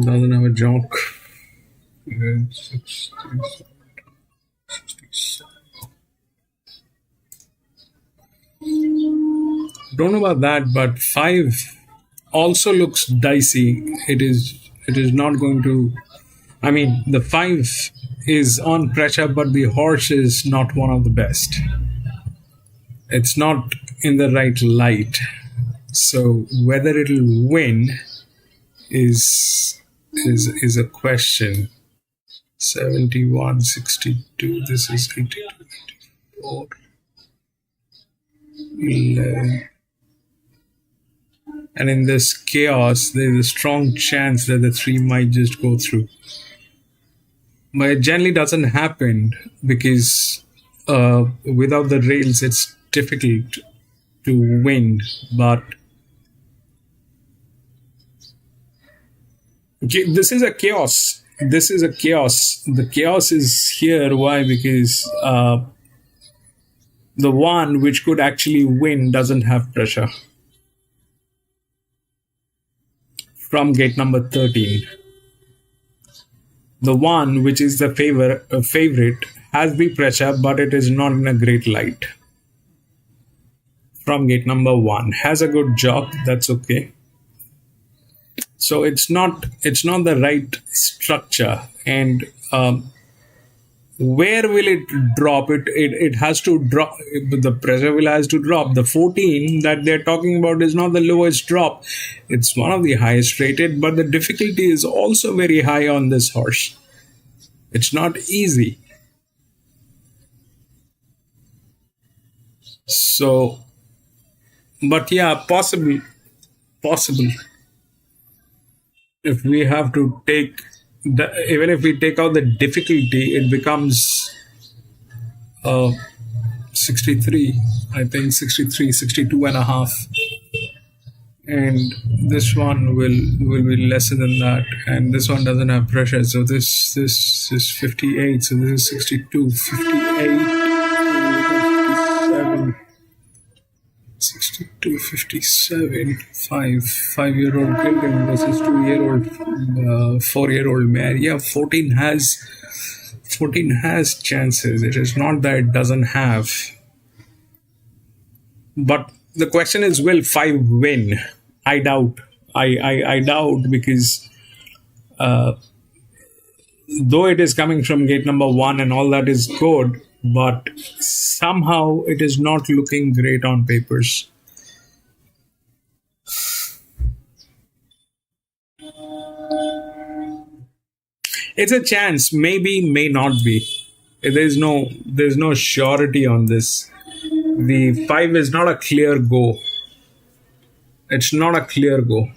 doesn't have a jock. 67. Don't know about that, but 5 also looks dicey. It is not going to. I mean, the 5 is on pressure, but the horse is not one of the best. It's not in the right light. So whether it'll win is a question. 71, 62. This is 82, 84, 11. And in this chaos, there's a strong chance that the 3 might just go through. But it generally doesn't happen because without the rails, it's difficult to win. But this is a chaos. This is a chaos. The chaos is here. Why? Because the one which could actually win doesn't have pressure. From gate number 13. The one which is the favorite has the pressure, but it is not in a great light. From gate number 1 has a good job. That's okay. So it's not the right structure. And where will it drop? It has to drop. The pressure will has to drop. The 14 that they're talking about is not the lowest drop. It's one of the highest rated, but the difficulty is also very high on this horse. It's not easy. So, but yeah, possible. If we have to take even if we take out the difficulty, it becomes 63, I think 63, 62 and a half. And this one will be lesser than that. And this one doesn't have pressure. So this is 58. So this is 62, 58, 62, 57, 5-year-old Gilgan versus 2-year-old, 4-year-old mare. Yeah, 14 has chances. It is not that it doesn't have. But the question is, will 5 win? I doubt. I doubt because though it is coming from gate number 1 and all that is good, but somehow it is not looking great on papers. It's a chance, maybe, may not be. There's no surety on this. The 5 is not a clear go. It's not a clear go.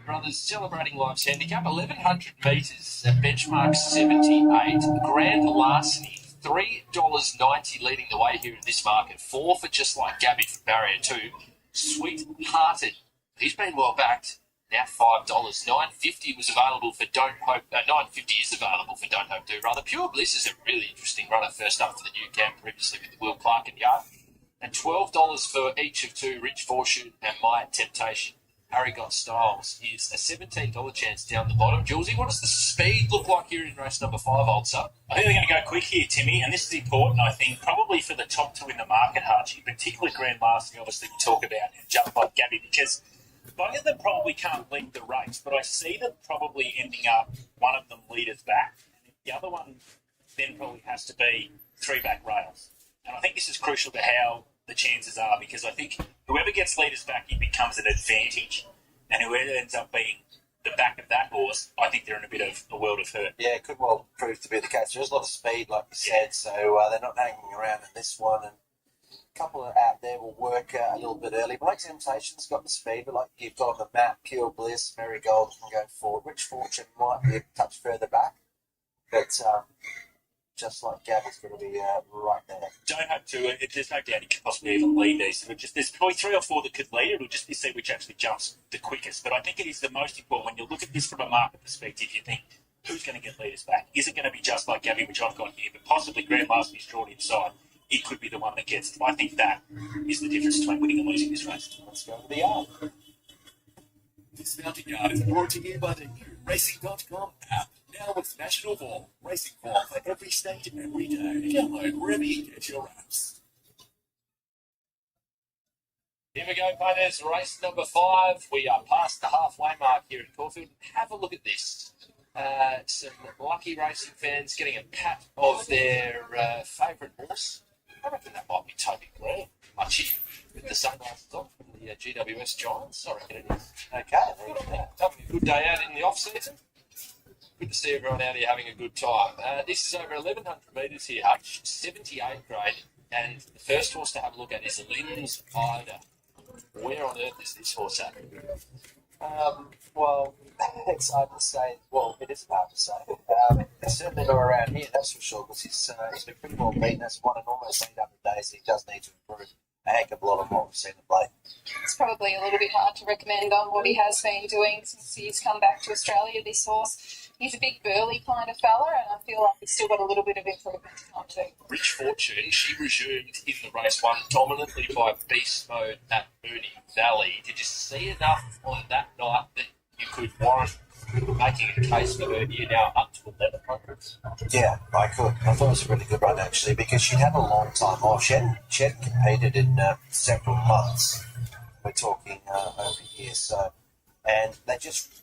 Brothers celebrating life's handicap, 1,100 metres at benchmark 78. Grand Larceny, $3.90 leading the way here in this market. 4 for Just Like Gabby from barrier 2. Sweethearted, he's been well backed. now $5. $9.50 was available for Don't Hope. $9.50 is available for Don't Hope Do. Rather, Pure Bliss is a really interesting runner. First up for the new camp, previously with the Will Clark and Yard. And $12 for each of two, Rich Fortune and My Temptation. Harry Got Styles is a $17 chance down the bottom. Julesy, what does the speed look like here in race number 5, Old Sub? I think they're going to go quick here, Timmy, and this is important, I think, probably for the top two in the market, Archie, particularly Grand Master, obviously, we talk about, and Jump Like Gabby, because both of them probably can't lead the race, but I see them probably ending up one of them leaders back. And the other one then probably has to be 3 back rails. And I think this is crucial to how the chances are, because I think whoever gets leaders back, it becomes an advantage, and whoever ends up being the back of that horse, I think they're in a bit of a world of hurt. Yeah, it could well prove to be the case. There's a lot of speed, like you said, so they're not hanging around in this one, and a couple out there will work a little bit early. My Temptation's got the speed, but like you've got on the map, Pure Bliss, Marigold can go forward. Rich Fortune might be a touch further back, but just like Gabby's going to be right there. Don't hope to. There's no doubt he could possibly even lead these. There's probably 3 or 4 that could lead. It'll just be see which actually jumps the quickest. But I think it is the most important. When you look at this from a market perspective, you think, who's going to get leaders back? Is it going to be just like Gabby, which I've got here, but possibly Grandmaster is drawn inside? It could be the one that gets it. I think that is the difference between winning and losing this race. Let's go to the yard. This mountain yard is brought to you by the new Racing.com app. Now with National Ball, racing ball for every state, every day. Download wherever you get your apps. Here we go, punters. Race number 5. We are past the halfway mark here at Caulfield. Have a look at this. Some lucky racing fans getting a pat of their favourite horse. I reckon that might be Toby Grant. Muchie with the sunglasses on from the GWS Giants. I reckon it is. Okay, Having a good day out in the off-season. Good to see everyone out here having a good time. This is over 1,100 metres here, Hutch, 78 grade. And the first horse to have a look at is Lynn's Ida. Where on earth is this horse at? Well, it's hard to say. Well, it is hard to say. It's certainly not around here, that's for sure, because he's been pretty well beaten. That's won in almost 800 days. He does need to improve a heck of a lot of what we've seen him play. It's probably a little bit hard to recommend on what he has been doing since he's come back to Australia, this horse. He's a big burly kind of fella, and I feel like he's still got a little bit of improvement to come too. Rich Fortune, she resumed in the race one dominantly by beast mode at Mooney Valley. Did you see enough on that night that you could warrant making a case for her here now up to 1,100? Yeah, I could. I thought it was a really good run, actually, because she'd had a long time off. She hadn't competed in several months. We're talking over here, so... And they just...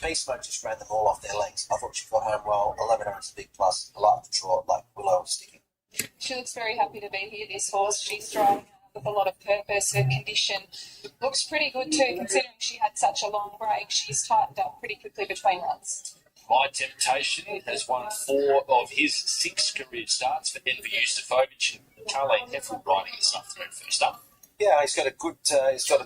Beast Mode just ran them all off their legs. I thought she got home well. 1,100 is a big plus. I like the draw, like Willow was sticking. She looks very happy to be here, this horse. She's strong with a lot of purpose. Her condition looks pretty good too, considering she had such a long break. She's tightened up pretty quickly between runs. My Temptation has won 4 of his 6 career starts for Enver Yusufovic and Carlene Heffel riding this afternoon first up. Yeah, he's got a good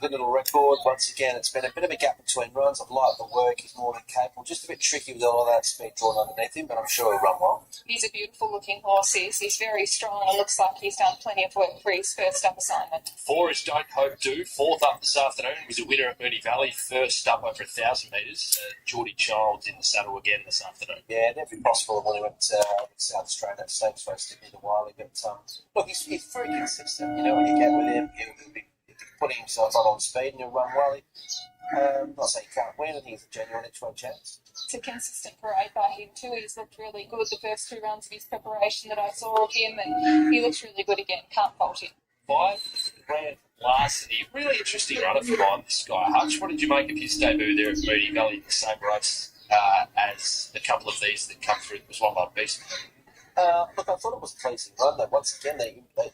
little record. Once again, it's been a bit of a gap between runs. I've liked the work. He's more than capable. Just a bit tricky with all of that speed drawn underneath him, but I'm sure he'll run well. He's a beautiful looking horse. He's very strong, and it looks like he's done plenty of work for his first up assignment. 4 is Don't Hope Do. 4th up this afternoon. He was a winner at Mooney Valley. First up over 1,000 metres. Geordie Childs in the saddle again this afternoon. Yeah, it'd be possible when he went to South Australia. That stakes race didn't need a while. But look, he's very consistent. You know what you get with him. He'll be putting himself on speed and he'll run well. Not saying he can't win, and he's a genuine each-way chance. It's a consistent parade by him too. He's looked really good the first 2 rounds of his preparation that I saw of him, and he looks really good again. Can't fault him. 5, Grant Larceny. Really interesting runner for mine, this guy. Hutch, what did you make of his debut there at Mooney Valley, the same race as a couple of these that come through? It was won by Beast. Look, I thought it was a pleasing run, though. Once again,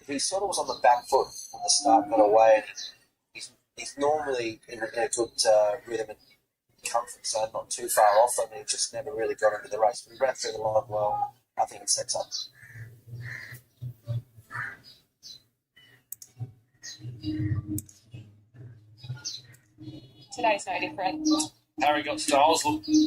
he sort of was on the back foot when the start got away, and he's normally in a good rhythm and comfort zone, not too far off. I mean, he just never really got into the race. But he ran through the line well. I think it sets up. Today's no different. Harry Got Styles. Look. She's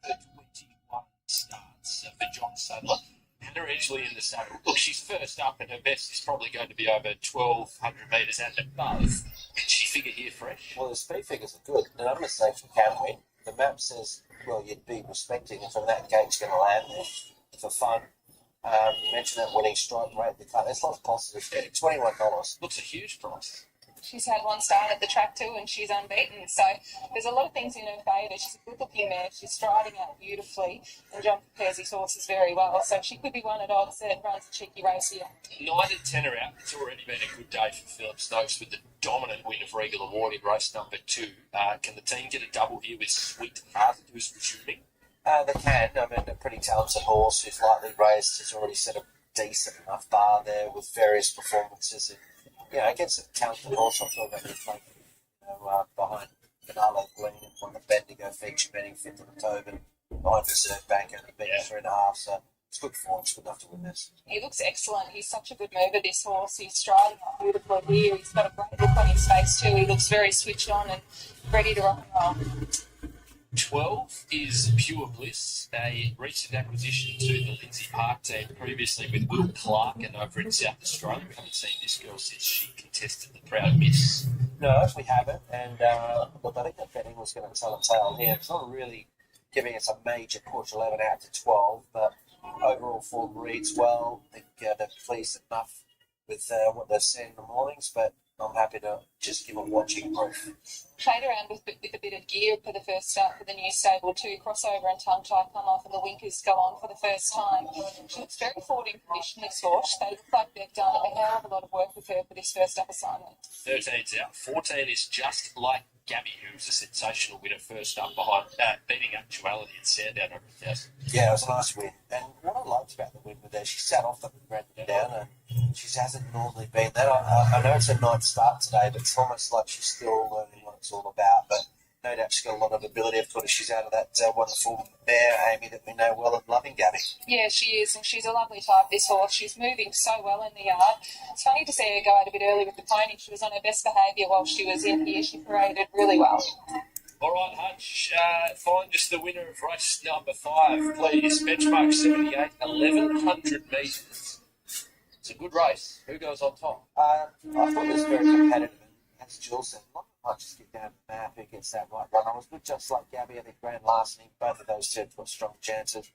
21 starts for John Sadler. first up, and her best is probably going to be over 1,200 metres and above. Can she figure here fresh? Well, the speed figures are good. None of the mistakes we can win. The map says, well, you'd be respecting if from that gate's going to land there for fun. You mentioned that winning strike rate. There's lots of positives there. $21. Looks a huge price. She's had one start at the track too, and she's unbeaten. So there's a lot of things in her favour. She's a good-looking mare. She's striding out beautifully, and John prepares his horses very well. So she could be one at odds that runs a cheeky race here. 9 and 10 are out. It's already been a good day for Philip Stokes with the dominant win of Regal Award in race number 2. Can the team get a double here with Sweet Hardened, who's resuming? They can. I mean, a pretty talented horse who's lightly raced. Has already set a decent enough bar there with various performances. And, against a talented horse, I'm talking about playing, behind Canelo Green and won the Bendigo feature betting 5th on the Tobin, behind Reserve Banker and beating 3.5. So it's good form. It's good enough to win this. He looks excellent. He's such a good mover, this horse. He's striding up beautifully here. He's got a great look on his face too. He looks very switched on and ready to rock and roll. 12 is Pure Bliss, a recent acquisition to the Lindsay Park team, previously with Will Clark and over in South Australia. We haven't seen this girl since she contested the Proud Miss. No, we haven't. And look, I think that betting was going to tell a tale here. It's not really giving us a major push, 11 out to 12, but overall form reads well. I think they're pleased enough with what they've seen in the mornings, but I'm happy to just give a watching brief. Played around with a bit of gear for the first start for the new stable too. Crossover and tongue tie come off and the winkers go on for the first time. She looks very forward in condition, this horse. They look like they've done a hell of a lot of work with her for this first up assignment. 13's out. 14 is Just Like Gabby, who's a sensational winner first up behind beating Actuality and Sandown over 1,000. Yeah, it was a nice win. And what I liked about the win was that she sat off the Grandstand and she hasn't normally been that. I know it's her ninth start today, but it's almost like she's still learning what it's all about. But no doubt she's got a lot of ability. Of course, she's out of that wonderful mare, Amy, that we know well and loving, Gabby. Yeah, she is, and she's a lovely type, this horse. She's moving so well in the yard. It's funny to see her go out a bit early with the pony. She was on her best behaviour while she was in here. She paraded really well. All right, Hutch, find us the winner of race number 5, please. Benchmark 78, 1,100 metres. It's a good race. Who goes on top? I thought it was very competitive. And as Jill said, not much just get down the map who gets that right run. I was with Just Like Gabby. I think Grand Larceny, both of those two have got strong chances.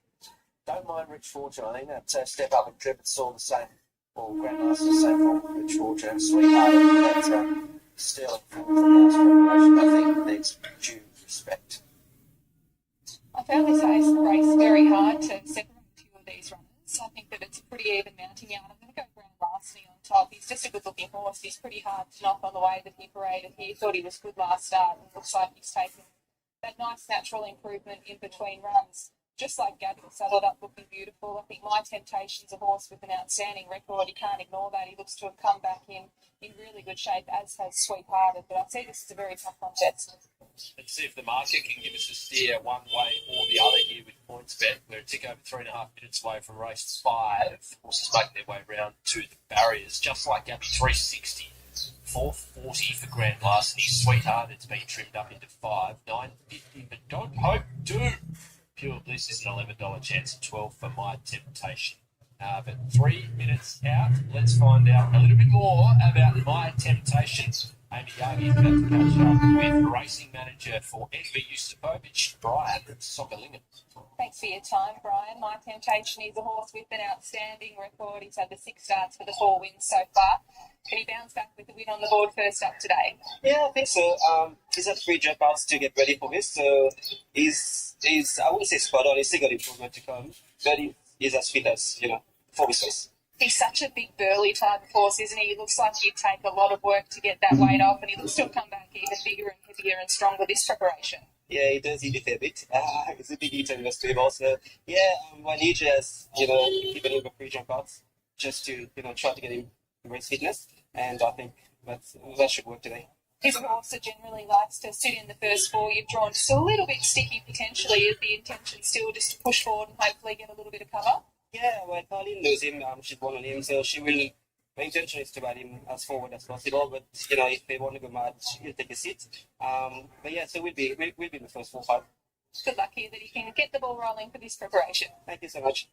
Don't mind Rich Fortune. I think that step up and trip, it's all the same. Well, Grand Larceny, the same form with Rich Fortune. And Sweetheart, that Sterling from last preparation, I think needs due respect. I found this race very hard to separate two of these runners. I think that it's a pretty even mounting yard. I'm going to go Grand Larceny on top. He's just a good-looking horse. He's pretty hard to knock on the way that he paraded here. Thought he was good last start, and looks like he's taken that nice natural improvement in between runs. Just like Gabby, saddled up looking beautiful. I think My Temptation's a horse with an outstanding record. You can't ignore that. He looks to have come back in really good shape, as has Sweethearted. But I'd say this is a very tough contest. Let's see if the market can give us a steer one way or the other here with PointsBet. We're a tick over 3.5 minutes away from race 5. Horses making their way round to the barriers. Just Like Gabby, 360. 440 for Grand Larceny. Sweethearted's been trimmed up into 5. 950, but Don't Hope do. Pure Bliss is an $11 chance at 12 for My Temptation. But 3 minutes out, let's find out a little bit more about My Temptation. Amy Yogi is about to catch up with racing manager for NVU Supovich, Brian Sokolingen. Thanks for your time, Brian. My Temptation is a horse with an outstanding record. He's had the 6 starts for the 4 wins so far. Can he bounce back with the win on the board first up today? Yeah, I think so. He's had 3 dropouts to get ready for this, so he's I wouldn't say spot on. He's still got improvement to come, but he's as fit as for this race. He's such a big burly type of horse, isn't he? He looks like he'd take a lot of work to get that weight off, and he looks to have come back even bigger and heavier and stronger this preparation. Yeah, he does eat a fair bit. He's a big eater in the stable. So, yeah, Walid has, given him a free jump out just to, try to get him race fitness. And I think that should work today. His horse that generally likes to sit in the first 4. You've drawn just a little bit sticky potentially. Is the intention still just to push forward and hopefully get a little bit of cover? Yeah, well, Pauline knows him. She's won on him, so she will. My intention is to ride him as forward as possible. But if they want to go mad, he'll take a seat. But yeah, so we'll be in the first 4-5. Good luck here that he can get the ball rolling for this preparation. Thank you so much.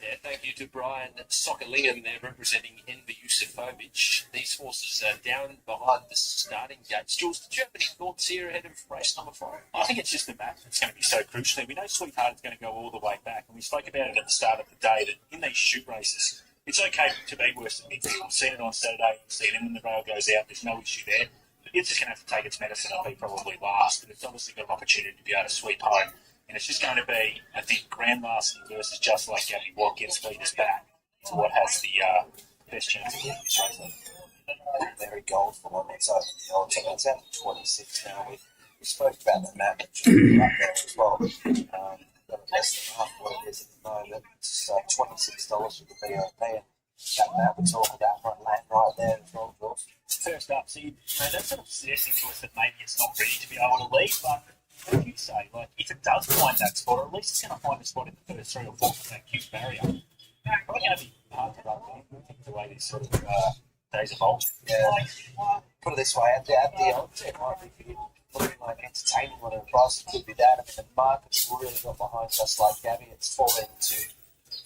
Yeah, thank you to Brian Sokolingen there representing Enver Yusufovic. These horses are down behind the starting gates. Jules, did you have any thoughts here ahead of race number 5? I think it's just the map that's going to be so crucial. We know Sweetheart is going to go all the way back, and we spoke about it at the start of the day that in these shoot races, it's okay to be worse than mid. We've seen it on Saturday, we've seen it when the rail goes out, there's no issue there. But it's just going to have to take its medicine and be probably last, but it's obviously got an opportunity to be able to sweep home. And it's just going to be, I think, Grand Larceny versus Just Like Gabby, what gets leaders back to what has the best chance of winning this race. Very gold for one that's over the odds. So it's out of 26 now. We spoke about the map up there as well. Less than half what it is at the moment. It's $26 for the VOP. And that map we're talking about might land right there as well, Jules. First up, so that's sort of suggesting to us that maybe it's not ready to be able to lead, but what do you say? Like, if it does find that spot, or at least it's going to find a spot in the first 3 or 4 of that cute barrier, probably going to be hard to run with the way these sort of days evolve. Yeah. Put it this way, at the odds, it might be looking like entertaining when the price could be that. I mean, the market's really got behind Just Like Gabby. It's falling to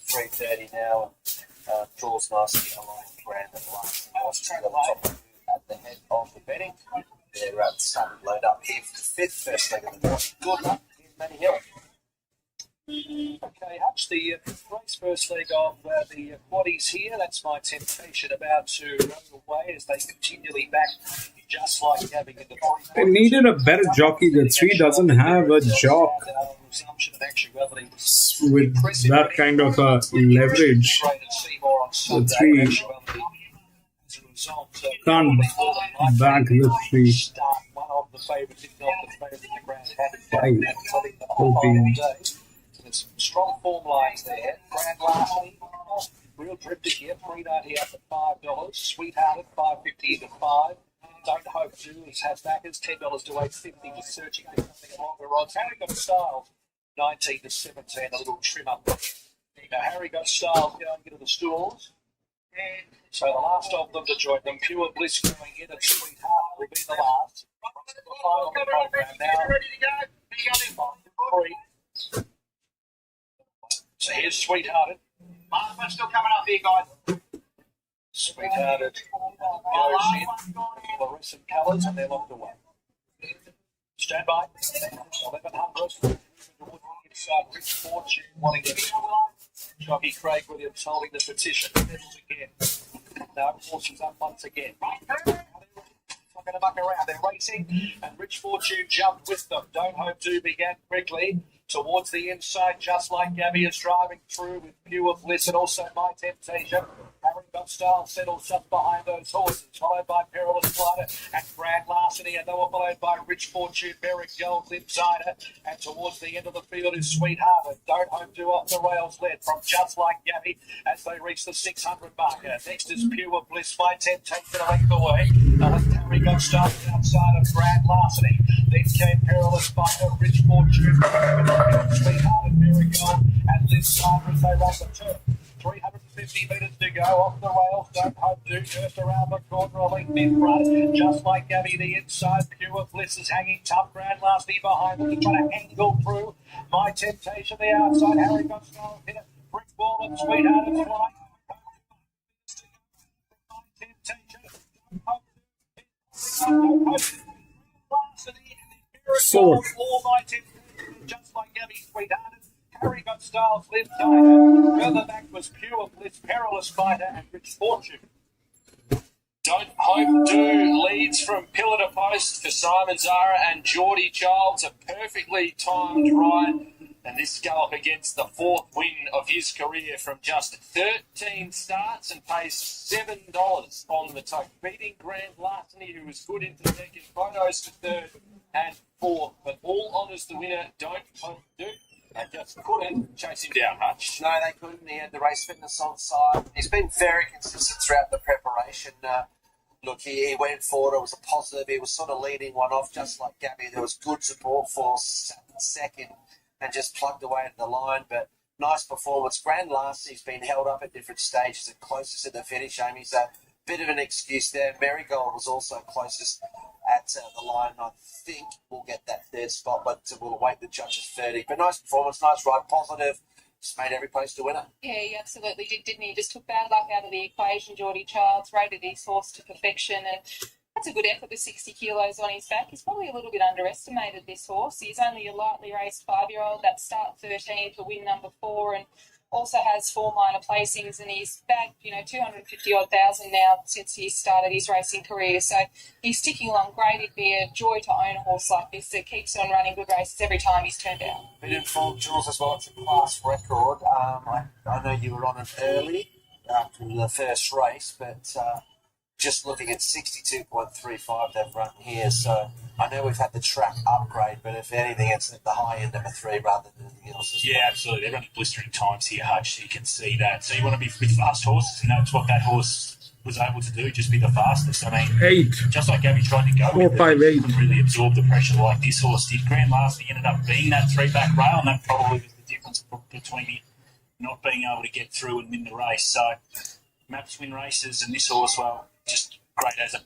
330 now, and draws nicely along Grand and last. Australia at the head of the betting. They're starting to load up here for the 5th first leg of the morning. Good luck in Manny Hill. Okay, Hutch, the race first leg of the quaddies here. That's My Temptation about to run away as they continually back Just Like Gabby in the They needed a better jockey. The 3 doesn't have a jock with that kind of leverage. The 3 can't back the 3. One of the favourites, if not the favourite in the Grandstand. 14. There's some strong form lines there. Grand Larceny, real drifter here. 390 out to $5. Sweethearted, $5.50 into 5. Don't Hope To has backers, $10 to $8.50. Just searching for something along the rods. Harry Got Style, 19 to 17. A little trim up. Now Harry Got Style going into the stalls. So the last of them to join them, Pure Bliss going in, and Sweetheart will be the last. The final program now. 3. So here's Sweethearted. Markman's still coming up here, guys. Sweethearted goes in, fluorescent colours, and they're locked away. Stand by. 1100. Inside Rich Fortune wanting to. Jockey Craig Williams holding the petition. Pedals again. No, horses up once again. Not going to muck around. They're racing, and Rich Fortune jumped with them. Don't Hope To began quickly. Towards the inside, Just Like Gabby is driving through with Pure Bliss and also My Temptation. Harry Got Style settles just behind those horses, followed by Perilous Flighter and Grand Larceny, and they were followed by Rich Fortune, Berwick Gold, Limsider, and towards the end of the field is Sweethearted. Don't Hope To off the rails led from Just Like Gabby as they reach the 600 marker. Next is Pure Bliss, My Temptation a length away. Harry Got Style outside of Grand Larceny. Then came Perilous Flighter, Rich Fortune, Sweethearted, Berwick Gold, and Limsider as they run the turn. 350 metres to go off the rails. Don't Hope To just around the corner, a length in front. Just Like Gabby, the inside. Pure Bliss is hanging tough. Grand Larceny behind them to try to angle through. My Temptation, the outside. Harry Got Style hit it. Brick Ball and Sweethearted flying. My Temptation. Don't Hope To. Larceny and then Berwick Gold. All My Temptation. Just Like Gabby, Sweethearted. Harry Got Styles, Liv Tiger. Further back was Pure Bliss, Perilous Fighter, and Rich Fortune. Don't Hope To leads from pillar to post for Simon Zara and Geordie Childs. A perfectly timed ride. And this gallop against the 4th win of his career from just 13 starts and pays $7 on the tote. Beating Grand Larceny, who was good into the deck in photos for 3rd and 4th. But all honours the winner, Don't Hope To. They just couldn't chase him down, Hutch. No, they couldn't. He had the race fitness on side. He's been very consistent throughout the preparation. Look, he went forward. It was a positive. He was sort of leading one off, Just Like Gabby. There was good support for second and just plugged away at the line. But nice performance. Grand Larceny's been held up at different stages and closest to the finish, Amy. So bit of an excuse there. Marigold was also closest at the line. I think we'll get that 3rd spot, but we'll await the judges' verdict. But nice performance, nice ride, positive. just made every post a winner. Yeah, he absolutely did, didn't he? Just took bad luck out of the equation, Geordie Childs, rated his horse to perfection, and that's a good effort with 60 kilos on his back. He's probably a little bit underestimated, this horse. He's only a lightly raced 5-year-old. That start 13 for win number 4, and also has 4 minor placings, and he's bagged, 250-odd thousand now since he started his racing career. So he's sticking along great. It'd be a joy to own a horse like this that keeps on running good races every time he's turned out. Bit informed, Jules, as well. It's a class record. I know you were on it early after the first race, but just looking at 62.35 they've run here. So I know we've had the track upgrade, but if anything, it's at the high end of a 3 rather than anything else. Yeah, absolutely. They're running blistering times here, Hutch, so you can see that. So you want to be with fast horses, and that's what that horse was able to do, just be the fastest. I mean, 8. just like Gabby tried to go 4, with 5, 8. it, couldn't really absorb the pressure like this horse did. Grand last, he ended up being that 3-back rail, and that probably was the difference between him not being able to get through and win the race. So maps win races, and this horse, well, just great as a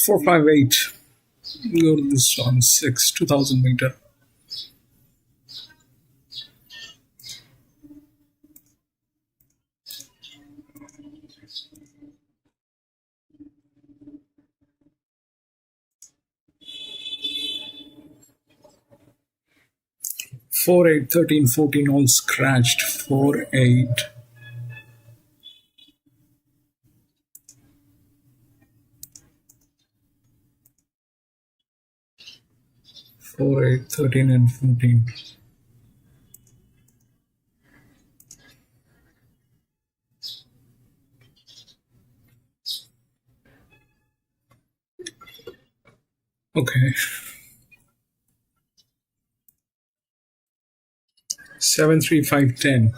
4, 5, 8. Go to this on 6, 2000 meter. Four, 8, 13, 14, all scratched. 4, 8. 4, 8, 13, and 14. Okay. 7, 3, 5, 10.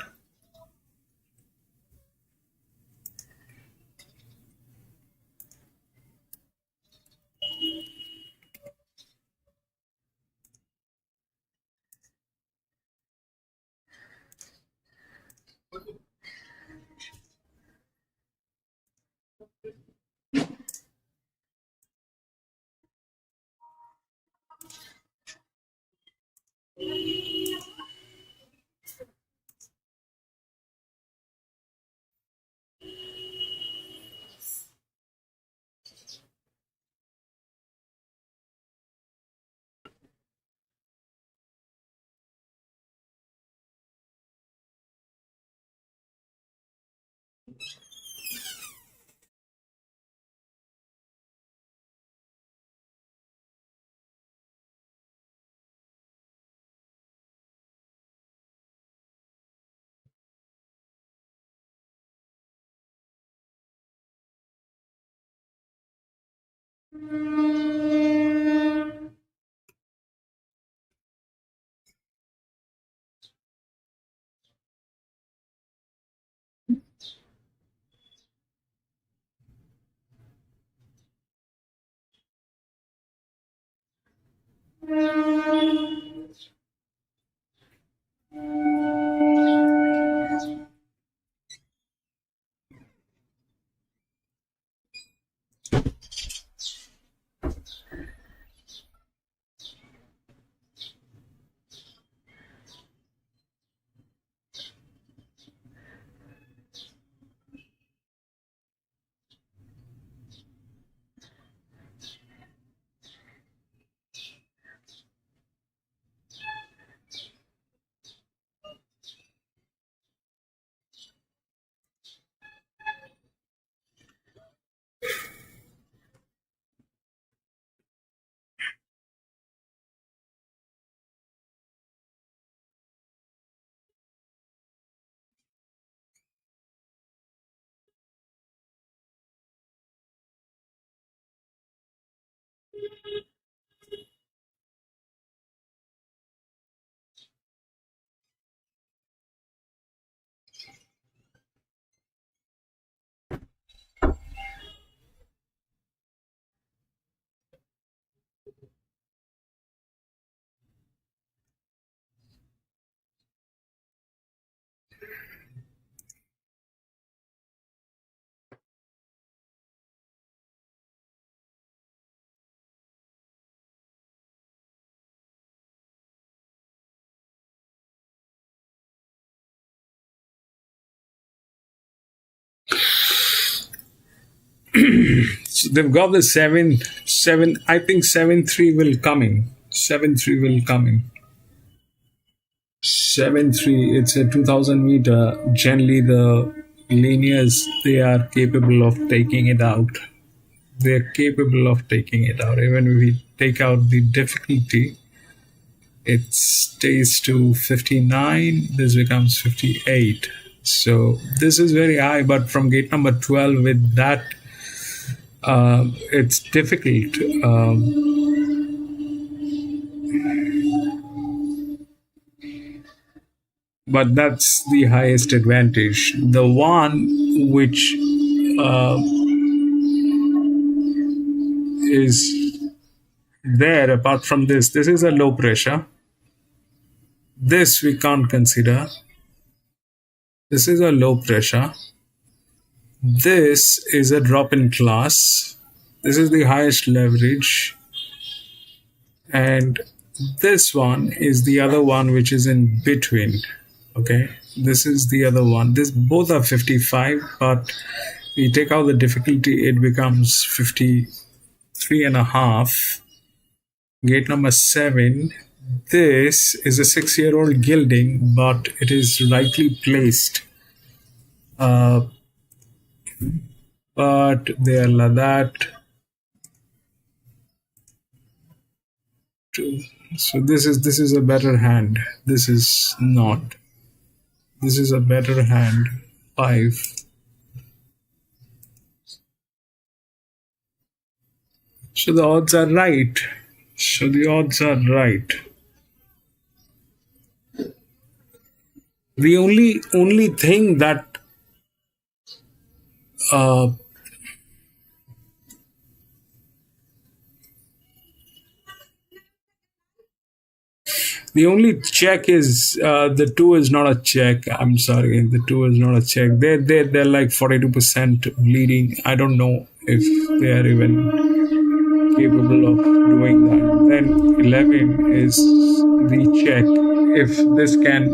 So they've got the 7. I think 7-3 will coming. 7-3 will coming. 7-3. It's a 2,000 meter. Generally, the linears, they are capable of taking it out. They're capable of taking it out. Even if we take out the difficulty, it stays to 59. This becomes 58. So this is very high. But from gate number 12, with that, it's difficult. But that's the highest advantage. The one which is there, apart from this is a low pressure. This we can't consider. This is a low pressure. This is a drop in class. This is the highest leverage. And this one is the other one which is in between. Okay, this is the other one. This both are 55, but we take out the difficulty, it becomes 53.5. Gate number 7. This is a 6-year-old gilding, but it is rightly placed. But they are like that. So this is a better hand. This is not. This is a better hand. 5. So the odds are right. The only thing that the only check is the 2 is not a check. I'm sorry, the 2 is not a check. They're like 42% bleeding. I don't know if they are even capable of doing that. Then 11 is the check. If this can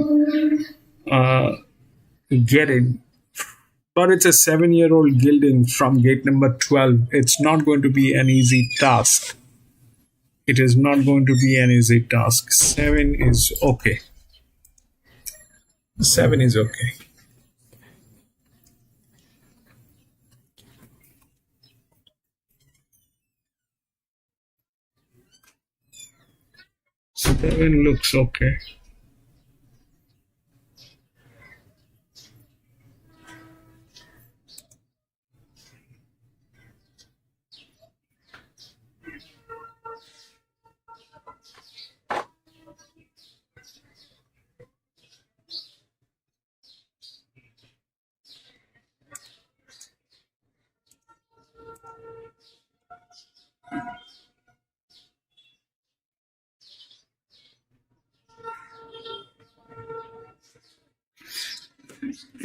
get it, but it's a 7-year-old gilding from gate number 12. It's not going to be an easy task. It is not going to be an easy task. 7 is okay. 7 is okay. Seven looks okay.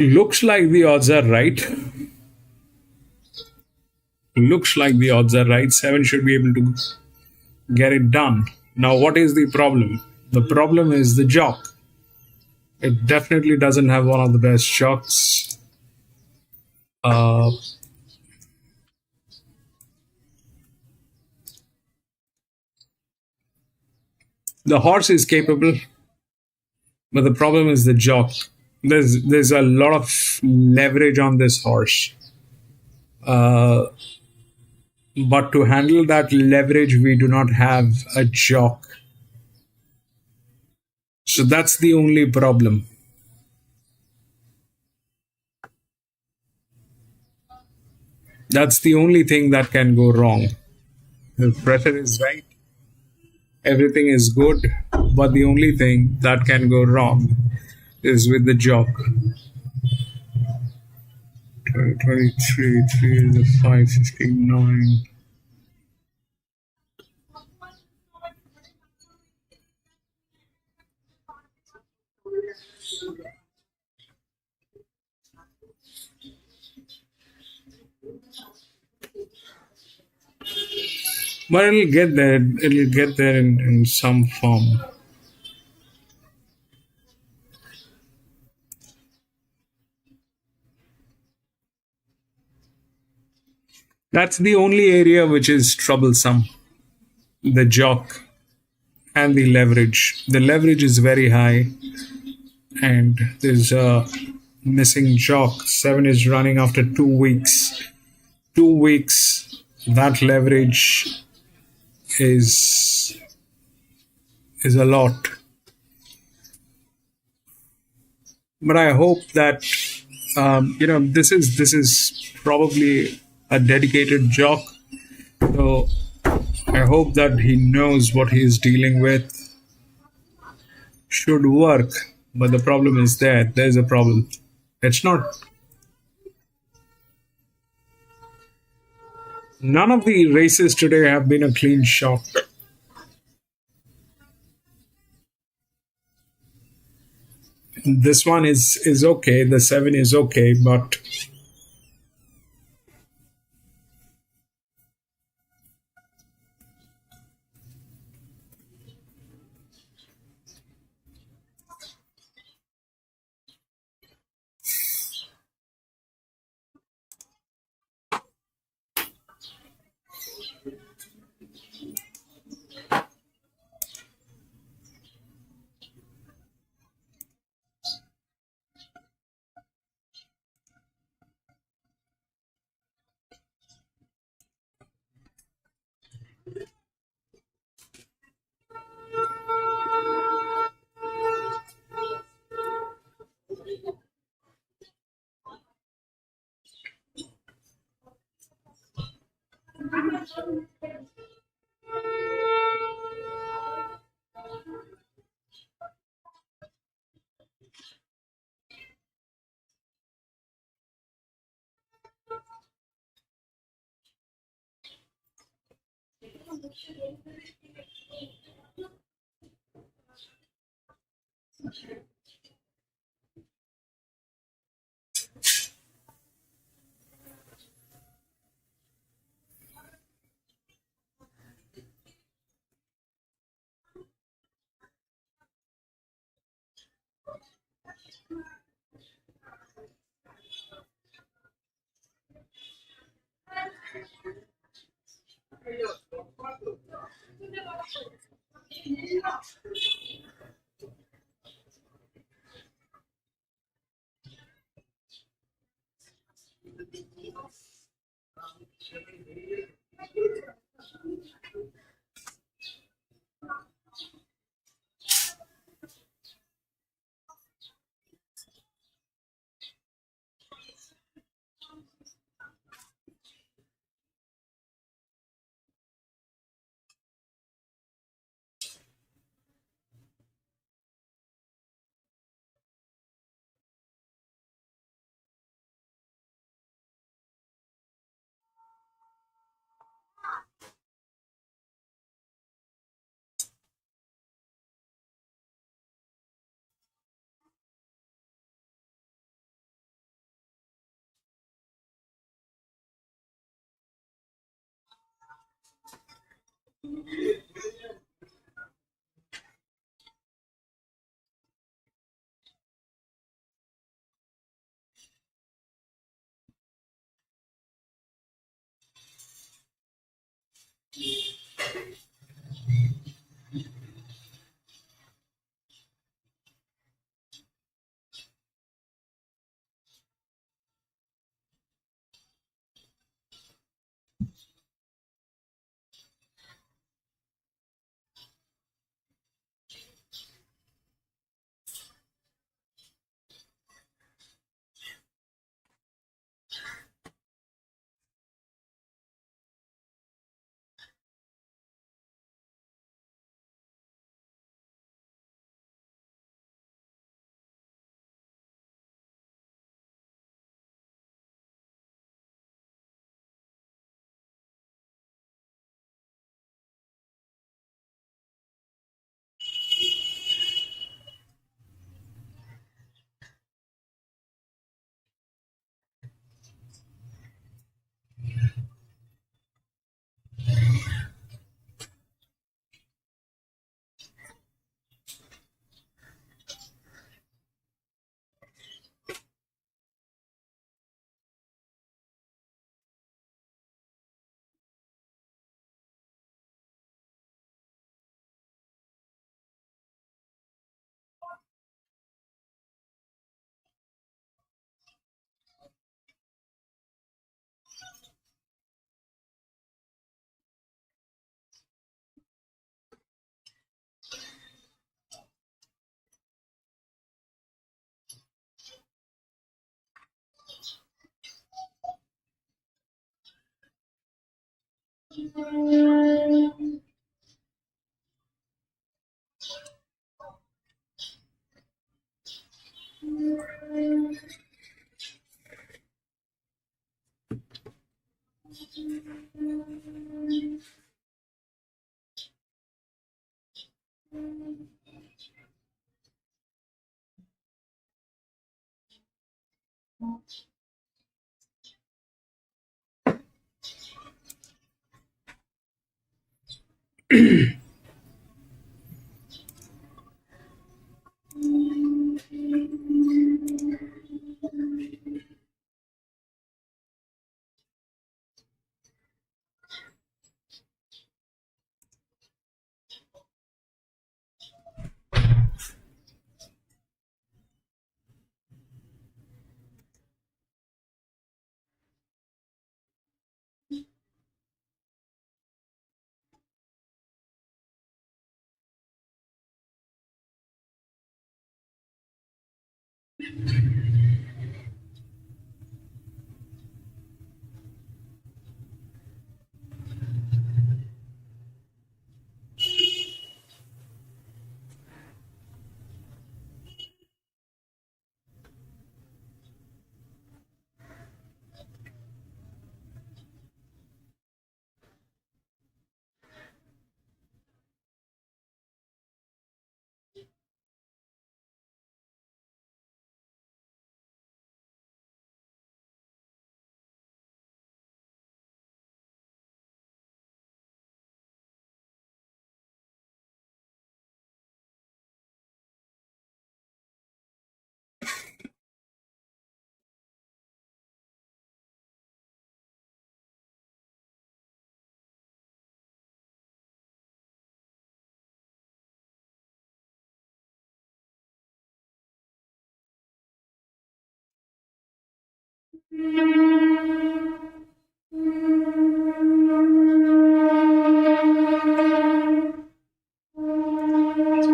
Looks like the odds are right. Looks like the odds are right. 7 should be able to get it done. Now, what is the problem? The problem is the jock. It definitely doesn't have one of the best jocks. The horse is capable, but the problem is the jock. There's a lot of leverage on this horse. But to handle that leverage, we do not have a jock. So that's the only problem. That's the only thing that can go wrong. The pressure is right. Everything is good. But the only thing that can go wrong is with the jock. 23, 3 is a 5, 59. But it'll get there. It'll get there in some form. That's the only area which is troublesome, the jock and the leverage. The leverage is very high, and there's a missing jock. 7 is running after 2 weeks. 2 weeks, that leverage is a lot. But I hope that this is probably a dedicated jock. So I hope that he knows what he is dealing with. Should work, but the problem is there's a problem. It's not. None of the races today have been a clean shot. This one is okay. The 7 is okay, but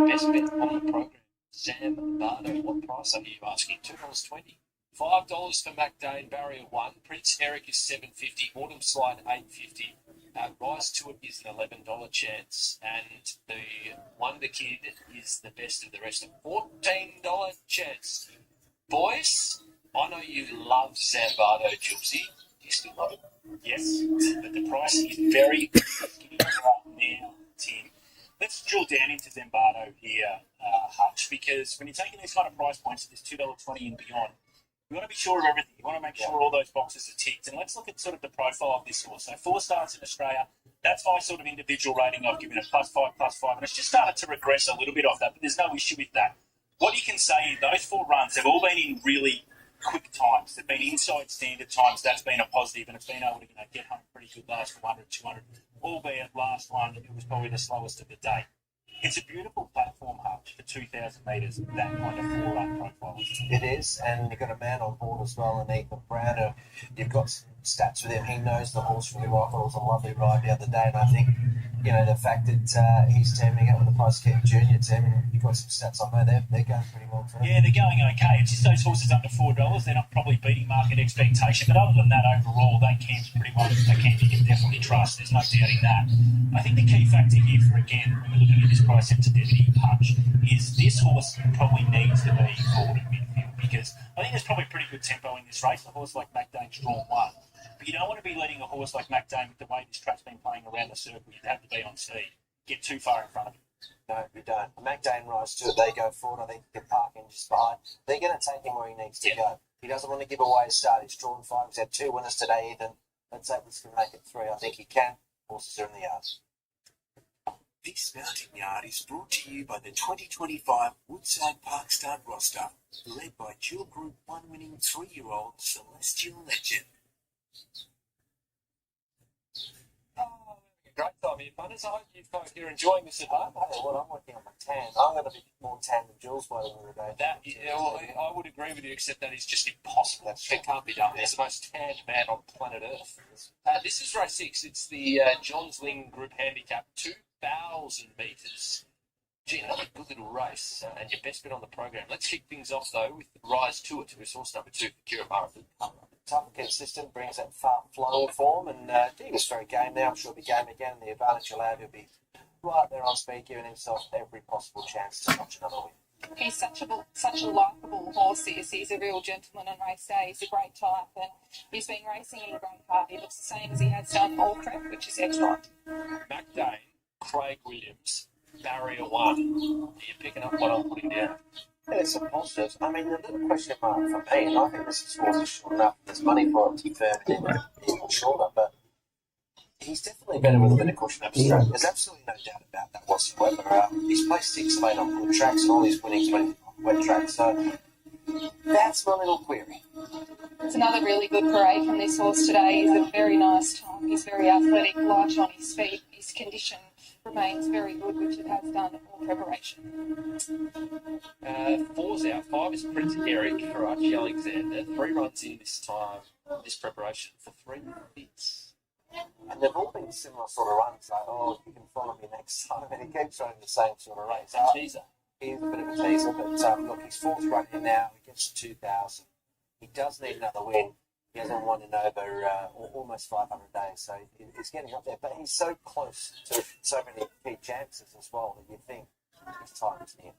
Best bet on the program. Sam Bardo, what price are you asking? $2.20. $5 for MacDane, barrier 1. Prince Eric is $7.50. Autumn Slide $8.50. Rise to It is an $11 chance. And the Wonder Kid is the best of the rest. $14 chance. Boys, I know you love Zambardo, Julesy. Do you still love it? Yes, but the price is very skinny right now, Tim. Let's drill down into Zambardo here, Hutch, because when you're taking these kind of price points at this $2.20 and beyond, you want to be sure of everything. You want to make sure all those boxes are ticked. And let's look at sort of the profile of this horse. So 4 starts in Australia. That's my sort of individual rating. I've given it +5, +5. And it's just started to regress a little bit off that, but there's no issue with that. What you can say is those 4 runs have all been in really quick times. They've been inside standard times. That's been a positive, and it's been able to get home pretty good last 100, 200, albeit last one, it was probably the slowest of the day. It's a beautiful platform, Hutch, for 2,000 metres, that kind of 4-run profile. It is, and you've got a man on board as well, and Ethan Brown. You've got some stats with him. He knows the horse really well. I thought it was a lovely ride the other day, and I think, the fact that he's teaming up with the Postgate Junior team, and you've got some stats on there, they're going pretty well too. Yeah, they're going okay. It's just those horses under $4, they're not probably beating market expectation, but other than that, overall, that camp's pretty well a camp you can definitely trust. There's no doubting that. I think the key factor here for, again, when we're looking at this price sensitivity, Hutch, is this horse probably needs to be forward in midfield, because I think there's probably pretty good tempo in this race. A horse like MacDane's drawn 1. But you don't want to be letting a horse like MacDane, with the way this track's been playing around the circle, you'd have to be on speed, get too far in front of him. No, we don't. MacDane Rise to It, they go forward. I think you can park him just behind. They're going to take him where he needs to go. He doesn't want to give away a start. He's drawn 5. He's had 2 winners today, Ethan. Let's hope this can make it 3. I think he can. Horses are in the yard. This mounting yard is brought to you by the 2025 Woodside Park Start roster, led by dual Group 1 winning 3-year-old Celestial Legend. Great time here, punters. I hope you're enjoying this at home. I'm working on my tan. I'm going to be more tan than Jules by the end of the day. I would agree with you, except that is just impossible. It can't be done. He's the most tanned man on planet Earth. This is race 6. It's the Johns Lyng Group Handicap, 2,000 metres. Gee, another good little race, and your best bet on the program. Let's kick things off, though, with Rise to It, who's horse number 2 for Kira Marathon. tough and consistent, brings that flowing form, and he was very game now. I'm sure he'll be game again. The advantage allowed, he'll be right there on speed, giving himself every possible chance to notch another win. He's such a likeable horse. He's a real gentleman on race day. He's a great type, and he's been racing in great heart. He looks the same as he has done all prep, which is excellent. McDane, Craig Williams, Barrier 1. Are you picking up what I'm putting down? Yeah, there's some positives. I mean, the little question mark for me, and I think this is horse is short enough. There's money for it to be firm even shorter, but he's definitely better with a bit of cushion up straight. There's absolutely no doubt about that whatsoever. He's placed 6 late on good tracks, and all his winnings went on wet tracks, so that's my little query. It's another really good parade from this horse today. He's a very nice time. He's very athletic, light on his feet. His condition remains very good, which it has done all preparation. 4's out. 5 is Prince Eric for Archie Alexander. 3 runs in this preparation for 3 minutes. And they've all been similar sort of runs, like, oh, you can follow me next time, and he keeps running the same sort of race. Teaser. He's a bit of a teaser, but look, he's 4th run in now, he gets 2,000. He does need another win. He hasn't won in over almost 500 days, so he's getting up there. But he's so close to so many key chances as well that you think his time's near.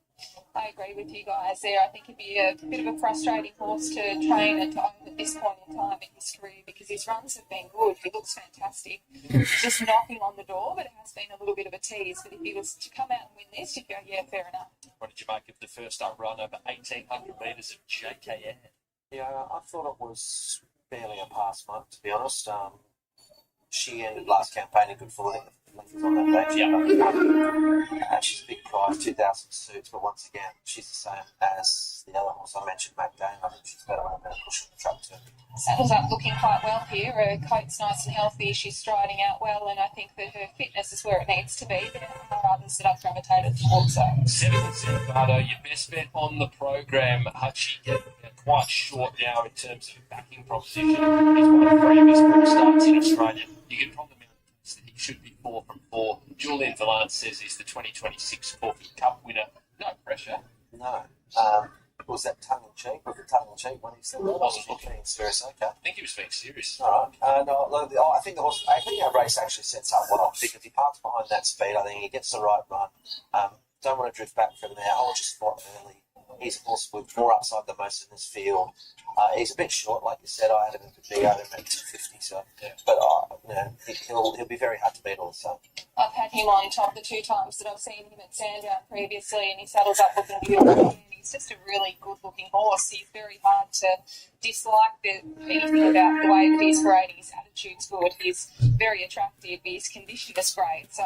I agree with you guys there. I think he'd be a bit of a frustrating horse to train and to own at this point in time in his career because his runs have been good. He looks fantastic. He's just knocking on the door, but it has been a little bit of a tease. But if he was to come out and win this, you'd go, yeah, fair enough. What did you make of the first up run over 1,800 metres of JKN? Yeah, I thought it was barely a pass mark, to be honest. She ended last campaign in good form. On that day. Yeah. She's a big prize, 2,000 suits, but once again, she's the same as the other horse I mentioned, McDane. I think she's better on a better push on the track too. Saddle's up looking quite well here. Her coat's nice and healthy. She's striding out well, and I think that her fitness is where it needs to be. There are others that I've gravitated towards. 7% Bardo, your best bet on the program. Hutchie quite short now in terms of backing proposition. He's won 3 of his 4 starts in Australia. You can probably that he should be 4 from 4. Julian Valance says he's the 2026 Caulfield Cup winner. No pressure. No. Was that tongue-in-cheek? Was it tongue-in-cheek when he said that? Wasn't being serious, okay. I think he was being serious. All right. I think our race actually sets up well because he parks behind that speed. I think he gets the right run. Don't want to drift back from there. I want to spot early. He's a horse with more upside than most in this field. He's a bit short, like you said. I had him at the big at 250, so yeah. But he'll be very hard to beat all the time. I've had him on top the 2 times that I've seen him at Sandown previously, and he saddles up looking beautiful. And he's just a really good-looking horse. He's very hard to dislike anything about the way that he's parading. His attitude's good. He's very attractive. His condition is great. So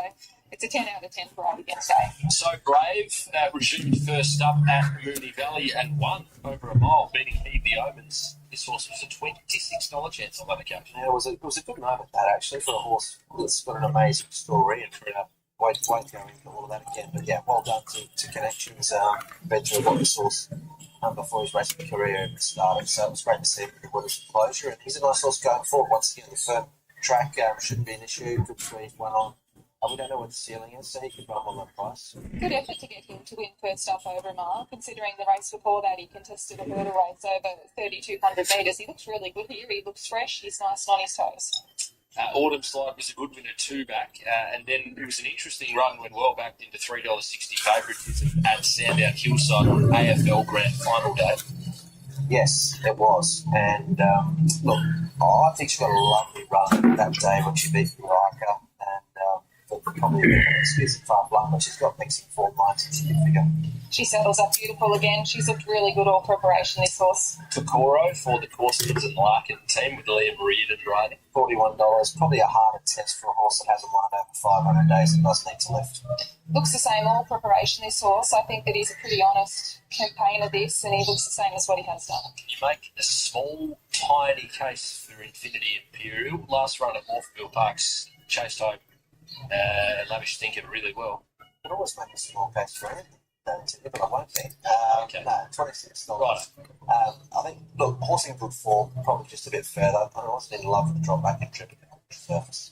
it's a 10 out of 10 parade against A. So Brave resumed first up at Moonee Valley and won over a mile, beating Heave the Omens. This horse was a $26 chance on that occasion. Yeah, it was a good moment, that, actually, for a horse that's got an amazing story. And won't go into all of that again. But, yeah, well done to Connections. Been through a lot of horse before his racing career started. So it was great to see him with his closure. And he's a nice horse going forward. Once again, the firm track shouldn't be an issue. Good speed, one on. We don't know what the ceiling is, so he could run on that price. Good effort to get him to win first up over a mile, considering the race before that he contested a hurdle race over 3,200 metres. He looks really good here. He looks fresh. He's nice and on his toes. Autumn Slide was a good winner, 2 back, and then it was an interesting run when well backed into $3.60 favouritism at Sandown Hillside on AFL Grand Final day. Yes, it was. And look, I think she got a lovely run that day when she beat Riker. Probably a bit of an excuse at far flung, but she's got mixing form lines and she can figure. She settles up beautiful again. She's looked really good all preparation, this horse. Kokoro for the Corsons and Larkin team with Liam Reardon riding. $41, probably a harder test for a horse that hasn't won over 500 days and does need to lift. Looks the same all preparation, this horse. I think that he's a pretty honest campaigner, this, and he looks the same as what he has done. You make a small, tiny case for Infinity Imperial. Last run at Caulfield Parks chased home. Lavish thinking really well. It always make a small case for anything, but I won't be. Okay. No, $26. Right. I think, look, horsing in good form, probably just a bit further. I wasn't in love with the drop back and trip. surface.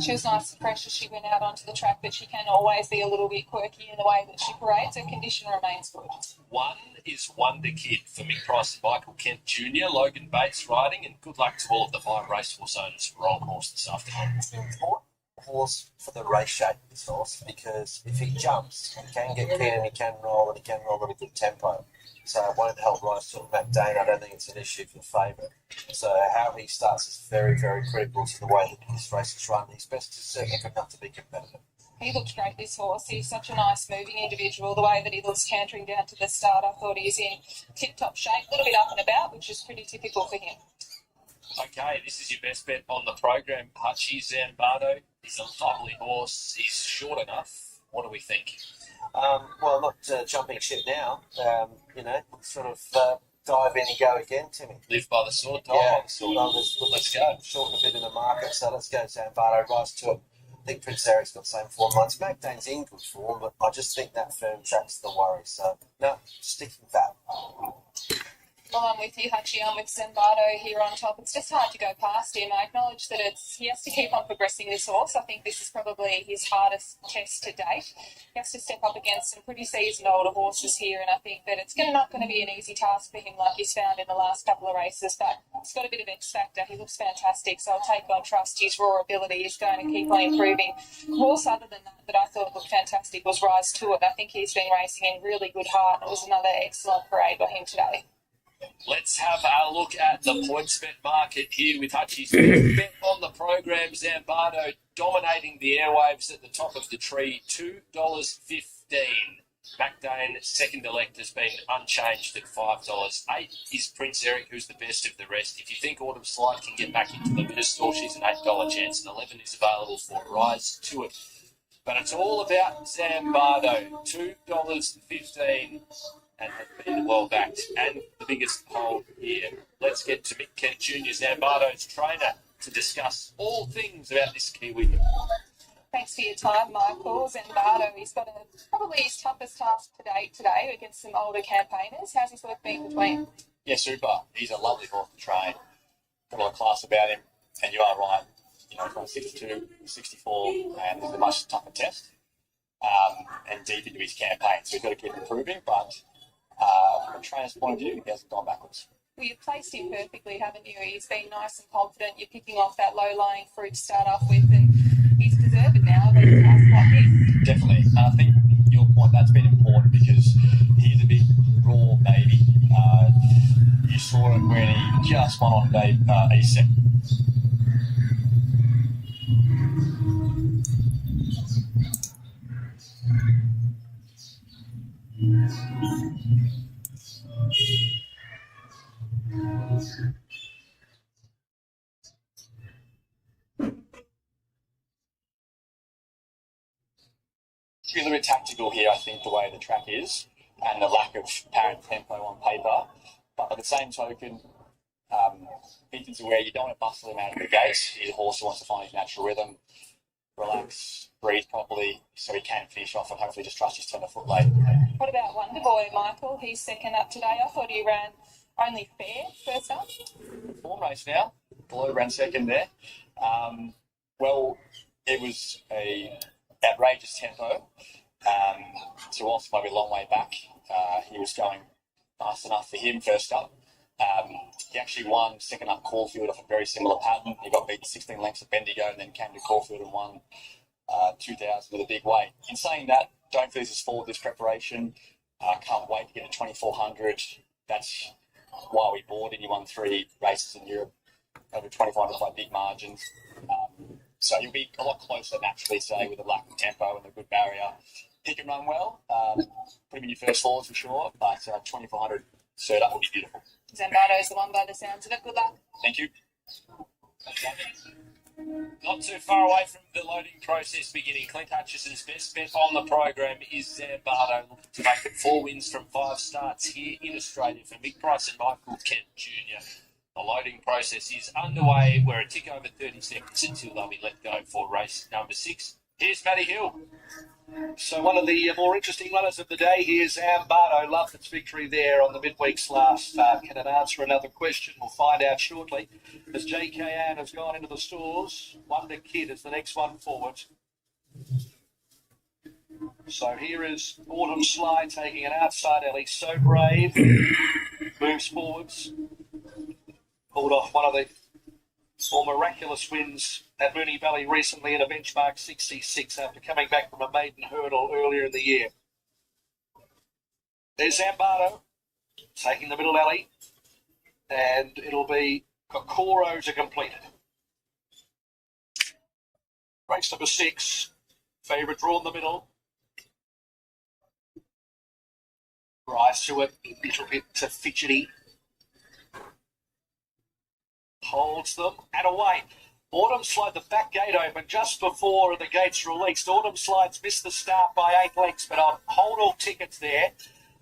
She was nice and fresh as she went out onto the track, but she can always be a little bit quirky in the way that she parades. Her condition remains good. One is Wonder Kid for Mick Price and Michael Kent Jr. Logan Bates riding, and good luck to all of the 5 racehorse owners for Roll Course this afternoon. It's an important horse for the race shape, this horse, because if he jumps, he can get keen and he can roll at a good tempo. So it won't help Rise to McDane. I don't think it's an issue for the favourite. So how he starts is very, very critical to the way that this race is run. He's best to certainly good enough to be competitive. He looked great, this horse. He's such a nice moving individual. The way that he looks cantering down to the start, I thought he's in tip-top shape, a little bit up and about, which is pretty typical for him. Okay, this is your best bet on the program. Hutchie Zambardo. He's a lovely horse. He's short enough. What do we think? Well, not jumping ship now. Sort of dive in and go again, Timmy. Live by the sword, die Yeah, by the sword. Let's go. Shorten a bit in the market, so let's go Zambardo, Rise to it. I think Prince Eric's got the same 4 months. McDane's in good form, but I just think that firm track's the worry. So, no, sticking with that. Well, I'm with you, Hutchie. I'm with Zambardo here on top. It's just hard to go past him. I acknowledge that he has to keep on progressing this horse. I think this is probably his hardest test to date. He has to step up against some pretty seasoned older horses here, and I think that it's not going to be an easy task for him like he's found in the last couple of races, but he's got a bit of X factor. He looks fantastic, so I'll take on trust. His raw ability is going to keep on improving. A horse other than that I thought looked fantastic was Rise to It. I think he's been racing in really good heart. It was another excellent parade by him today. Let's have a look at the points bet market here with Hutchie's best bet on the program. Zambardo dominating the airwaves at the top of the tree, $2.15. McDane, second elect, has been unchanged at $5. 8 is Prince Eric, who's the best of the rest. If you think Autumn Slide can get back into the pedestal, she's an $8 chance, and 11 is available for Rise to It. But it's all about Zambardo, $2.15. And has been well backed and the biggest hold here. Let's get to Mick Kent Jr., Zambardo's trainer, to discuss all things about this Kiwi. Thanks for your time, Michael. Zambardo, he's got probably his toughest task to date today against some older campaigners. How's his work been between? Yeah, super. He's a lovely horse to train. Got a lot of class about him, and you are right. From 62, 64, and this is a much tougher test. And deep into his campaign, so he's got to keep improving, but from a trainer's point of view, he hasn't gone backwards. Well, you've placed him perfectly, haven't you? He's been nice and confident. You're picking off that low-lying fruit to start off with, and he's deserved it now against a task like this. Definitely. I think your point, that's been important because he's a big, raw baby. You saw it when he just won on day E7. Be a little bit tactical here, I think, the way the track is and the lack of apparent tempo on paper. But by the same token, Ethan's aware you don't want to bustle him out of the gate. He's a horse who wants to find his natural rhythm, relax, breathe properly, so he can finish off and hopefully just trust his tenderfoot late. What about Wonder Boy, Michael? He's second up today. I thought he ran only fair first up. Form race now. Below ran second there. Well, it was a outrageous tempo. So whilst maybe a long way back, he was going fast enough for him first up. He actually won second up Caulfield off a very similar pattern. He got beat 16 lengths at Bendigo and then came to Caulfield and won 2,000 with a big weight. In saying that, don't feel this is forward this preparation. Can't wait to get to 2,400. That's why we bought it. He won 3 races in Europe over 2,500 by big margins. So you'll be a lot closer naturally, say, with a lack of tempo and a good barrier. He can run well. Put him in your first fours for sure, but 2,400 cert up would be beautiful. Zambardo's the one by the sounds of it. Good luck. Thank you. Not too far away from the loading process beginning. Clint Hutchison's best bet on the program is Zambardo, looking to make it 4 wins from 5 starts here in Australia for Mick Price and Michael Kent Jr. The loading process is underway. We're a tick over 30 seconds until they'll be let go for race number 6. Here's Matty Hill. So one of the more interesting runners of the day here, Zambardo, loved its victory there on the midweek's last start. Can it answer another question? We'll find out shortly. As JK Ann has gone into the stalls, Wonder Kid is the next one forward. So here is Autumn Slide taking an outside alley. So Brave moves forwards. Pulled off one of the more miraculous wins at Moonee Valley recently in a benchmark 66 after coming back from a maiden hurdle earlier in the year. There's Zambardo taking the middle alley, and it'll be Kokoro to complete it. Race number 6, favourite draw in the middle. Rise to it, a little bit fidgety. Holds them and away. Autumn Slide, the back gate open just before the gates released. Autumn Slide's missed the start by 8 lengths, but on hold all tickets there.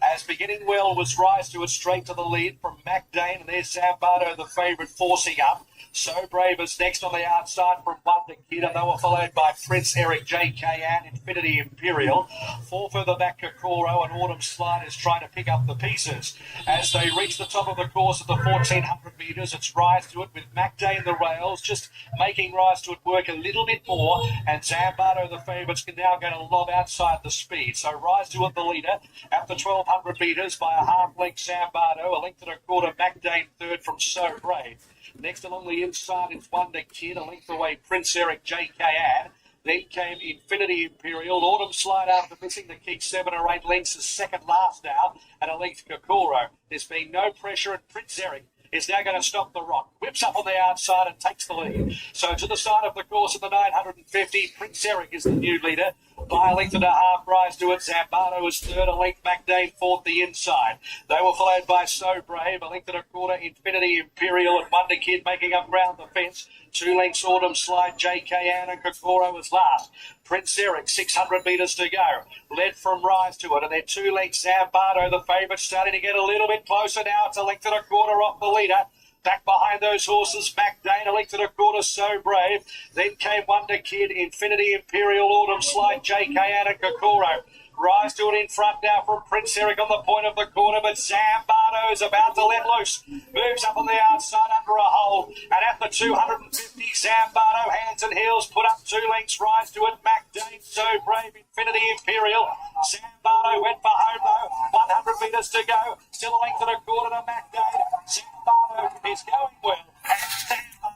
As beginning well was Rise to it straight to the lead from Mac Dane, and there's Zambardo, the favourite, forcing up. So Brave is next on the outside from Wonder Kid, and they were followed by Prince Eric, JK Ann, Infinity Imperial. 4 further back, Kokoro, and Autumn Slide is trying to pick up the pieces. As they reach the top of the course at the 1,400 metres, it's Rise to it with Mac Dane the rails, just making Rise to it work a little bit more, and Zambardo, the favourites, can now go to lob outside the speed. So Rise to it, the leader, at the 1,200 metres by a half length, Zambardo, a length and a quarter, Mac Dane third from So Brave. Next along the inside is Wonder Kid, a length away Prince Eric, JK Ann. Then came Infinity Imperial. Autumn Slide, after missing the key 7 or 8 lengths, is second last now, and a length Kokoro. There's been no pressure, and Prince Eric is now going to stop the rock. Whips up on the outside and takes the lead. So to the side of the course at the 950, Prince Eric is the new leader. By a length and a half, Rise to it. Zambardo is third, a length, Mac Dane fourth, the inside. They were followed by So Brave, a length and a quarter, Infinity Imperial, and Wonder Kid making up round the fence. 2 lengths, Autumn Slide, JK Ann, and Kokoro was last. Prince Eric, 600 metres to go. Led from Rise to it, and then 2 lengths, Zambardo, the favourite, starting to get a little bit closer now. It's a length and a quarter off the leader. Back behind those horses, Mac Dane, a length and a quarter, So Brave. Then came Wonder Kid, Infinity Imperial, Autumn Slide, JK Ann, and Kokoro. Rise to it in front now from Prince Eric on the point of the corner, but Zambardo is about to let loose. Moves up on the outside under a hole, and at the 250, Zambardo, hands and heels, put up 2 lengths. Rise to it, Mac Dane, So Brave, Infinity Imperial. Zambardo went for home though, 100 metres to go. Still a length and a quarter to Mac Dane. Zambardo is going well.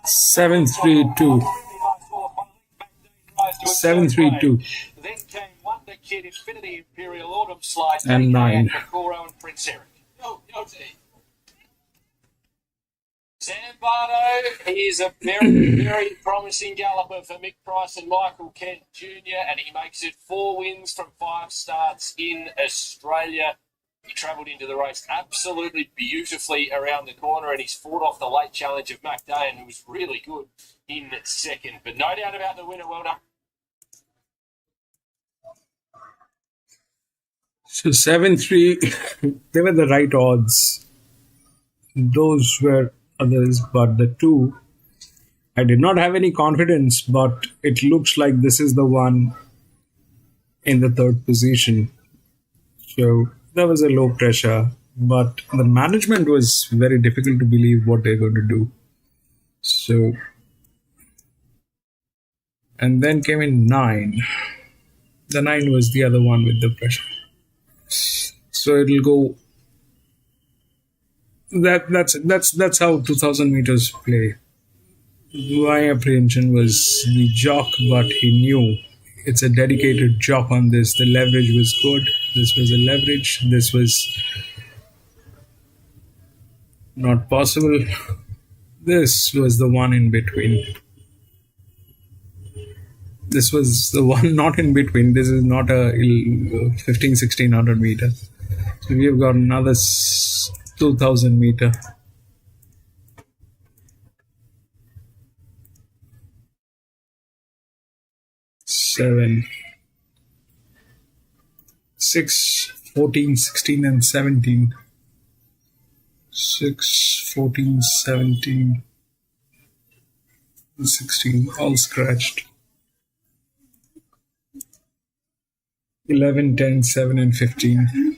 732. 732. Then came Wonder Kid, Infinity Imperial, Autumn Slide, And 9. Kokoro, and Prince Eric. Zambardo, he is a very, very promising galloper for Mick Price and Michael Kent Jr., and he makes it 4 wins from 5 starts in Australia. He travelled into the race absolutely beautifully around the corner, and he's fought off the late challenge of Mac Dane, who was really good in second. But no doubt about the winner. Well done. So 7-3, they were the right odds. Those were others, but the 2, I did not have any confidence, but it looks like this is the one in the 3rd position. So there was a low pressure, but the management was very difficult to believe what they're going to do. So, and then came in 9. The 9 was the other one with the pressure. So it'll go. That's how 2,000 meters play. My apprehension was the jock, but he knew it's a dedicated jock on this. The leverage was good. This was a leverage. This was not possible. This was the one in between. This was the one not in between. This is not a 1,500-1,600 meter. So we have got another 2,000 meter. Seven, 6, 14, 16 and 17. 6, 14, 17, 16, all scratched. 11, 10, 7, and 15.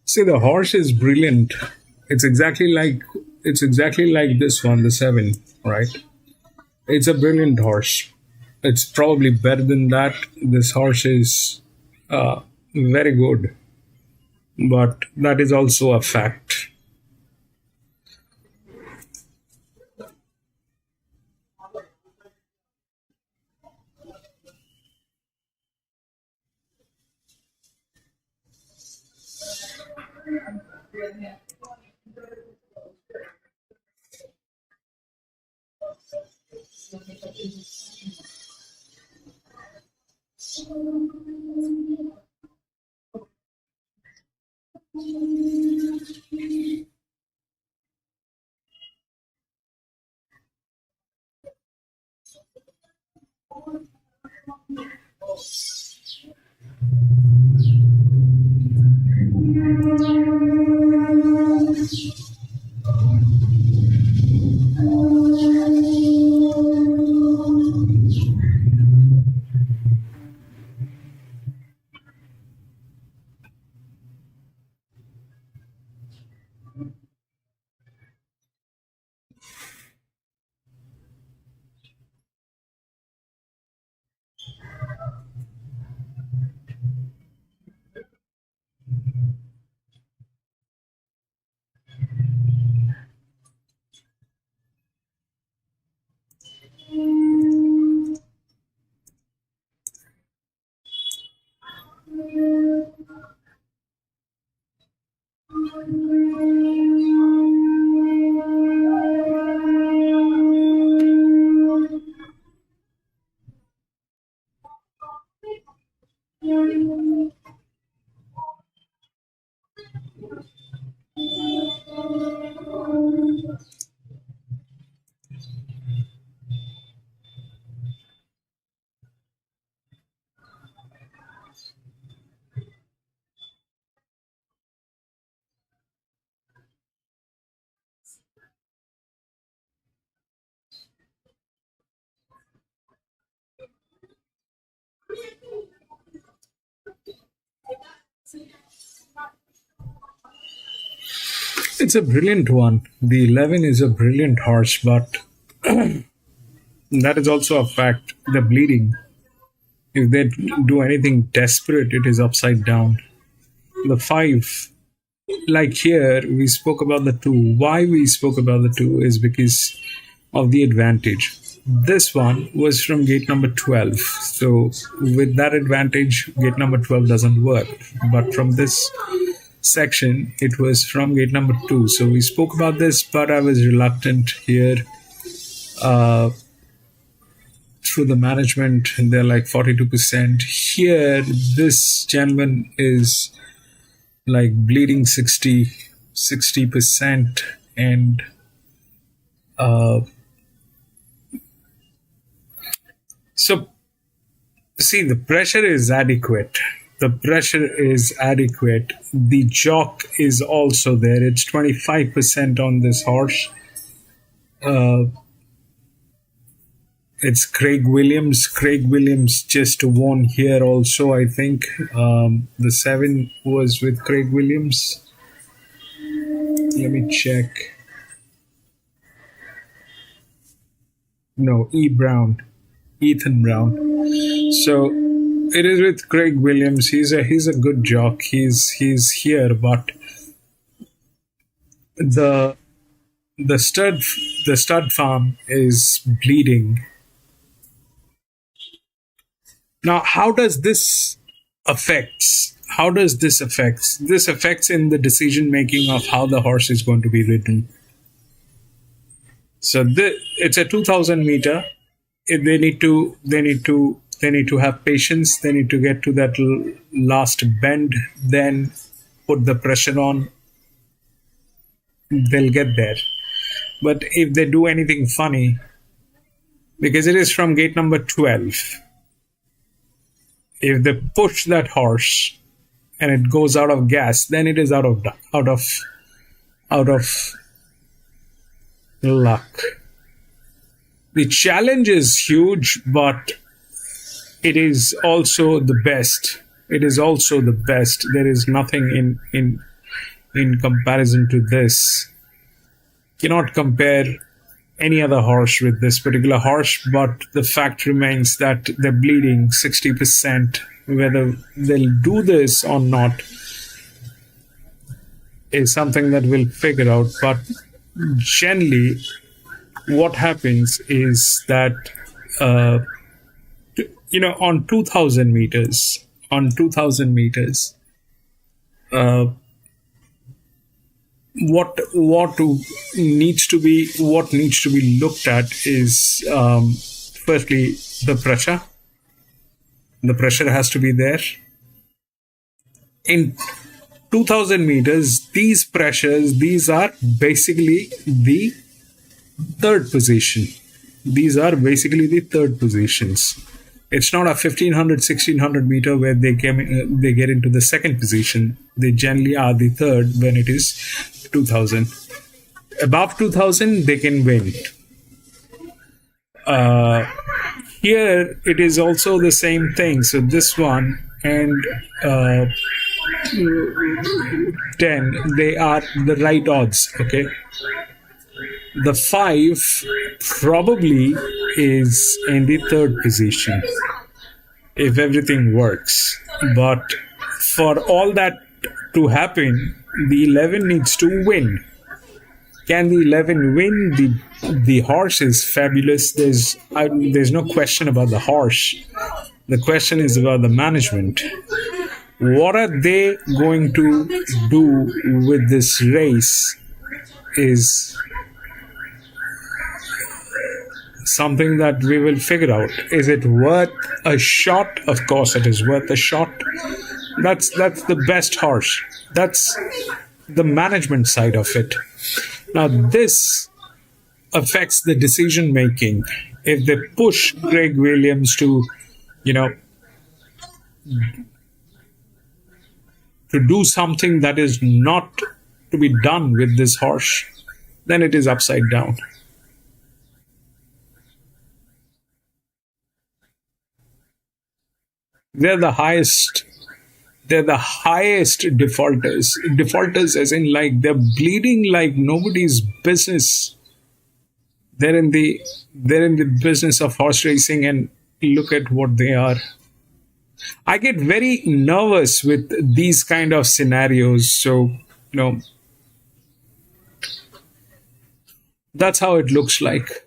See, the horse is brilliant. It's exactly like this one, the 7, right? It's a brilliant horse. It's probably better than that. This horse is very good, but that is also a fact. It's a brilliant one. The 11 is a brilliant horse, but that is also a fact. The bleeding, if they do anything desperate, it is upside down. The 5, like here, we spoke about the 2. Why we spoke about the 2 is because of the advantage. This one was from gate number 12. So with that advantage, gate number 12 doesn't work. But from this section, it was from gate number 2. So we spoke about this, but I was reluctant here. Through the management, they're like 42%. Here, this gentleman is like bleeding 60%. And so, see, the pressure is adequate. The pressure is adequate. The jock is also there. It's 25% on this horse. It's Craig Williams. Craig Williams just won here also, I think. The 7 was with Craig Williams. Let me check. No, Ethan Brown. So it is with Craig Williams. He's a good jock. He's here, but the stud farm is bleeding. Now, how does this affects? This affects in the decision making of how the horse is going to be ridden. So it's a 2,000 meter. They need to have patience. They need to get to that last bend, then put the pressure on. They'll get there. But if they do anything funny, because it is from gate number 12, if they push that horse and it goes out of gas, then it is out of luck. The challenge is huge, but it is also the best. It is also the best. There is nothing in comparison to this. Cannot compare any other horse with this particular horse, but the fact remains that they're bleeding 60%. Whether they'll do this or not is something that we'll figure out. But generally, what happens is that on 2,000 meters, what needs to be looked at is firstly the pressure. The pressure has to be there. In 2,000 meters, these pressures, these are basically the third position. These are basically the third positions. It's not a 1500, 1600 meter where they get into the second position. They generally are the third when it is 2000. Above 2000, they can win. Here, it is also the same thing. So this one and 10, they are the right odds, okay? The 5 probably is in the third position if everything works. But for all that to happen, the 11 needs to win. Can the 11 win? The horse is fabulous. There's no question about the horse. The question is about the management. What are they going to do with this race is something that we will figure out. Is it worth a shot? Of course it is worth a shot. That's the best horse. That's the management side of it. Now this affects the decision making. If they push Greg Williams to, to do something that is not to be done with this horse, then it is upside down. They're the highest defaulters. Defaulters as in like they're bleeding like nobody's business. They're in the business of horse racing, and look at what they are. I get very nervous with these kind of scenarios. So, that's how it looks like.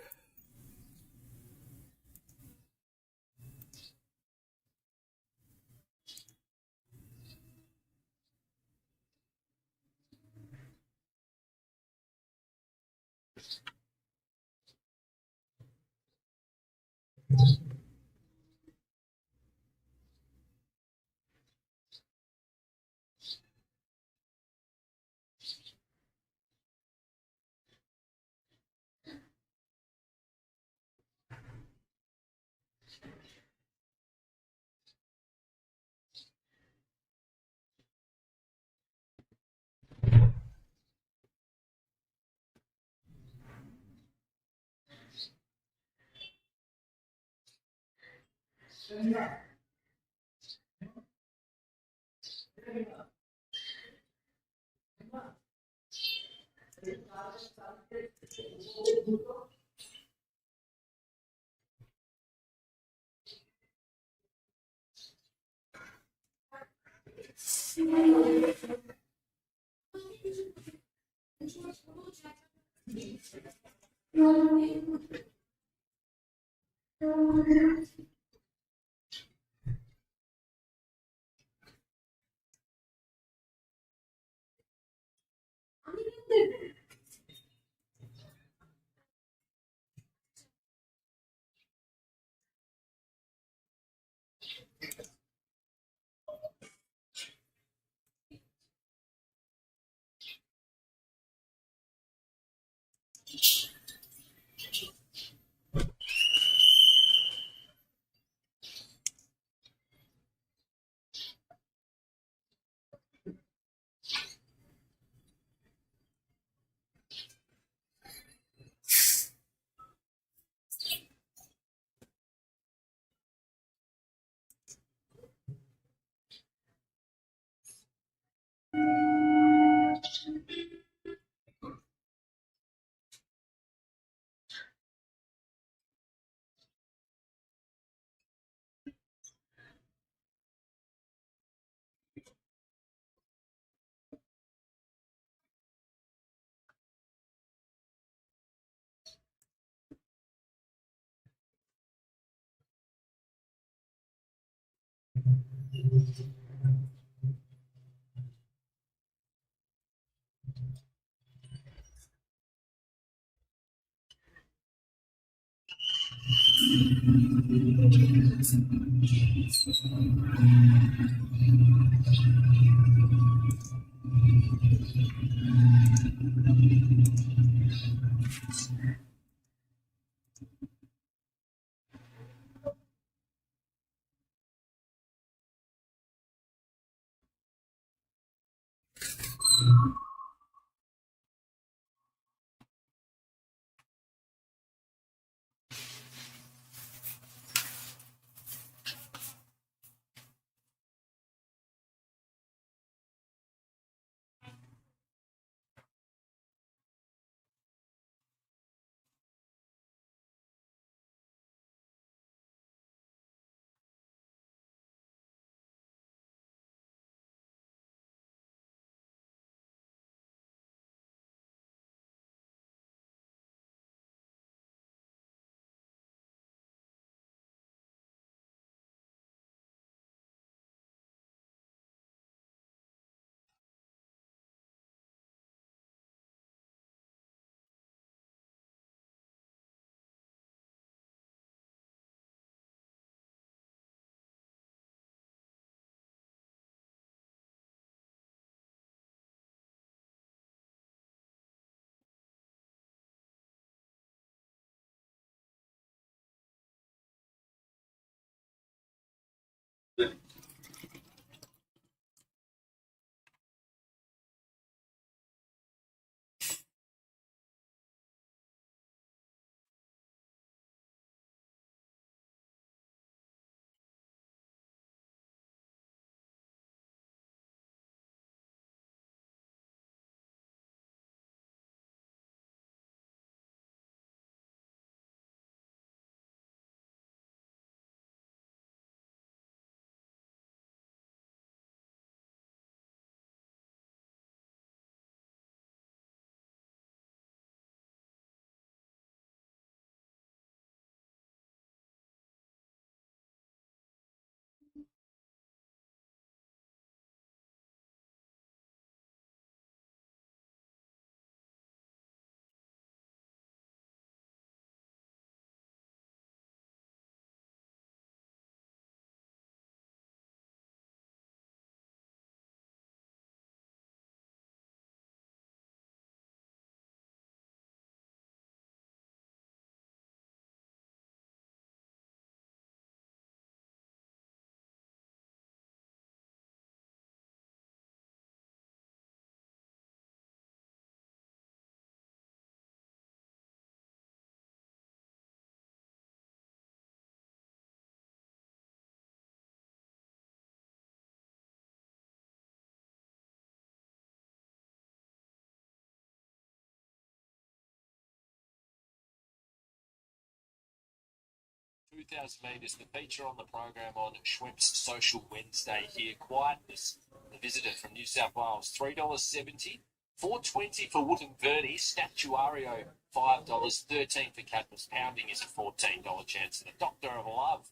2,000 metres, the feature on the program on Schweppes Social Wednesday here. Quietness, the visitor from New South Wales, $3.70. $4.20 for Wootton Verde. Statuario, $5. $13 for Cadmus. Pounding is a $14 chance. And the Doctor of Love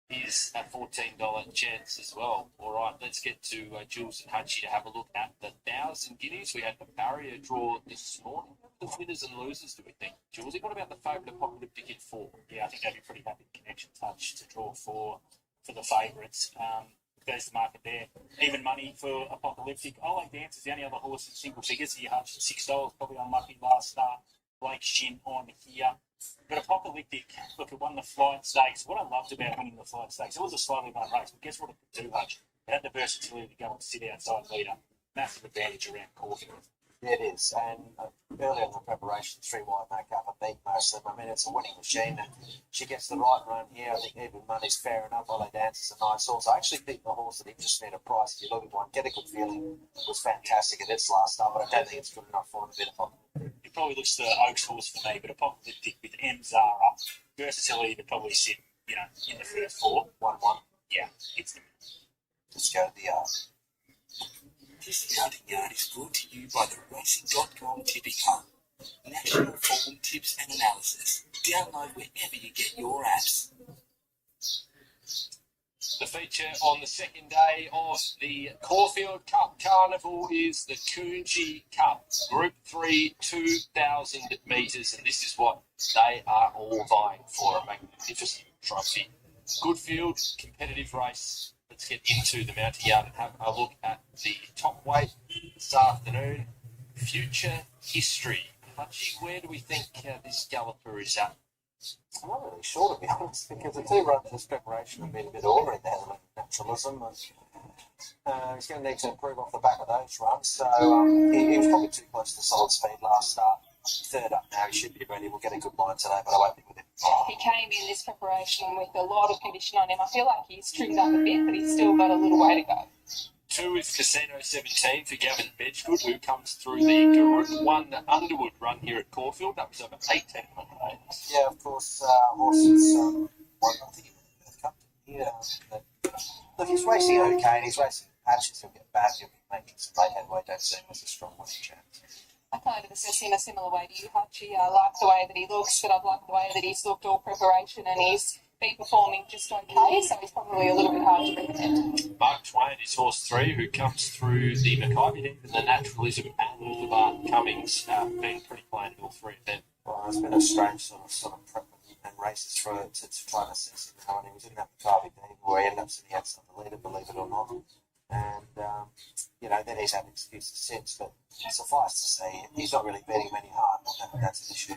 is a $14 chance as well. All right, let's get to Jules and Hutchie to have a look at the 1,000 guineas. We had the barrier draw this morning. The winners and losers, do we think? Jules, what about the favourite apocalyptic in 4? Yeah, I think they'd be pretty happy connection touch to draw for the favourites. There's the market there. Even money for apocalyptic. I like Dancer's the only other horse in single figures. He hunched at $6, probably unlucky last start. Blake's Shin on here. But apocalyptic, look, it won the Flight Stakes. What I loved about winning the Flight Stakes, it was a slowly run race, but guess what it could do, Hutch? It had the versatility to go and sit outside leader. Massive advantage around Caulfield. Yeah, it is. And earlier in the preparation, 3 wide makeup and beat most of them. I mean, it's a winning machine. And she gets the right run here. I think even money's fair enough. Ole Dancer's a nice horse. I actually think the horse that interests me at a price, if you look at one, Get a Good Feeling, was fantastic at its last start, but I don't think it's good enough for him a bit of It probably looks the Oaks horse for me, but apocalyptic with M Zara, versatility to probably sit, in the first 4. 1-1. Yeah, it's the Let's go to the yard. This Scouting Yard is brought to you by the Racing.com Tipping Hub. National form tips and analysis. Download wherever you get your apps. The feature on the second day of the Caulfield Cup Carnival is the Coonji Cup, Group 3, 2,000 metres, and this is what they are all vying for, a magnificent trophy. Good field, competitive race. Let's get into the mounting yard and have a look at the top weight this afternoon. Future history. Hutchie, where do we think this galloper is at? I'm not really sure, to be honest, because the 2 runs this preparation have been a bit ordinary. They had a little naturalism. And He's going to need to improve off the back of those runs. So he was probably too close to solid speed last start. Third up now, he should be ready. We'll get a good line today, but I won't be with him. He came in this preparation with a lot of condition on him. I feel like he's trimmed up a bit, but he's still got a little way to go. 2 is Casino 17 for Gavin Bedgegood, who comes through the Group 1 Underwood run here at Caulfield. That was over 1800 metres. Yeah, of course, horses. I think he won the Perth Cup. Look, he's racing okay, and he's racing patches. He'll get back. He'll be making some late headway. Don't see him as a strong winning chance. I kind of assess him a similar way to you, Hutchie. I like the way that he looks, but I've liked the way that he's looked all preparation, and he's been performing just okay, so he's probably a little bit hard to recommend. Mark Twain is horse 3, who comes through the Mackay Heat and the Naturalism and the Bart Cummings, been pretty plain in all 3 of them. Well, it's been a strange sort of prep and races to try and assess him now, and he was in that Mackay Heat where he ended up sitting outside the leader, believe it or not. And, then he's had excuses since, but suffice to say, he's not really beating many hard. That's an issue.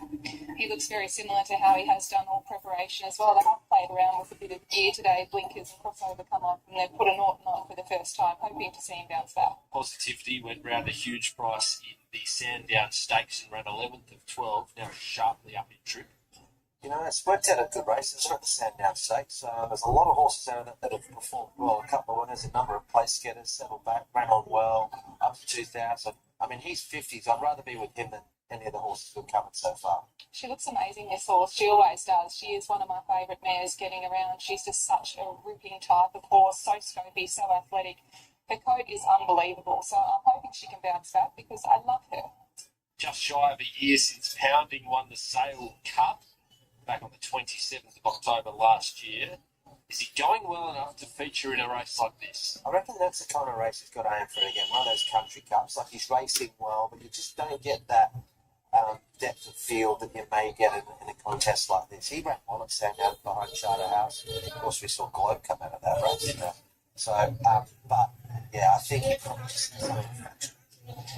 He looks very similar to how he has done all preparation as well. They have played around with a bit of gear today, blinkers and crossover come off, and they've put a Norton on for the first time, hoping to see him bounce back. Positivity went round a huge price in the Sandown Stakes and ran 11th of 12, now sharply up in trip. It's worked out a good races at the Sandown Stakes. There's a lot of horses there that have performed well. A couple of winners, a number of place getters, settled back, ran on well, up to 2,000. I mean, he's 50s. I'd rather be with him than any of the horses who've come so far. She looks amazing, this horse. She always does. She is one of my favourite mares getting around. She's just such a ripping type of horse, so scopy, so athletic. Her coat is unbelievable, so I'm hoping she can bounce back because I love her. Just shy of a year since Pounding won the Sale Cup back on the 27th of October last year. Is he going well enough to feature in a race like this? I reckon that's the kind of race he's got to aim for again. One of those country cups, like he's racing well, but you just don't get that depth of field that you may get in a contest like this. He ran well at Sandown behind Charterhouse. Of course, we saw Globe come out of that race. But I think he probably just needs something fraction.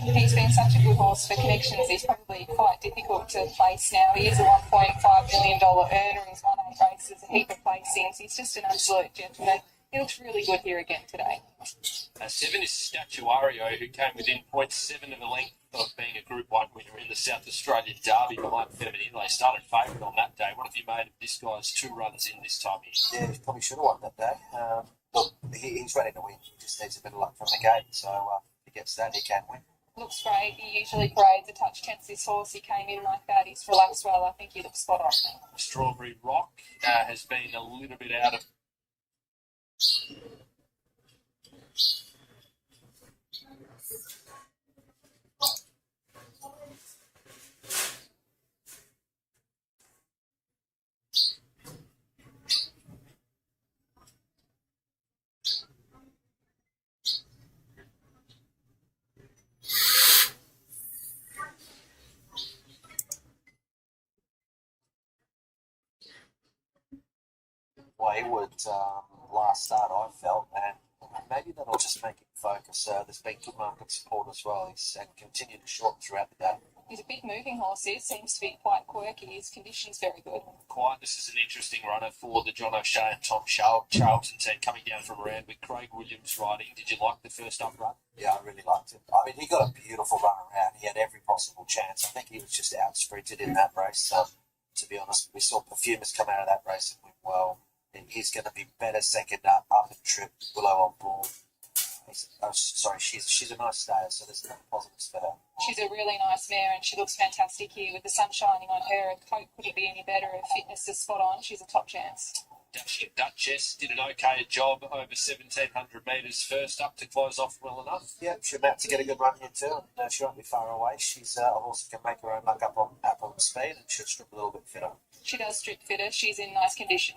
He's been such a good horse for connections. He's probably quite difficult to place now. He is a $1.5 million earner. He's won 8 races, a heap of placings. He's just an absolute gentleman. He looks really good here again today. 7 is Statuario, who came within 0.7 of a length of being a Group 1 winner in the South Australia Derby behind Feminine. They started favourite on that day. What have you made of this guy's 2 runs in this time here? Yeah, he probably should have won that day. Look, he's ready to win. He just needs a bit of luck from the gate. So if he gets that, he can win. Looks great. He usually parades a touch tense this horse. He came in like that. He's relaxed well. I think he looks spot on. Strawberry Rock has been a little bit out of... wayward last start, I felt, and maybe that'll just make him focus. There's been good market support as well. He's continued to shorten throughout the day. He's a big moving horse. He seems to be quite quirky. His condition's very good. This is an interesting runner for the John O'Shea and Tom Charlton team coming down from around with Craig Williams riding. Did you like the first up run? Yeah, I really liked it. I mean, he got a beautiful run around. He had every possible chance. I think he was just out sprinted in that race. To be honest, we saw Perfumers come out of that race and win well. He's going to be better second up in trip. Willow on board. She's a nice stayer, so there's no positives for her. She's a really nice mare, and she looks fantastic here with the sun shining on her. Her coat couldn't be any better. Her fitness is spot on. She's a top chance. Dashing Duchess did an okay job over 1,700 metres first up to close off well enough. Yep, she'll about to get a good run here too. And, she won't be far away. She's a horse that can make her own luck up on speed, and she'll strip a little bit fitter. She does strip fitter. She's in nice condition.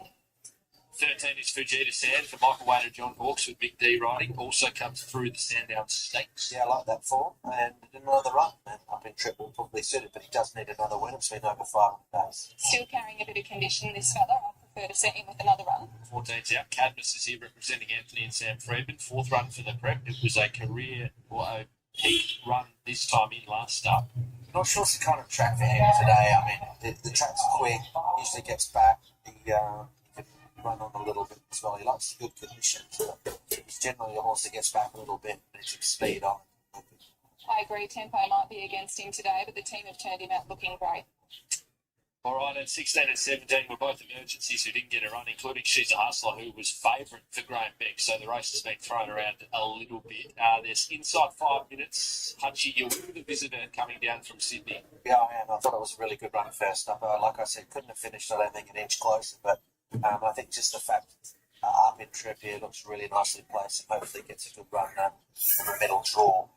13 is Fujita Sand for Michael Wade and John Hawkes with Mick D riding. Also comes through the Sandown Stakes. Yeah, I like that form. And another run. And up in trip will probably suit it, but he does need another win. It's been over 500 days. Still carrying a bit of condition, this fella. I prefer to set him with another run. 14's out. Cadmus is here representing Anthony and Sam Friedman. 4th run for the prep. It was a career or a peak run this time in last start. Not sure it's the kind of track for him today. I mean, the track's quick. Usually gets back. He can run on a little bit as well. He likes the good conditions. He's generally a horse that gets back a little bit and needs some speed on. I agree, tempo might be against him today, but the team have turned him out looking great. All right, and 16 and 17 were both emergencies who didn't get a run, including She's a Hustler, who was favourite for Graham Beck. So the race has been thrown around a little bit. There's inside 5 minutes. Hutchie, you're the visitor coming down from Sydney. Yeah, I am. I thought it was a really good run first up. Like I said, couldn't have finished, I don't think, an inch closer. But I think just the fact up in trip here looks really nicely placed and hopefully gets a good run from the middle draw.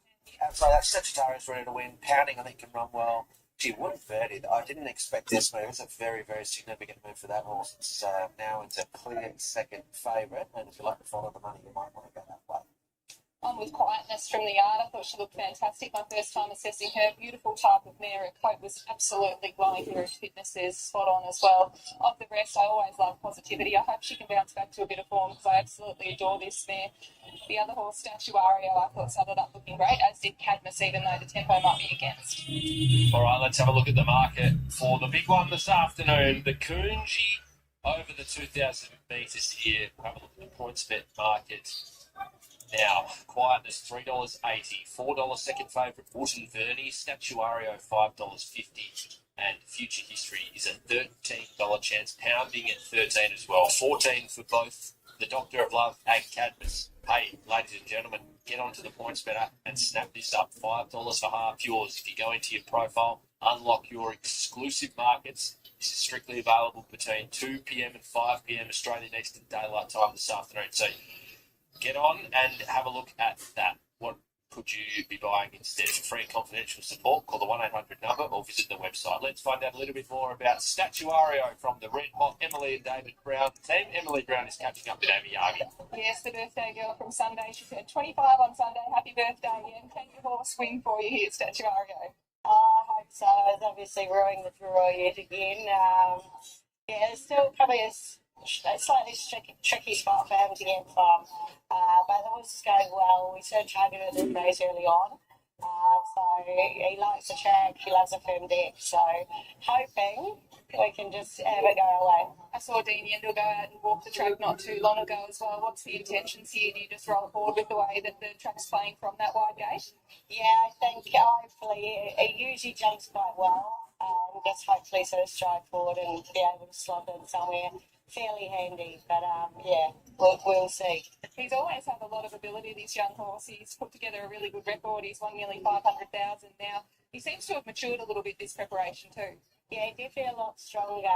So that Sagittarius ready to win. Pounding, I think, can run well. Gee, what a birdie. I didn't expect this move. It's a very, very significant move for that horse. It's now into clear second favourite. And if you like to follow the money, you might want to go that way. On with Quietness from the yard. I thought she looked fantastic. My first time assessing her. Beautiful type of mare. Her coat was absolutely glowing. Her fitness is spot on as well. Of the rest, I always love Positivity. I hope she can bounce back to a bit of form because I absolutely adore this mare. The other horse, Statuario, I thought started up looking great, as did Cadmus, even though the tempo might be against. All right, let's have a look at the market for the big one this afternoon. The Coonji over the 2,000 metres here. We'll have a look at the points bet market. Now, Quietness, $3.80. $4 second favourite, Wooten Verney. Statuario, $5.50. And Future History is a $13 chance, Pounding at 13 as well. 14 for both the Doctor of Love and Cadmus. Hey, ladies and gentlemen, get onto the points better and snap this up. $5 for half yours. If you go into your profile, unlock your exclusive markets. This is strictly available between 2 p.m. and 5 p.m. Australian Eastern Daylight Time this afternoon. So get on and have a look at that. What could you be buying instead? For free and confidential support, call the 1-800 number or visit the website. Let's find out a little bit more about Statuario from the Red Hot Emily and David Brown team. Emily Brown is catching up with Amy Yagi. Yes, the birthday girl from Sunday. She turned 25 on Sunday. Happy birthday, and can your horse win for you here, Statuario? I hope so. It's obviously ruining the draw yet again. Yeah, it's still probably a slightly tricky spot for him to get from. But the horse is going well. We sort of targeted the race early on. So he likes the track, he loves a firm deck. So hoping we can just have it go away. I saw Dean Yendel go out and walk the track not too long ago as well. What's the intentions here? Do you just roll forward with the way that the track's playing from that wide gate? Yeah, I think hopefully he usually jumps quite well. Just hopefully sort of stride forward and be able to slot in somewhere fairly handy. But yeah, we'll see. He's always had a lot of ability, this young horse. He's put together a really good record. He's won nearly 500,000 now. He seems to have matured a little bit this preparation too. Yeah, he did feel a lot stronger.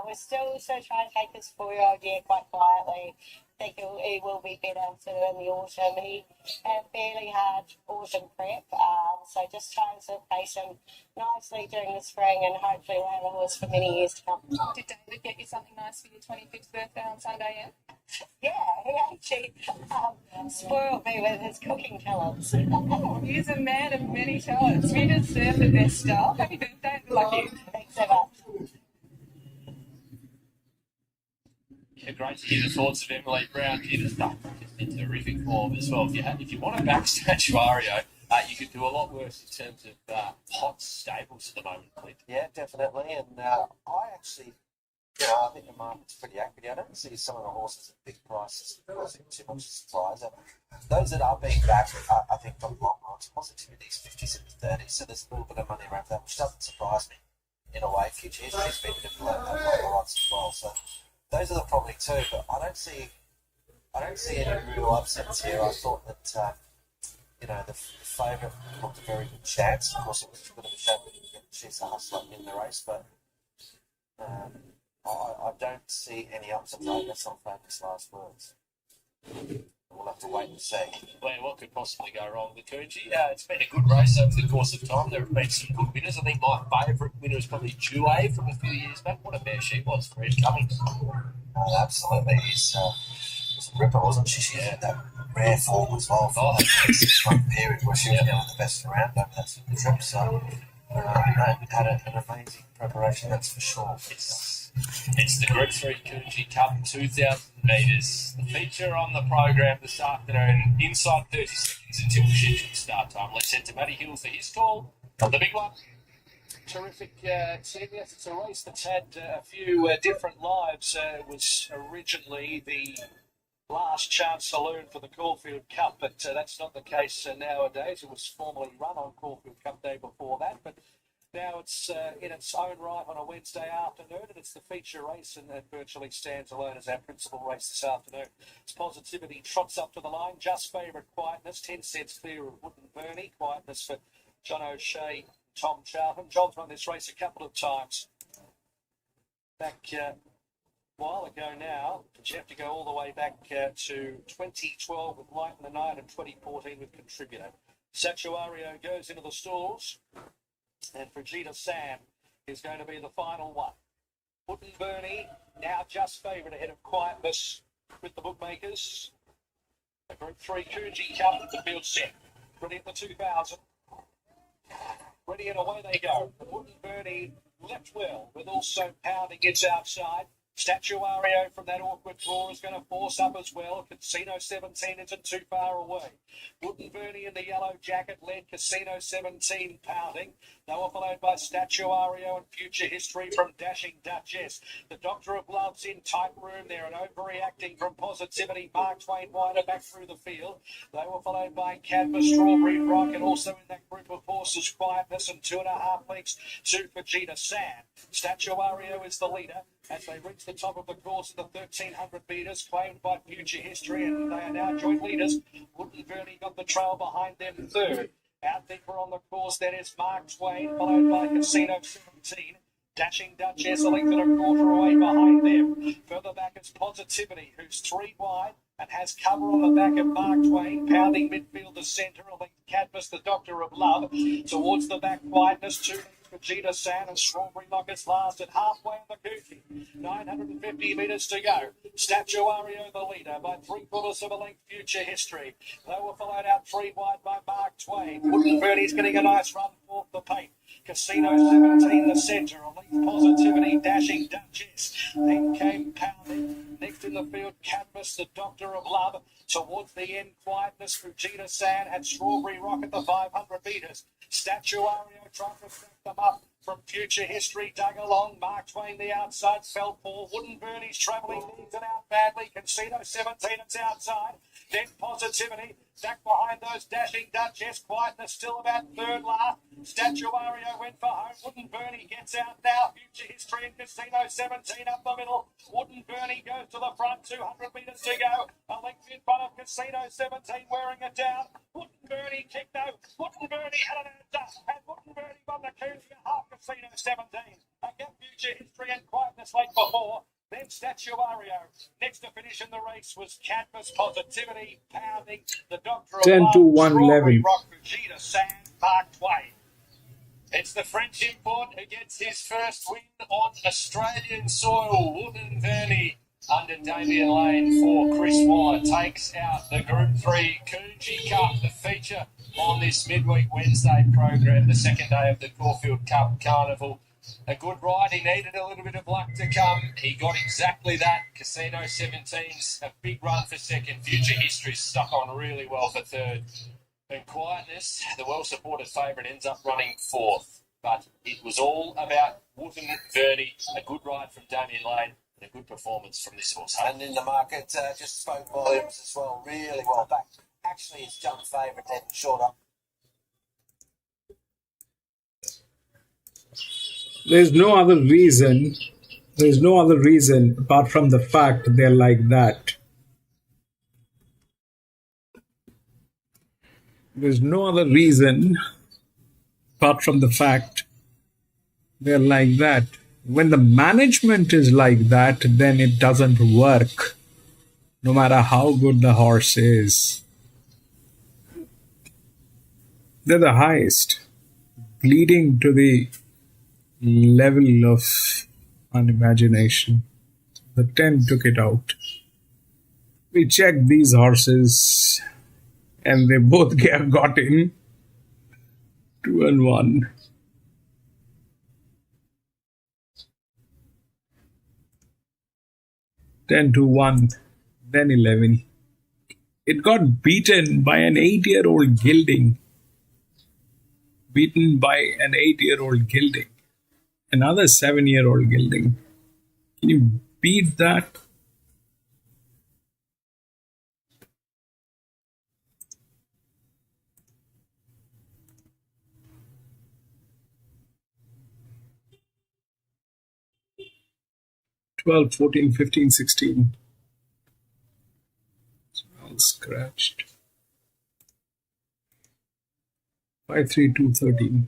We're still sort of trying to take this 4-year-old year quite quietly. I think he will be better sort of in the autumn. He had a fairly hard autumn prep, so just trying to sort of pace him nicely during the spring and hopefully we'll have a horse for many years to come. Did David get you something nice for your 25th birthday on Sunday, yeah? Yeah, he actually spoiled me with his cooking talents. Oh, he's a man of many talents. You deserve the best stuff. Happy birthday, lucky. Thanks so much. Yeah, great to hear the thoughts of Emily Brown. She just in terrific form as well. If you want to back Statuario, you could do a lot worse in terms of hot stables at the moment, Clint. Yeah, definitely. And I actually, I think the market's pretty accurate. I don't see some of the horses at big prices causing too much surprise. Those that are being backed, I think, from long runs, Positivity's 50s and 30s, so there's a little bit of money around that, which doesn't surprise me in a way. Future History's been a bit below that long runs as well. So those are the probably two, but I don't see any real upsets here. I thought that the favourite looked a very good chance. Of course, it was a bit of a shame we didn't get She's a Hustler in the race, but I don't see any upsets. That's not famous last words. We'll have to wait and see. Well, what could possibly go wrong with Coonji? It's been a good race over the course of time. There have been some good winners. I think my favourite winner is probably Due from a few years back. What a mare she was, Fred Cummings. Oh, absolutely. She's a ripper, wasn't she? She had that rare form as well for that 6-month period where she was getting the best around over that trip. So, had an amazing preparation, that's for sure. It's the Group 3 Coonji Cup, 2,000 metres. The feature on the program this afternoon, inside 30 seconds until the scheduled start time. Let's head to Matty Hill for his call on the big one. Terrific, Tim. Yes, it's a race that's had a few different lives. It was originally the last chance saloon for the Caulfield Cup, but that's not the case nowadays. It was formerly run on Caulfield Cup Day before that, but now it's in its own right on a Wednesday afternoon, and it's the feature race, and it virtually stands alone as our principal race this afternoon. It's Positivity trots up to the line, just favourite Quietness, 10 cents clear of Wooden Bernie. Quietness for John O'Shea, Tom Charlton. John's won this race a couple of times. Back a while ago now, but you have to go all the way back to 2012 with Light in the Night and 2014 with Contributor. Satuario goes into the stalls, and Frigida Sam is going to be the final one. Wooden Bernie now just favourite ahead of Quietness with the bookmakers. The Group 3 Coogee Cup, the field set. Ready at the 2000. Ready and away they go. Wooden Bernie left well, with also pounding its outside. Statuario from that awkward draw is going to force up as well. Casino 17 isn't too far away. Wooden Bernie in the yellow jacket led Casino 17 pounding. They were followed by Statuario and Future History from Dashing Duchess. The Doctor of Love's in tight room there and overreacting from Positivity. Mark Twain wider back through the field. They were followed by Cadmus, Strawberry Rock, and also in that group of horses, Quietness and 2.5 lengths to Vegeta Sand. Statuario is the leader as they reach the top of the course of the 1,300 metres, claimed by Future History, and they are now joint leaders. Wooden Bernie got the trail behind them third. Out deeper on the course, then is Mark Twain, followed by Casino 17. Dashing Duchess, a length and a quarter away behind them. Further back is Positivity, who's 3 wide and has cover on the back of Mark Twain, pounding midfield the centre, a length Cadmus, the Doctor of Love. Towards the back, Quietness, 2 lengths Vegeta Sand and Strawberry Lockets last at halfway in the Coogee. 950 metres to go. Statuario the leader by 3/4 of a length, Future History. They were followed out 3 wide by Mark Twain. Wooden Bernie's getting a nice run fourth the paint. Casino 17 the centre, a length Positivity, Dashing Duchess. Then came pounding. Next in the field, Cadmus, the Doctor of Love. Towards the end, Quietness, Fujita Sand and Strawberry Rock at the 500 metres. Statuario trying to stack them up from Future History, dug along. Mark Twain the outside, fell for Wooden Bernie's travelling leads and out badly. Casino 17, it's outside. Then Positivity, back behind those Dashing Duchess. Quietness still about third last. Statuario went for home. Wooden Bernie gets out now. Future History and Casino 17 up the middle. Wooden Bernie goes to the front, 200 metres to go. A length in front of Casino 17 wearing it down. Wooden Bernie kicked out. Wooden Bernie had an dust. And Wooden Bernie won the Coogee half Casino 17. Again, Future History and Quietness late before. Then Statuario. Next to finish in the race was Cadmus, Positivity, pounding the Doctor of 10 Love, to 1 Strawberry 11. Rock, Fujita Sand, Mark Twain. It's the French import who gets his first win on Australian soil. Wooden Bernie under Damien Lane for Chris Waller takes out the Group 3 Coogee Cup, the feature on this midweek Wednesday program, the second day of the Caulfield Cup Carnival. A good ride. He needed a little bit of luck to come. He got exactly that. Casino 17's a big run for second. Future History's stuck on really well for third. And Quietness, the well-supported favourite, ends up running fourth. But it was all about Wooden Bernie, a good ride from Damien Lane, and a good performance from this horse. And in the market, just spoke volumes as well, really well back. Actually, it's jumped favourite then, short up. There's no other reason apart from the fact they're like that. There's no other reason apart from the fact they're like that. When the management is like that, then it doesn't work, no matter how good the horse is. They're the highest, bleeding to the level of unimagination. The 10 took it out. We checked these horses and they both got in 2 and 1. Ten to 1, then 11. It got beaten by an 8-year-old gelding. Beaten by an 8-year-old gelding. Another 7-year-old gilding. Can you beat that? $12, $14, $15, $16. It's all scratched. 53213.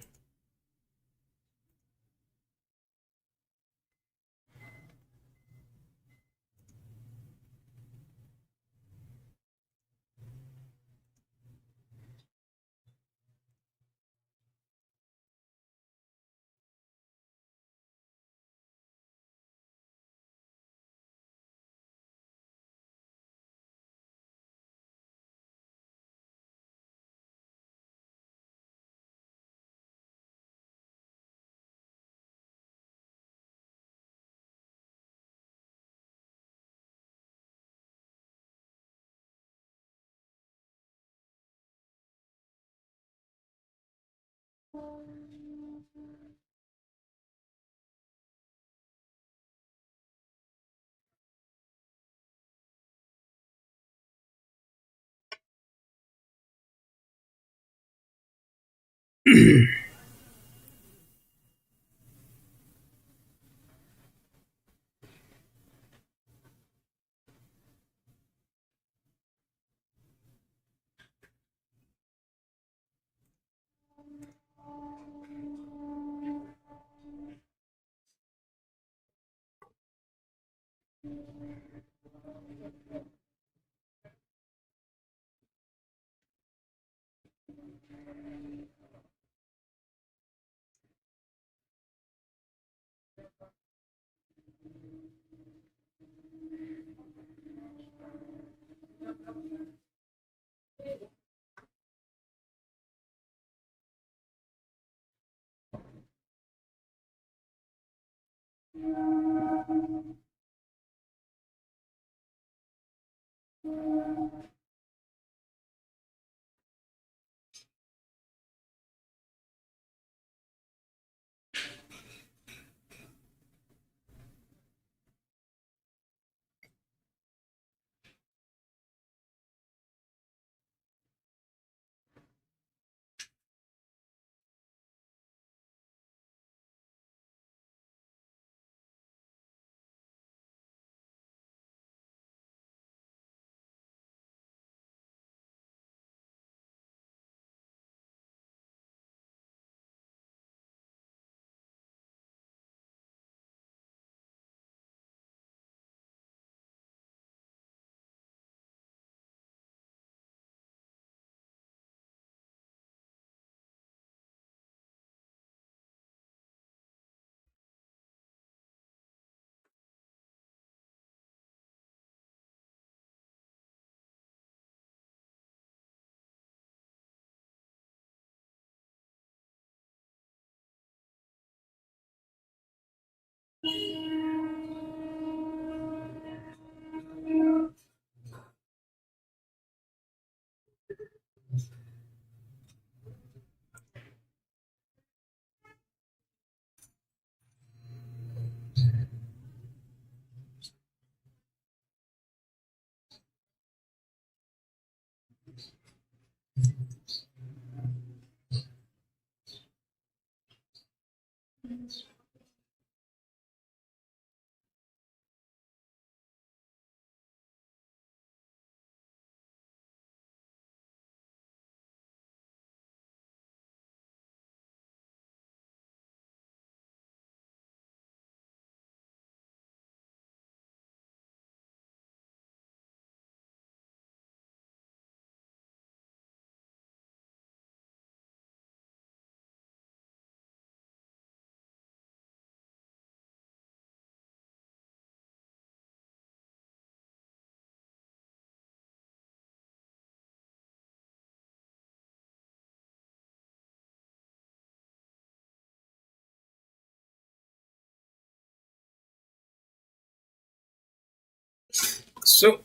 So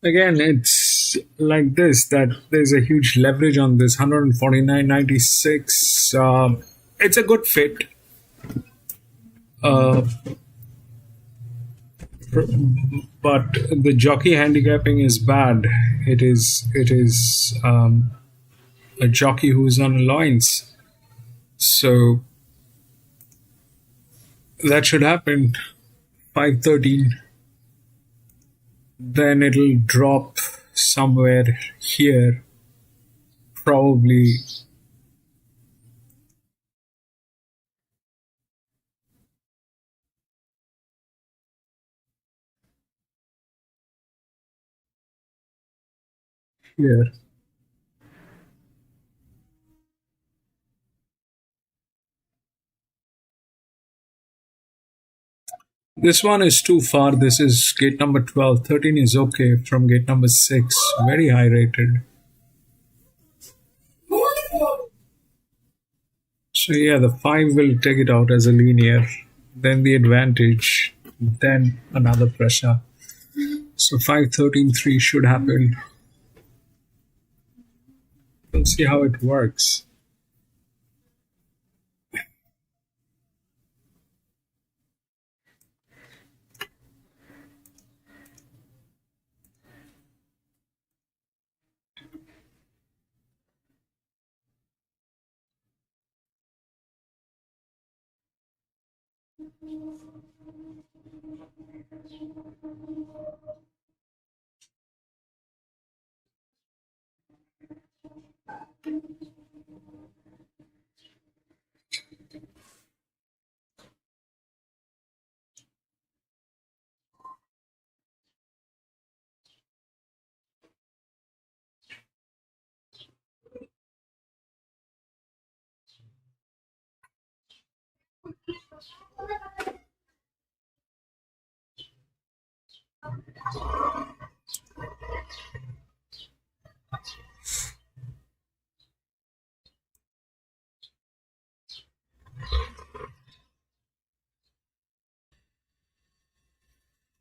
again, it's like this, that there's a huge leverage on this 149.96. it's a good fit. Uh, but the jockey handicapping is bad. It is a jockey who's on a loins. So that should happen. 513. Then it'll drop somewhere here. Probably here. This one is too far. This is gate number 12. 13 is okay from gate number 6. Very high rated. So yeah, the 5 will take it out as a linear. Then the advantage. Then another pressure. So 5, 13, 3 should happen. We'll see how it works.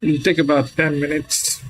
It'll take about 10 minutes.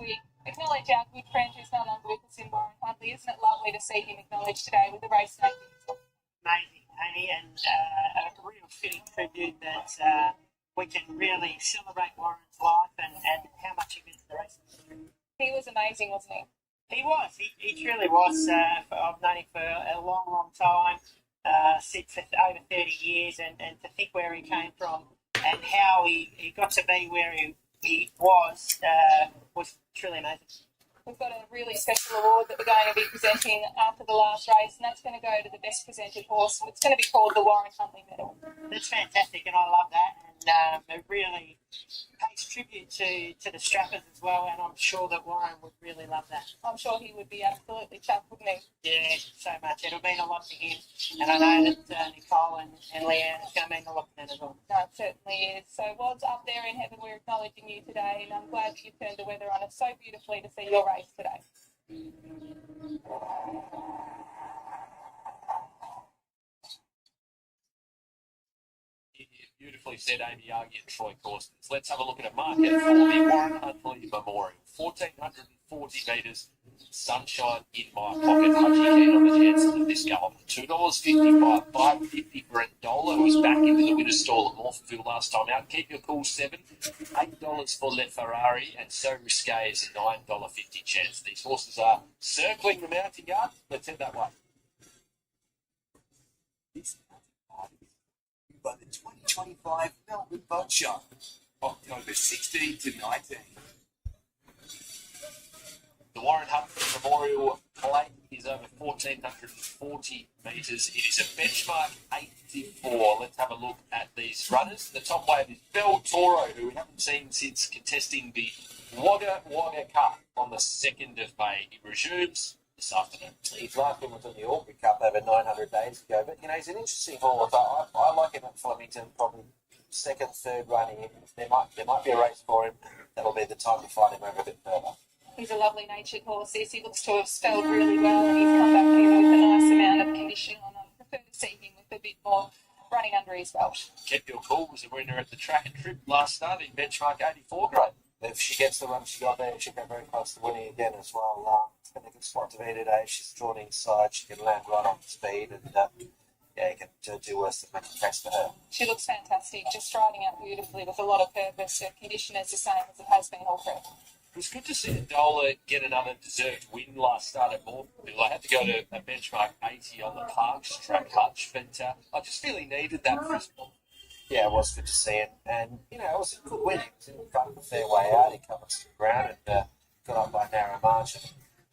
We acknowledge our good friend who's none other with us in Warren Huntley. Isn't it lovely to see him acknowledged today with the race making? Amazing, Amy, and a real fitting tribute that we can really celebrate Warren's life and how much he meant to the racing industry. He was amazing, wasn't he? He was. He truly was. I've known him for a long, long time. Sid for over 30 years, and to think where he came from and how he got to be where he was truly amazing. We've got a really special award that we're going to be presenting after the last race, and that's going to go to the best presented horse. It's going to be called the Warren Huntley Medal. That's fantastic, and I love that. And it really pays tribute to the strappers as well, and I'm sure that Warren would really love that. I'm sure he would be absolutely chuffed, wouldn't he? Yeah, so much. It'll mean a lot to him, and I know that Nicole and Leanne, it's going to mean a lot to them as well. No, it certainly is. So, Wods, up there in heaven, we're acknowledging you today, and I'm glad that you've turned the weather on us so beautifully to see your race today. Beautifully said, Amy Argy and Troy Corstens. Let's have a look at a market for the Warren Huntley Memorial. 1,440 metres, sunshine in my pocket. Hutchie keen on the chances of this going. $2.55, $5.50 for Andola, who was back into the winner's stall at Morphettville last time out. Keep Your Cool, $7, $8 for Le Ferrari, and So Risque is a $9.50 chance. These horses are circling the mounting yard. Let's head that way. By the 2025 Melbourne Boat Show, October 16 to 19. The Warren Huntley Memorial Plate is over 1,440 metres. It is a benchmark 84. Let's have a look at these runners. The top wave is Bell Toro, who we haven't seen since contesting the Wagga Wagga Cup on the 2nd of May. He resumes this afternoon. His last win was in the Aubrey Cup over 900 days ago, but he's an interesting horse. I like him at Flemington, probably second, third running. There might be a race for him. That'll be the time to fight him over a bit further. He's a lovely natured horse. This he looks to have spelled really well, and he's come back here with a nice amount of condition on. I prefer to see him with a bit more running under his belt. Kept Your Cool was a winner at the track and trip last start in benchmark 84 grade. if she gets the run she got there, she'll get very close to winning again as well. It's been a good spot to be today. She's drawn inside. She can land right on speed, and you can do worse than make a press for her. She looks fantastic, just riding out beautifully with a lot of purpose. Her condition is the same as it has been all prep. It was good to see Adola get another deserved win last start at Moorfield. I had to go to a benchmark 80 on the Parks track hutch, but I just feel he needed that for his ball. Yeah, it was good to see him, and it was a good win. He was in front of a fair way out. He covered some ground and got up by a narrow margin.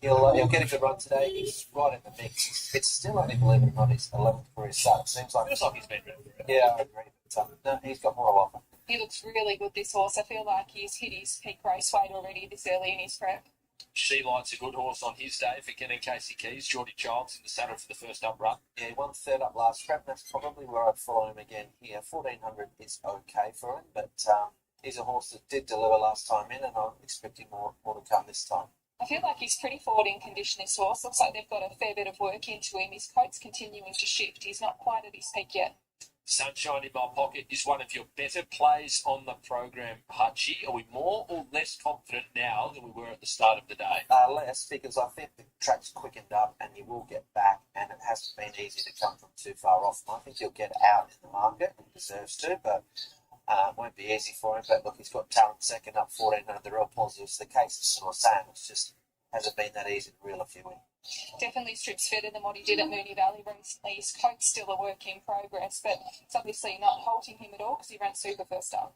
He'll get a good run today. He's right in the mix. It's still only, believe it or not, his 11th career start. It seems like he's been ready for it. Yeah, I agree. But no, he's got more to offer. He looks really good, this horse. I feel like he's hit his peak race weight already this early in his prep. She Light's a good horse on his day for Ken and Casey Keys. Geordie Childs in the saddle for the first up run. Yeah, he won third up last prep. That's probably where I'd follow him again here. 1400 is okay for him, but he's a horse that did deliver last time in, and I'm expecting more to come this time. I feel like he's pretty forward in condition, this horse. Looks like they've got a fair bit of work into him. His coat's continuing to shift. He's not quite at his peak yet. Sunshine in My Pocket is one of your better plays on the program, Hutchie. Are we more or less confident now than we were at the start of the day? Less, because I think the track's quickened up and you will get back, and it hasn't been easy to come from too far off. And I think he'll get out in the market, and he deserves to, but it won't be easy for him. But look, he's got talent second up 1400. The real positives. The case is sort of saying it's just hasn't been that easy to reel a few in. Definitely strips better than what he did at Moonee Valley recently. His coat's still a work in progress, but it's obviously not halting him at all because he ran super first up.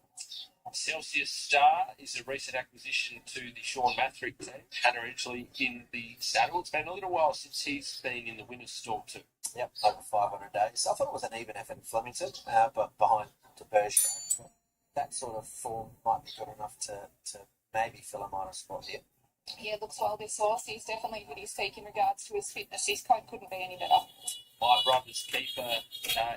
Celsius Star is a recent acquisition to the Sean Mathrick team. Hannah Edgley in the saddle. It's been a little while since he's been in the winner's stall too. Yep, over 500 days. I thought it was an even effort in Flemington, but behind De Bergerac. That sort of form might be good enough to maybe fill a minor spot here. Yeah, looks well, this horse. He's definitely hit his peak in regards to his fitness. His coat couldn't be any better. My brother's keeper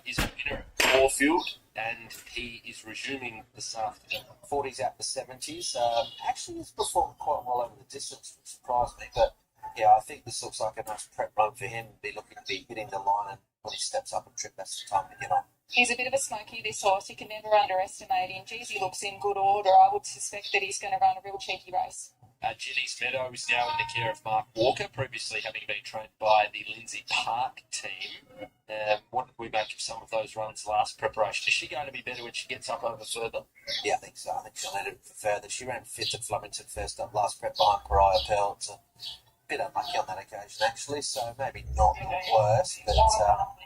is a winner at Caulfield, and he is resuming this afternoon. 40s out to 70s. Actually, he's performed quite well over the distance, which surprised me. But yeah, I think this looks like a nice prep run for him. Be looking to be hitting the line, and when he steps up and trip, that's the time to get on. He's a bit of a smoky, this horse. You can never underestimate him. Geez, he looks in good order. I would suspect that he's going to run a real cheeky race. Ginny's Meadow is now in the care of Mark Walker, previously having been trained by the Lindsay Park team. What did we make of some of those runs last preparation? Is she going to be better when she gets up over further? Yeah, I think so. I think she'll need it further. She ran fifth at Flemington first up last prep behind Pariah Pearl. It's a bit unlucky on that occasion, actually, so maybe not worse, but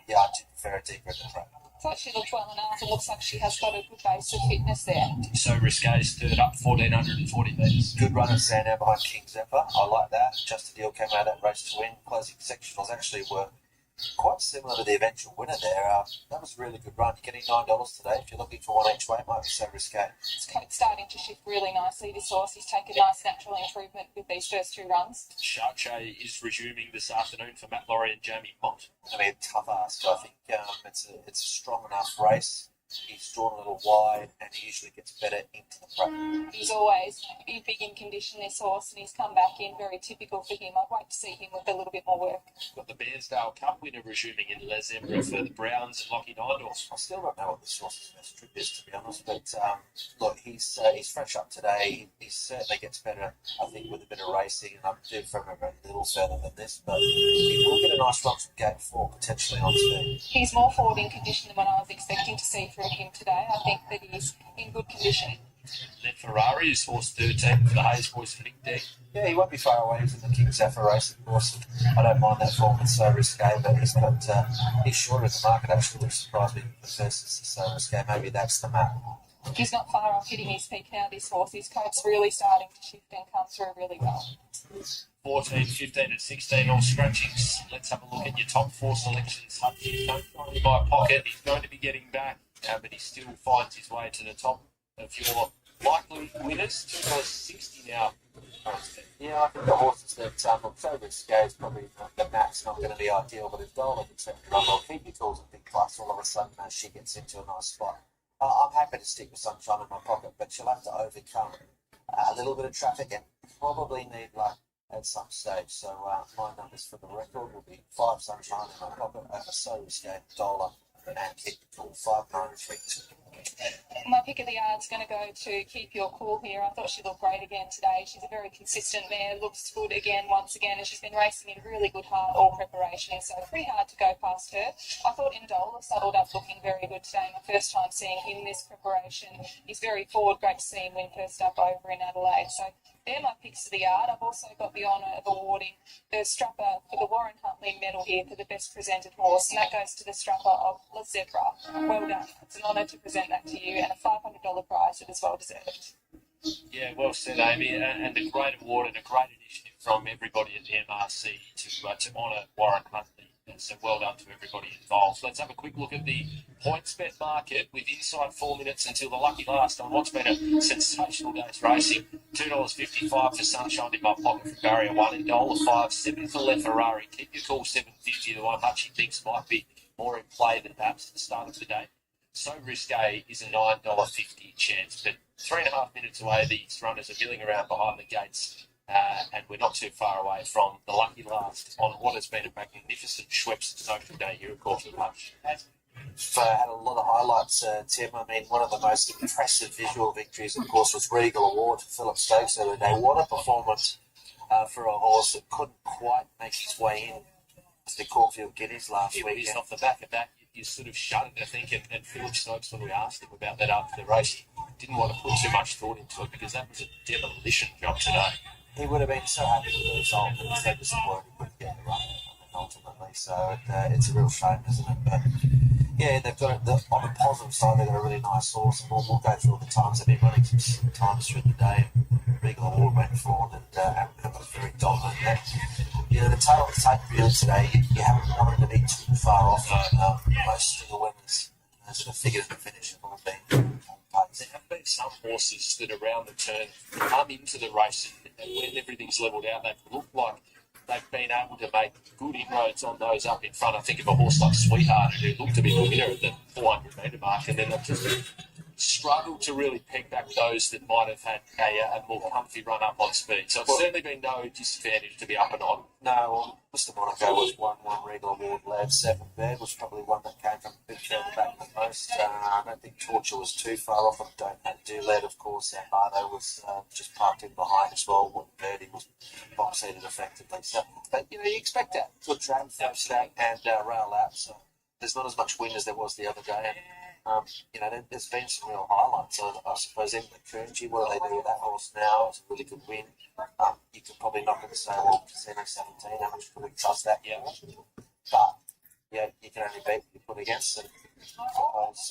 yeah, I do prefer a deeper in the track. I thought she looked well enough. It looks like she has got a good base of fitness there. So Risque's third up, 1,440 metres. Good run at Sandown behind King Zephyr. I like that. Just a deal came out of that race to win. Closing sectionals actually were quite similar to the eventual winner there. That was a really good run. You're getting $9 today. If you're looking for one each way, it might be so risque. His coat's starting to shift really nicely. This horse, he's taken nice natural improvement with these first two runs. Charche is resuming this afternoon for Matt Laurie and Jamie Mott. It's going to be a tough ask. I think it's a strong enough race. He's drawn a little wide, and he usually gets better into the front. He's always big in condition, this horse, and he's come back in, very typical for him. I'd wait to see him with a little bit more work. Got the Bairnsdale Cup winner resuming in Les Emirates for the Browns and Lockie Nindorf. I still don't know what this horse's best trip is, to be honest, but look, he's fresh up today. He certainly gets better, I think, with a bit of racing, and I'm due from him a little further than this, but he will get a nice run from gate 4, potentially on speed. He's more forward in condition than what I was expecting to see from him today. I think that he's in good condition. Ned Ferrari is horse 13 for the Hayes Boys for Nick Deck. Yeah, he won't be far away. He's in the King Zephyr race, of course. I don't mind that form. It's so risque, but he's shorter in the market, actually, which surprised me. The first is so risque. Maybe that's the map. He's not far off hitting his peak now, this horse. His coat's really starting to shift and come through really well. 14, 15 and 16 all scratchings. Let's have a look at your top 4 selections. Hutchie, don't find in my pocket. He's going to be getting back, but he still finds his way to the top of your likely winners. $2.60 now. Yeah, I think the horses that look so risque is probably the map's not going to be ideal, but if Dolan can certainly run well, keep your calls a big plus all of a sudden as she gets into a nice spot. I'm happy to stick with Sunshine in my pocket, but she'll have to overcome a little bit of traffic and probably need luck at some stage. So my numbers for the record will be 5 Sunshine in my pocket over So Risque, $1, and keep the call 5932. My pick of the yard's going to go to Keep Your Cool here. I thought she looked great again today. She's a very consistent mare, looks good again, once again, and she's been racing in really good heart all preparation, so pretty hard to go past her. I thought Indola saddled up looking very good today. My first time seeing him this preparation. He's very forward, great to see him win first up over in Adelaide. So they're my picks of the yard. I've also got the honour of awarding the strapper for the Warren Huntley medal here for the best presented horse, and that goes to the strapper of La Zebra. Well done. It's an honour to present that to you, and a $500 prize that is well deserved. Yeah, well said, Amy, and a great award and a great initiative from everybody at the MRC to honour Warren Huntley. And so well done to everybody involved. Let's have a quick look at the points bet market with inside 4 minutes until the lucky last on what's been a sensational day's racing. $2.55 for Sunshine in My Pocket for Barrier 1 and $1.05. 7 for Le Ferrari. Keep Your Cool $7.50, the one Hutchie thinks might be more in play than perhaps at the start of the day. So Risque is a $9.50 chance, but 3.5 minutes away, these runners are milling around behind the gates, and we're not too far away from the lucky last on what has been a magnificent Schweppes social day here at Caulfield. Had a lot of highlights, Tim. I mean, one of the most impressive visual victories, of course, was Regal Award for Philip Stokes the other day. What a performance for a horse that couldn't quite make its way in to the Caulfield Guineas last week. Off the back of that, you sort of shuddered, I think, and Philip Stokes, when we asked him about that after the race, didn't want to put too much thought into it because that was a demolition job today. He would have been so happy with the result, but instead disappointed he couldn't get the run ultimately. So it's a real shame, isn't it? But yeah, they've got on the positive side, they've got a really nice horse. And we'll go through all the times they've been running some times through the day. Regal Award went forward and was very dominant. You know, the tail of the tape really today, you haven't wanted to be too far off most of the winners. Sort of figured in the finish have all been on pace. There have been some horses that around the turn come into the race and when everything's levelled out, they've looked like they've been able to make good inroads on those up in front. I think of a horse like Sweetheart, who looked to be the winner at the 400 metre mark, and then they've just struggled to really peg back those that might have had a more comfy run up on speed. So it's certainly been no disadvantage to be up and on. No, well, Mr. Monaco was one Regal Award led. 7 Bed was probably one that came from a bit further back than most. I don't think Torture was too far off. I don't have Do Led, of course. Bardo was just parked in behind as well. Wooden Birdie was box seated effectively. So, but you know, you expect that. Good track, first stack, and rail out. So there's not as much wind as there was the other day. And, you know, there's been some real highlights. I suppose even the Coonji, what do they do with that horse now? It's a really good win. You could probably knock it and say, well, Casino 17, how much can we trust that? Yeah. But, yeah, you can only beat what you put against them. Because,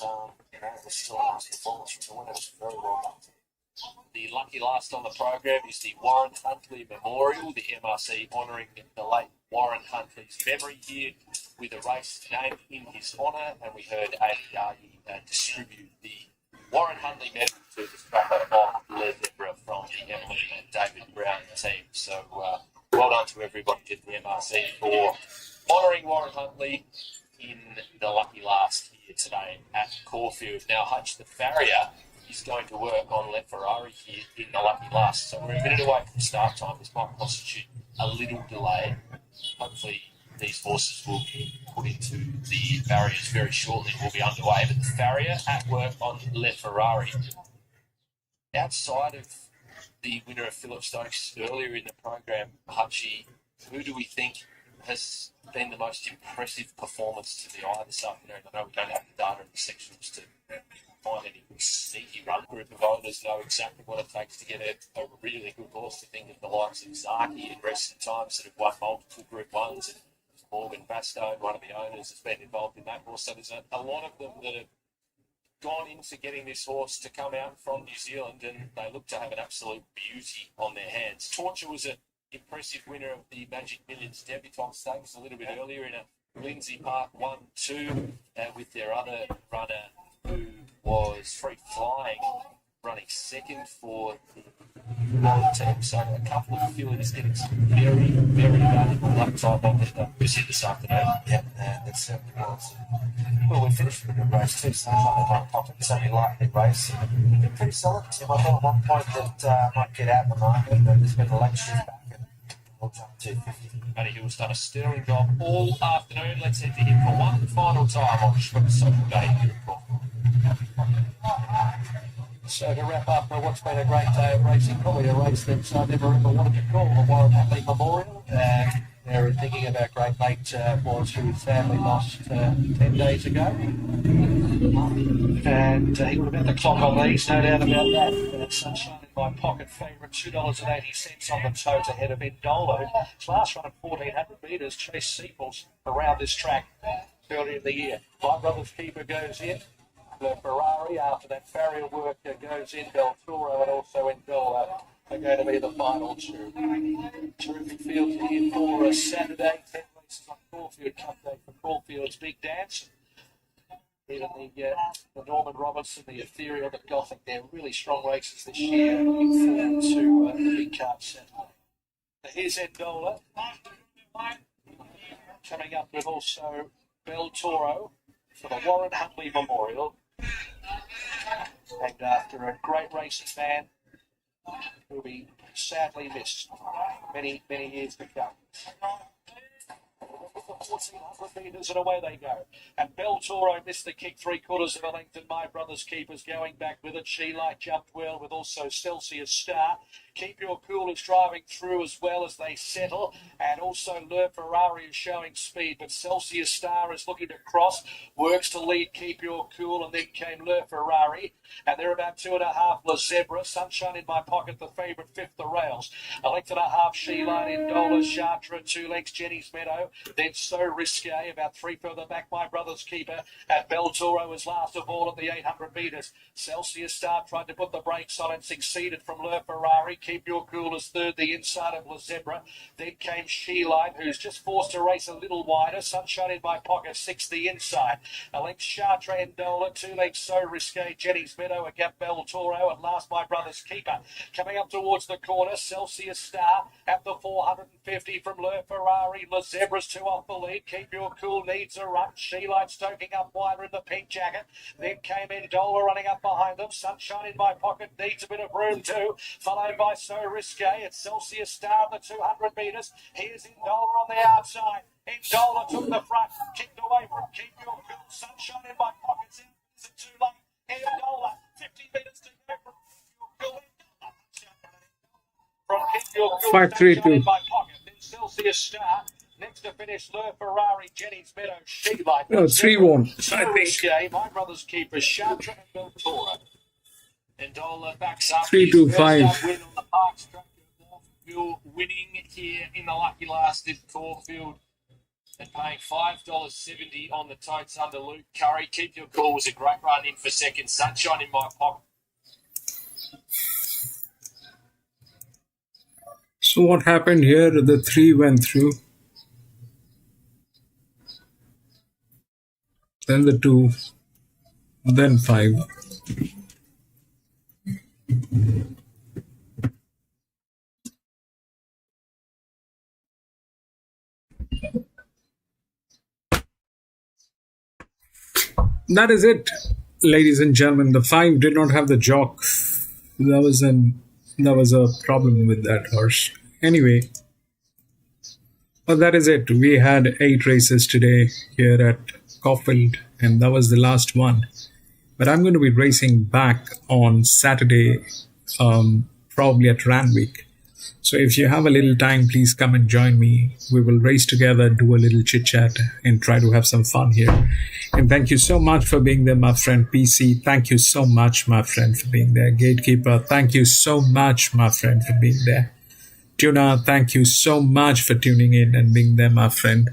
you know, it was still a nice performance from the winner. It was very well done. The lucky last on the program is the Warren Huntley Memorial, the MRC honouring the late Warren Huntley's memory here with a race named in his honour, and we heard Adi distribute the Warren Huntley medal to the strapper of Le Zebra from the Emily and David Brown team. So well done to everybody at the MRC for honouring Warren Huntley in the lucky last here today at Caulfield. Now, Hutch the Farrier is going to work on Le Ferrari here in the lucky last. So we're a minute away from start time. This might constitute a little delay. Hopefully these horses will be put into the barriers very shortly and will be underway. But the Farrier at work on Le Ferrari. Outside of the winner of Philip Stokes earlier in the program, Hutchie, who do we think has been the most impressive performance to the eye this afternoon? I know we don't have the data in the sections to find any sneaky run. Group of owners know exactly what it takes to get a really good horse. To think of the likes of Zaki in recent times that have won multiple Group 1s. And Morgan Bastone, one of the owners, has been involved in that horse. So there's a lot of them that have gone into getting this horse to come out from New Zealand, and they look to have an absolute beauty on their hands. Torture was an impressive winner of the Magic Millions Debutante Stakes a little bit earlier in a Lindsay Park 1-2 with their other runner who was Free Flying, running second for the Warren team. So a couple of fillies getting some very, very valuable luck time on this afternoon. Yeah, it certainly was. Well, we finished with a good race too, so it's only likely race. Pretty solid, Tim. I thought at one point that might get out in the market, but there's been a late shift back and we'll jump to 50. Matty Hill's done a sterling job all afternoon. Let's head to him for one final time on Schweppes Social Day here at Caufield. So to wrap up what's been a great day of racing, probably a race that I never ever wanted to call the Warren Hatley Memorial. They're thinking of our great mate Morris, whose family lost 10 days ago. And he would have had the clock on these, no doubt about that. Sunshine in my pocket favourite, $2.80 on the toes ahead of Indolo. His last run at 1,400 metres, chased Sequels around this track earlier in the year. My Brother's Keeper goes in. The Ferrari, after that farrier work, goes in. Del Toro and also Indolo are going to be the final two. Terrific field here for Saturday. 10 races on Caulfield Cup Day for Caulfield's Big Dance. Even the Norman Robertson, the Ethereal, the Gothic, they're really strong races this year. Looking forward to the big card Saturday. Here's Endola. Coming up with also Bel Toro for the Warren Huntley Memorial. And after a great racing man, who'll be sadly missed many, many years to come. 1,400 metres and away they go. And Bel Toro missed the kick 3/4 of a length, and My Brother's Keeper's going back with it. She Light jumped well with also Celsius Star. Keep Your Cool is driving through as well as they settle, and also Le Ferrari is showing speed, but Celsius Star is looking to cross, works to lead Keep Your Cool, and then came Le Ferrari, and they're about 2.5 Le Zebra. Sunshine in My Pocket, the favourite, fifth the rails. A length and a half She Light in Dola, Chartres, 2 lengths Jenny's Meadow, then So Risque, about 3 further back My Brother's Keeper, and Bel Toro is last of all at the 800 metres. Celsius Star tried to put the brakes on and succeeded from Le Ferrari. Keep Your Cool is third, the inside of Le Zebra. Then came She Light, who's just forced to race a little wider. Sunshine in My Pocket, sixth, the inside. A length Chartres and Dola, 2 lengths So Risque, Jenny's Meadow, a gap Bel Toro, and last My Brother's Keeper. Coming up towards the corner, Celsius Star at the 450 from Le Ferrari. Le Zebra's 2 off the lead. Keep Your Cool needs a run. She Light stoking up wider in the pink jacket. Then came Endola running up behind them. Sunshine in My Pocket needs a bit of room too. Followed by So Risque. It's Celsius Star at the 200 metres. Here's Endola on the outside. Endola took the front. Kicked away from Keep Your Cool. Sunshine in My Pocket. Is it too late? Endola. 50 metres to go from Keep Your Cool. From Keep Your Cool. 5-3-2. In My Pocket. Then Celsius Star. Next to finish, Le Ferrari, Jenny's Meadow, She Light. No, 3-1, I think. Risque, My Brother's Keeper, Chartres and Bel Toro. Endola backs up. 3-2-5. His first up win on the Parks track at Caulfield, winning here in the lucky last at Caulfield and paying $5.70 on the totes under Luke Curry. Keep Your Cool was a great run in for second. Sunshine in My Pocket. So what happened here? The 3 went through. Then the 2. Then 5. That is it, ladies and gentlemen. The 5 did not have the jock. That was a problem with that horse. Anyway, but that is it. We had 8 races today here at Caufield, and that was the last one. But I'm going to be racing back on Saturday, probably at Randwick. So if you have a little time, please come and join me. We will race together, do a little chit chat, and try to have some fun here. And thank you so much for being there, my friend PC. Thank you so much, my friend, for being there. Gatekeeper, thank you so much, my friend, for being there. Tuna, thank you so much for tuning in and being there, my friend.